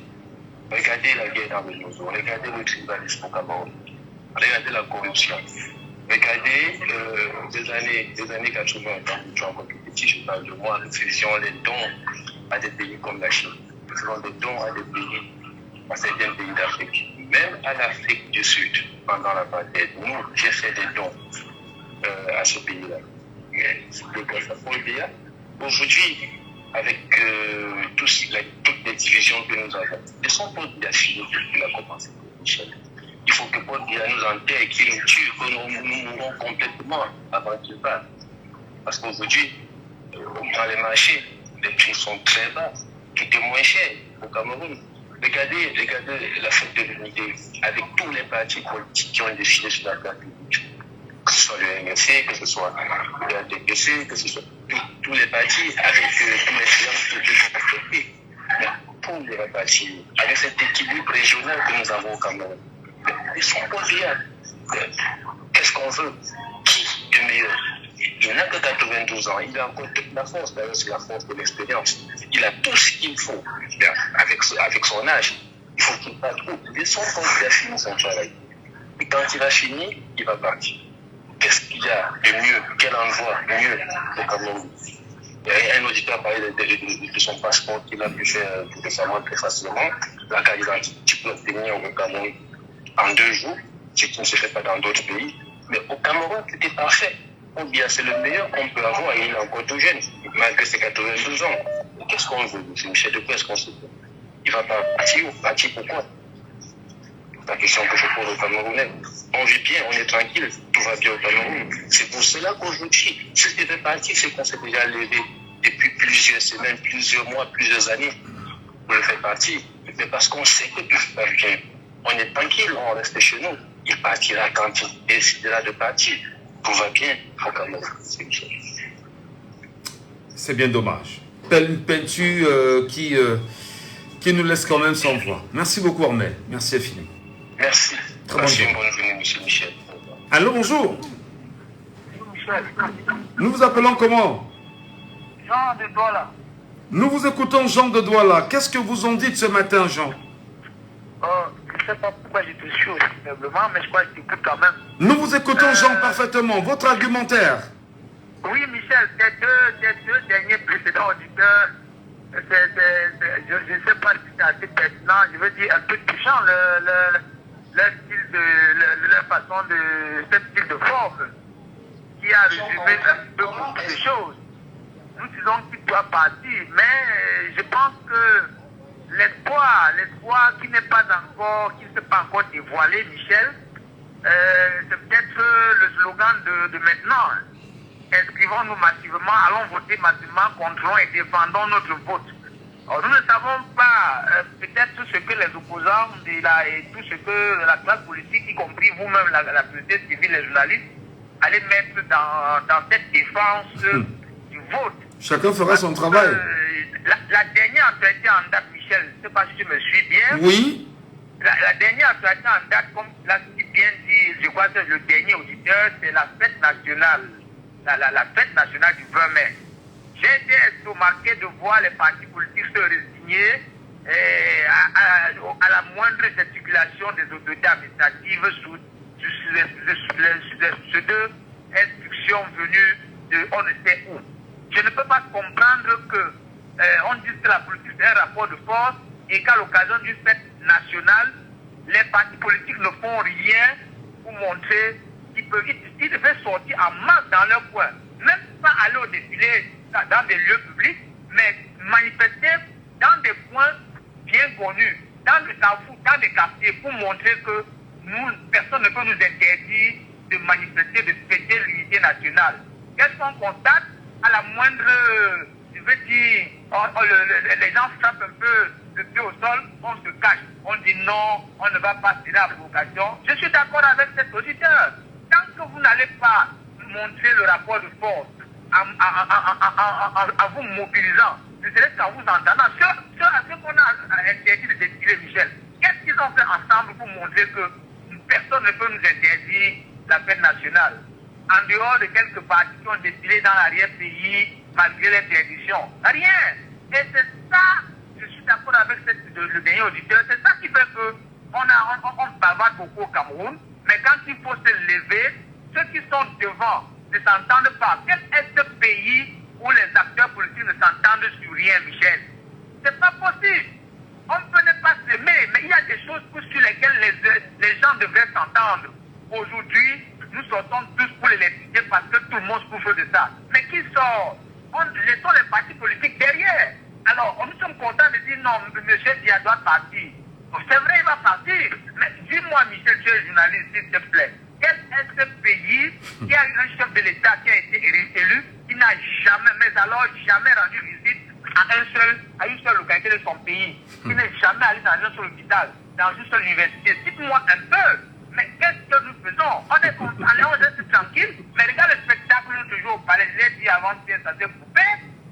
[SPEAKER 12] Regardez la guerre dans le Nozo. Regardez le tribalisme au Cameroun. Regardez la corruption. Regardez des années 80, quand nous étions encore petits, je parle de moi, nous faisions les dons à des pays comme la Chine. Nous faisons des dons à des pays, à certains pays d'Afrique. Même à l'Afrique du Sud, pendant l'apartheid, j'ai fait des dons à ce pays-là. Mais c'est grâce à Paul Biya. Aujourd'hui, avec toutes les divisions que nous avons, laissons Paul Biya finir depuis a commencé, Michel. Il faut que Paul Biya nous enterre, qu'il nous tue, que nous mourons complètement avant qu'il parte. Parce qu'aujourd'hui, dans les marchés, les prix sont très bas, tout est moins cher au Cameroun. Regardez la fête de l'unité avec tous les partis politiques qui ont défilé sur la place publique. Que ce soit le MRC, que ce soit le RDPC, que ce soit tous les partis avec tous les clients qui ont acceptés. Mais tous les partis, avec cet équilibre régional que nous avons au Cameroun, ils sont pas bien. Qu'est-ce qu'on veut? Qui est meilleur? Il n'a que 92 ans, il a encore toute la force, d'ailleurs c'est la force de l'expérience. Il a tout ce qu'il faut avec son âge. Il faut qu'il parte où? Laissons quand il a fini son travail. Et quand il a fini, il va partir. Qu'est-ce qu'il y a de mieux? Quel envoi mieux au Cameroun? Il y a un auditeur parlait de son passeport qu'il a pu faire tout récemment très facilement. La carte d'identité, tu peux l'obtenir au Cameroun en 2 jours, ce qui ne se fait pas dans d'autres pays. Mais au Cameroun, c'était parfait. Ou bien c'est le meilleur qu'on peut avoir et il est encore tout jeune, malgré ses 92 ans. Qu'est-ce qu'on veut, M. Michel? De quoi est-ce qu'on se fait? Il va pas partir ou partir pourquoi? La question que je pose aux Camerounais. On vit bien, on est tranquille, tout va bien au Cameroun. C'est pour cela qu'aujourd'hui, si je devais partir, c'est qu'on s'est déjà levé depuis plusieurs semaines, plusieurs mois, plusieurs années pour le faire partir. Mais parce qu'on sait que tout va bien. On est tranquille, on reste chez nous. Il partira quand il décidera de partir. Tout va bien au Cameroun.
[SPEAKER 3] C'est bien dommage. Une peinture qui nous laisse quand même sans voix. Merci beaucoup, Armel. Merci infiniment.
[SPEAKER 12] Merci.
[SPEAKER 3] Très
[SPEAKER 12] Passez une bonne journée, M. Michel.
[SPEAKER 3] Allô, bonjour.
[SPEAKER 2] Michel.
[SPEAKER 3] Nous vous appelons comment?
[SPEAKER 2] Jean de Douala.
[SPEAKER 3] Nous vous écoutons, Jean de Douala. Qu'est-ce que vous en dites ce matin, Jean?
[SPEAKER 2] Je ne sais pas pourquoi je te suis aussi faiblement, mais je crois que je t'écoute quand même.
[SPEAKER 3] Nous vous écoutons, Jean, parfaitement. Votre argumentaire?
[SPEAKER 2] Oui, Michel, ces deux derniers précédents auditeurs, je ne sais pas si c'est assez pertinent, je veux dire un peu touchant leur style leur façon ce style de forme qui a résumé un peu beaucoup de choses. Nous disons qu'il doit partir, mais je pense que l'espoir qui n'est pas encore, qui ne s'est pas encore dévoilé, Michel, c'est peut-être le slogan de maintenant. Inscrivons-nous massivement, allons voter massivement, contrôlons et défendons notre vote. Alors, nous ne savons pas peut-être tout ce que les opposants et tout ce que la classe politique, y compris vous-même, la société civile, les journalistes, allez mettre dans cette défense du vote.
[SPEAKER 3] Chacun fera son travail.
[SPEAKER 2] La dernière actualité en date, Michel, je ne sais pas si tu me suis bien.
[SPEAKER 3] Oui.
[SPEAKER 2] La dernière actualité en date, comme l'a si bien dit, je crois que le dernier auditeur, c'est la fête nationale. La fête nationale du 20 mai. J'ai été estomaqué de voir les partis politiques se résigner à la moindre gesticulation des autorités administratives sous deux instructions venues de on ne sait où. Je ne peux pas comprendre que on dise que la politique c'est un rapport de force et qu'à l'occasion d'une fête nationale, les partis politiques ne font rien pour montrer qu'ils devaient sortir en masse dans leur coin. Même pas aller au défilé dans des lieux publics, mais manifester dans des coins bien connus, dans des carrefours, dans des quartiers, pour montrer que personne ne peut nous interdire de manifester, de fêter l'unité nationale. Qu'est-ce qu'on constate? À la moindre, je veux dire, les gens frappent un peu le pied au sol, on se cache. On dit non, on ne va pas tirer la provocation. Je suis d'accord avec cet auditeur. Tant que vous n'allez pas montrer le rapport de force en vous mobilisant, je dirais qu'en vous entendant, ce qu'on a interdit de défiler, Michel, qu'est-ce qu'ils ont fait ensemble pour montrer que personne ne peut nous interdire la fête nationale? En dehors de quelques partis qui ont défilé dans l'arrière-pays malgré l'interdiction. Rien. Et c'est ça, je suis d'accord avec le dernier auditeur, c'est ça qui fait qu'on bavarde beaucoup au Cameroun, mais quand il faut se lever, ceux qui sont devant ne s'entendent pas. Quel est ce pays où les acteurs politiques ne s'entendent sur rien, Michel? C'est pas possible. On peut ne pas s'aimer, mais il y a des choses sur lesquelles les gens devraient s'entendre. Aujourd'hui, nous sortons tous pour l'électricité parce que tout le monde souffre de ça. Mais qui sort? Laissons les partis politiques derrière. Alors, nous sommes contents de dire non, M. Dia doit partir. C'est vrai, il va partir. Mais dis-moi, Michel, tu es journaliste, s'il te plaît. Quel est ce pays qui a un chef de l'État qui a été élu, qui n'a jamais, mais alors jamais rendu visite à une seule localité de son pays, qui n'est jamais allé dans un seul hôpital, dans une seule université? Dites-moi un peu. Mais qu'est-ce que nous faisons? On est content, on reste tranquille, mais regarde le spectacle nous toujours au palais. Je l'ai dit avant, ça s'est coupé,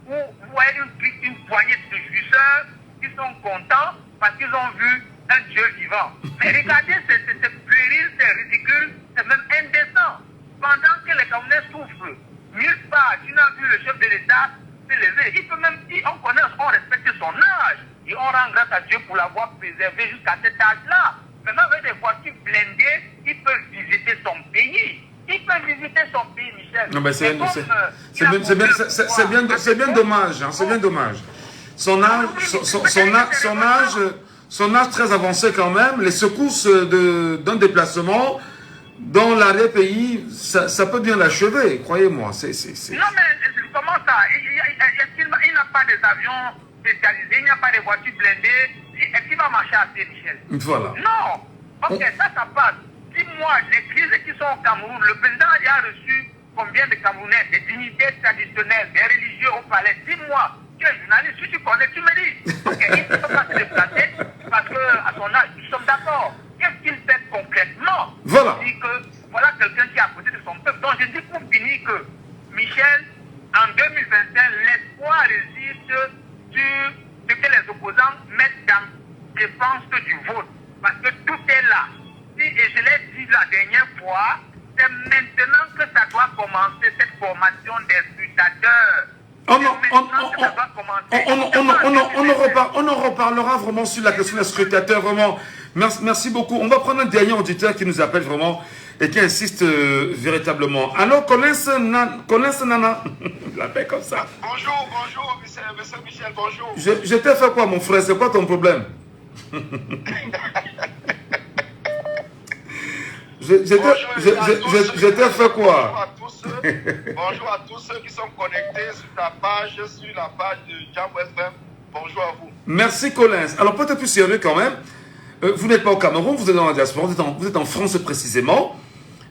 [SPEAKER 2] où vous voyez une poignée de jouisseurs qui sont contents parce qu'ils ont vu un Dieu vivant. Mais regardez, c'est puéril, c'est ridicule, c'est même indécent. Pendant que les Camerounais souffrent, nulle part, tu n'as vu le chef de l'État se lever. Il peut même dire, on connaît, on respecte son âge. Et on rend grâce à Dieu pour l'avoir préservé jusqu'à cet âge-là. Maintenant, avec des voitures blindées, il peut visiter son pays. Il peut visiter son pays, Michel.
[SPEAKER 3] Non, mais c'est bien dommage. Hein, c'est bien dommage. Son âge très avancé quand même. Les secousses d'un déplacement dans l'arrière-pays, ça peut bien l'achever, croyez-moi.
[SPEAKER 2] Non, mais comment ça? Il n'a pas des avions spécialisés, il n'y a pas de voitures blindées. Est-ce qu'il va marcher à pied, Michel?
[SPEAKER 3] Voilà.
[SPEAKER 2] Non. Ok, ça passe. Dis-moi, les crises qui sont au Cameroun, le président a reçu combien de Camerounais, des dignités traditionnelles, des religieux au palais? Dis-moi, tu es journaliste, si tu connais, tu me dis. Ok, il ne peut pas se déplacer parce qu'à son âge, nous sommes d'accord. Qu'est-ce qu'il fait concrètement?
[SPEAKER 3] Voilà.
[SPEAKER 2] Il dit que voilà quelqu'un qui est à côté de son peuple. Donc je dis pour finir que Michel, en 2025, l'espoir réside sur ce que les opposants mettent dans défense du vote. Parce que tout est là. Et je l'ai dit la dernière fois, c'est maintenant que ça doit commencer cette formation des scrutateurs.
[SPEAKER 3] On en reparlera vraiment sur la question des scrutateurs, vraiment. Merci beaucoup. On va prendre un dernier auditeur qui nous appelle vraiment et qui insiste véritablement. Alors, Collins Nana, il l'appelle comme ça.
[SPEAKER 13] Bonjour, monsieur Michel, bonjour.
[SPEAKER 3] Je t'ai fait quoi, mon frère? C'est quoi ton problème? Je t'ai fait quoi?
[SPEAKER 13] Bonjour à tous ceux qui sont connectés sur ta page, sur la page de Jambo FM. Bonjour à vous.
[SPEAKER 3] Merci Collins. Alors pour être plus sérieux quand même, vous n'êtes pas au Cameroun, vous êtes dans la diaspora, vous êtes en France précisément.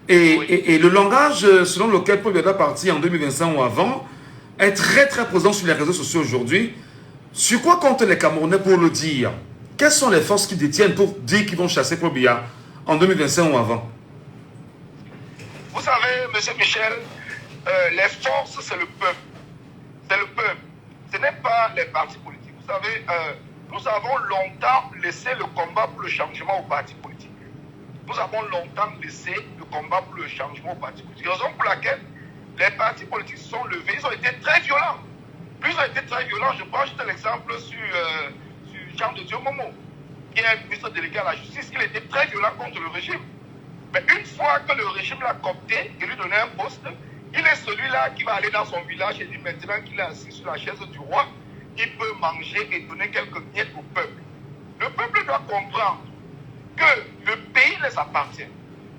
[SPEAKER 3] Et le langage selon lequel Paul Biya parti en 2025 ou avant est très présent sur les réseaux sociaux aujourd'hui. Sur quoi comptent les Camerounais pour le dire? Quelles sont les forces qui détiennent pour dire qu'ils vont chasser Paul Biya en 2025 ou avant?
[SPEAKER 13] Vous savez, monsieur Michel, les forces, c'est le peuple. C'est le peuple. Ce n'est pas les partis politiques. Vous savez, nous avons longtemps laissé le combat pour le changement aux partis politiques. Nous avons longtemps laissé le combat pour le changement aux partis politiques. Raison pour laquelle les partis politiques se sont levés. Ils ont été très violents. Plus ils ont été très violents, je prends juste un exemple sur Jean de Dieu Momo, qui est ministre délégué à la justice. Il était très violent contre le régime. Mais une fois que le régime l'a coopté et lui donnait un poste, il est celui-là qui va aller dans son village et dire maintenant qu'il est assis sur la chaise du roi, il peut manger et donner quelques miettes au peuple. Le peuple doit comprendre que le pays les appartient.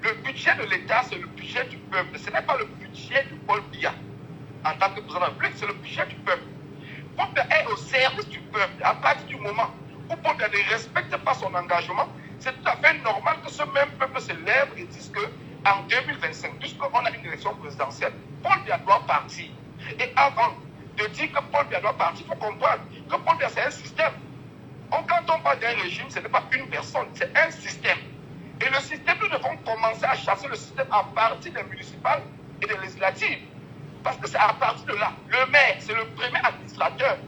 [SPEAKER 13] Le budget de l'État, c'est le budget du peuple. Ce n'est pas le budget du Paul Biya. En tant que président de la République, c'est le budget du peuple. Paul Biya est au service du peuple. À partir du moment où Paul Biya ne respecte pas son engagement, c'est tout à fait normal que ce même peuple se lève et dise qu'en 2025, puisqu'on a une élection présidentielle, Paul Biya doit partir. Et avant de dire que Paul Biya doit partir, il faut comprendre que Paul Biya, c'est un système. Quand on parle d'un régime, ce n'est pas une personne, c'est un système. Et le système, nous devons commencer à chasser le système à partir des municipales et des législatives. Parce que c'est à partir de là. Le maire, c'est le premier administrateur.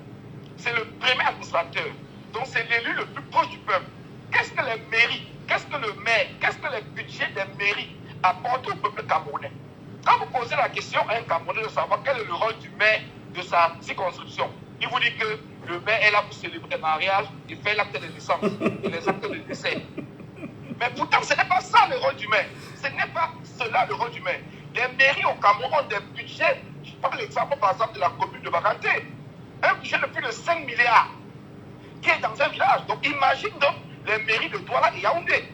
[SPEAKER 13] C'est le premier administrateur. Donc c'est l'élu le plus proche du peuple. Qu'est-ce que les mairies, qu'est-ce que le maire, qu'est-ce que les budgets des mairies apportent au peuple camerounais? Quand vous posez la question à un Camerounais de savoir quel est le rôle du maire de sa circonscription, il vous dit que le maire est là pour célébrer le mariage, il fait l'acte de naissance et les actes de décès. Mais pourtant, ce n'est pas ça le rôle du maire. Ce n'est pas cela le rôle du maire. Les mairies au Cameroun ont des budgets. Je prends l'exemple par exemple de la commune de Baganté. Un budget de plus de 5 milliards qui est dans un village. Donc imagine donc les mairies de Douala et Yaoundé.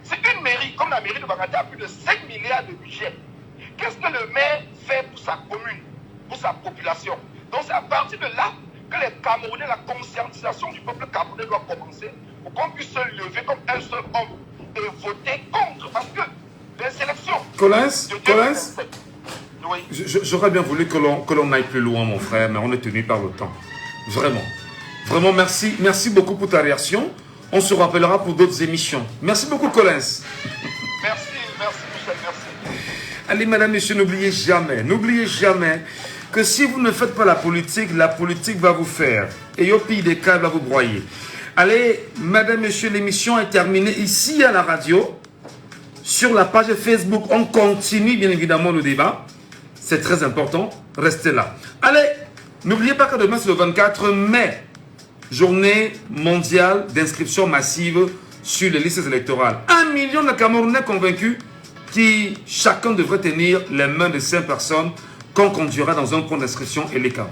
[SPEAKER 13] C'est une mairie comme la mairie de Baganté a plus de 5 milliards de budget. Qu'est-ce que le maire fait pour sa commune, pour sa population? Donc c'est à partir de là que les Camerounais, la conscientisation du peuple camerounais doit commencer pour qu'on puisse se lever comme un seul homme et voter contre. Parce que les élections...
[SPEAKER 3] Collins,
[SPEAKER 13] oui.
[SPEAKER 3] J'aurais bien voulu que l'on aille plus loin, mon frère, mais on est tenu par le temps. Vraiment. Vraiment, merci. Merci beaucoup pour ta réaction. On se rappellera pour d'autres émissions. Merci beaucoup, Collins.
[SPEAKER 13] Merci, Michel, merci.
[SPEAKER 3] Allez, madame, monsieur, n'oubliez jamais que si vous ne faites pas la politique va vous faire. Et au pire des cas, elle va vous broyer. Allez, madame, monsieur, l'émission est terminée ici à la radio. Sur la page Facebook, on continue bien évidemment le débat. C'est très important. Restez là. Allez, n'oubliez pas que demain, c'est le 24 mai. Journée mondiale d'inscription massive sur les listes électorales. 1 million de Camerounais convaincus qui chacun devrait tenir les mains de 5 personnes qu'on conduira dans un point d'inscription et les camps.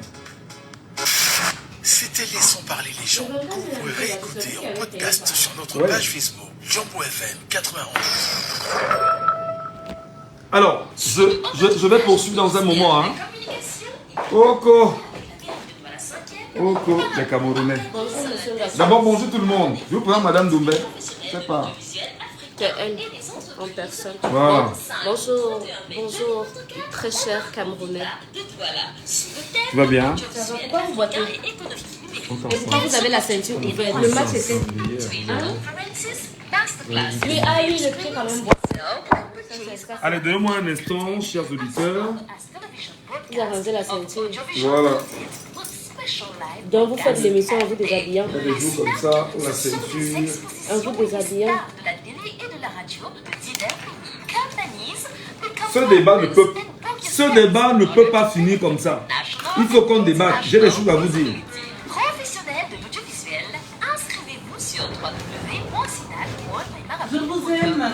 [SPEAKER 1] C'était Laissons parler les gens que vous pouvez réécouter en podcast sur notre page Facebook Jambo FM 91.
[SPEAKER 3] Alors, je vais poursuivre dans un moment. Hein. Oko, les Camerounais. D'abord, bonjour tout le monde. Je vous présente Madame Doumbé. Je sais pas.
[SPEAKER 14] C'est elle, en personne.
[SPEAKER 3] Voilà.
[SPEAKER 14] Bonjour, bonjour, très cher Camerounais.
[SPEAKER 3] Tu vas bien?
[SPEAKER 14] Ça va, pourquoi vous boitez? Et pourquoi vous avez la ceinture ouverte? Le match était... Hein? Oui, ah oui, le pied quand même.
[SPEAKER 3] Allez, donnez-moi un instant, chers auditeurs.
[SPEAKER 14] Vous arrangez la ceinture.
[SPEAKER 3] Voilà.
[SPEAKER 14] Donc vous faites l'émission en vous déshabillant.
[SPEAKER 3] Il y a des jours comme ça, où la ceinture...
[SPEAKER 14] En vous déshabillant.
[SPEAKER 3] Ce débat ne peut pas finir comme ça. Il faut qu'on débatte. J'ai des choses à vous dire.
[SPEAKER 15] Professionnels de l'audiovisuel, inscrivez-vous sur www.sinal.com.
[SPEAKER 16] Je vous aime.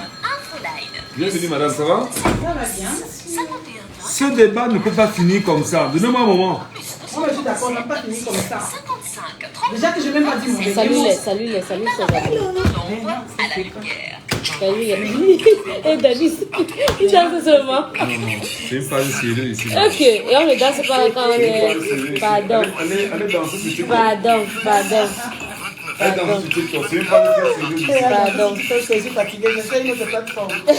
[SPEAKER 3] Bienvenue madame, ça va?
[SPEAKER 16] Ça va bien.
[SPEAKER 3] Ce débat ne peut pas finir comme ça. Donnez-moi un moment.
[SPEAKER 16] Moi, je suis d'accord, on n'a pas fini comme ça. Déjà que je n'ai même pas dit mon
[SPEAKER 14] Salut les salut Et David, il danse seulement.
[SPEAKER 3] Non, c'est une phase sérieuse ici.
[SPEAKER 14] Ok, et on ne danse pas quand on est... Pardon.
[SPEAKER 3] Allez danser sur TikTok.
[SPEAKER 14] Pardon.
[SPEAKER 3] Elle danse sur TikTok, c'est une phase sérieuse.
[SPEAKER 16] Pardon, je suis fatiguée, je fais une autre plateforme. Je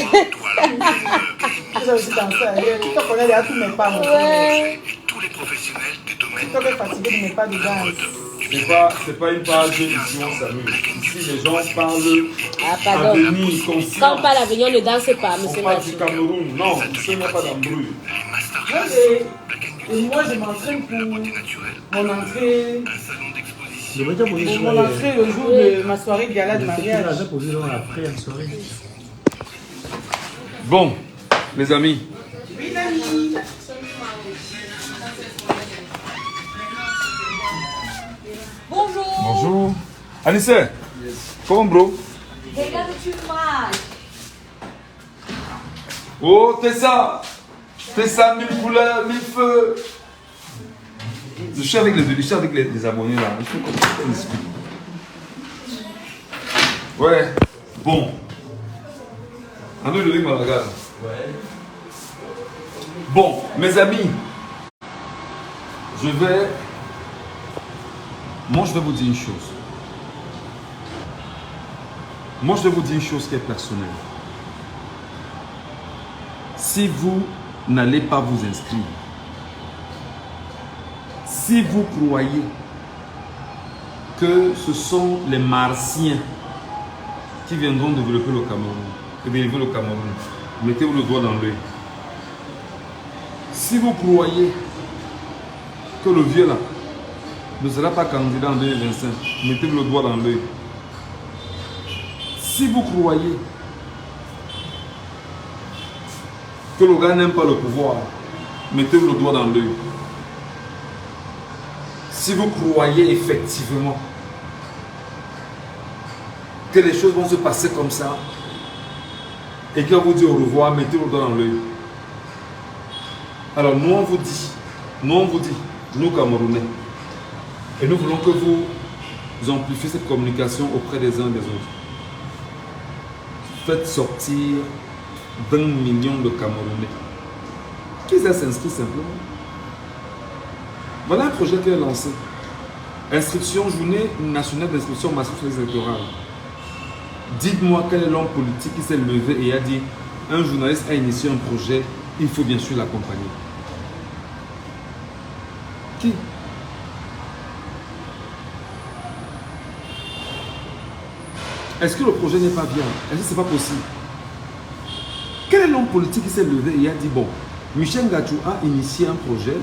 [SPEAKER 16] suis dansée. Tu te connais déjà tous mes pas.
[SPEAKER 14] Ouais.
[SPEAKER 16] TikTok est fatigué de mes pas de danse.
[SPEAKER 3] C'est pas une page ici on s'amuse. Ici les gens parlent avenir, conscient.
[SPEAKER 14] Quand on parle avenir, on ne danse pas, monsieur.
[SPEAKER 3] On parle du Cameroun. Non, ici il n'y a pas d'embrouille.
[SPEAKER 16] Et moi je m'entraîne pour mon entrée. Pour mon entrée le jour de ma soirée de gala de mariage.
[SPEAKER 3] Bon, les amis.
[SPEAKER 16] Oui, l'ami.
[SPEAKER 15] Bonjour.
[SPEAKER 3] Bonjour. Alice, comment bro?
[SPEAKER 15] Regarde-tu mal.
[SPEAKER 3] Oh, Tessa, mille couleurs, mille feux. Je suis avec les abonnés là. Il faut qu'on discute. Ouais. Bon. André Louis Malaga. Ouais. Bon, mes amis. Moi, je vais vous dire une chose. Moi, je vais vous dire une chose qui est personnelle. Si vous n'allez pas vous inscrire, si vous croyez que ce sont les Martiens qui viendront développer le Cameroun, mettez-vous le doigt dans l'œil. Si vous croyez que le vieux là ne sera pas candidat en 2025, mettez-vous le doigt dans l'œil. Si vous croyez que le gars n'aime pas le pouvoir, mettez-vous le doigt dans l'œil. Si vous croyez effectivement que les choses vont se passer comme ça et qu'on vous dit au revoir, mettez-vous le doigt dans l'œil. Alors nous on vous dit, nous Camerounais, et nous voulons que vous amplifiez cette communication auprès des uns et des autres. Faites sortir 20 millions de Camerounais qui s'inscrivent simplement. Voilà un projet qui est lancé. Inscription, journée nationale d'inscription massive électorale. Dites-moi quel est l'homme politique qui s'est levé et a dit un journaliste a initié un projet, il faut bien sûr l'accompagner. Qui? Est-ce que le projet n'est pas bien? Est-ce que ce n'est pas possible? Quel est l'homme politique qui s'est levé et a dit bon, Michel Gachou a initié un projet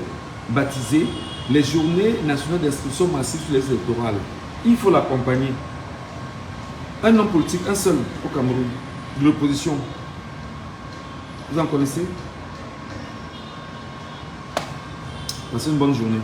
[SPEAKER 3] baptisé les journées nationales d'inscription massive sur les électorales. Il faut l'accompagner. Un homme politique, un seul au Cameroun, de l'opposition. Vous en connaissez? Passez une bonne journée.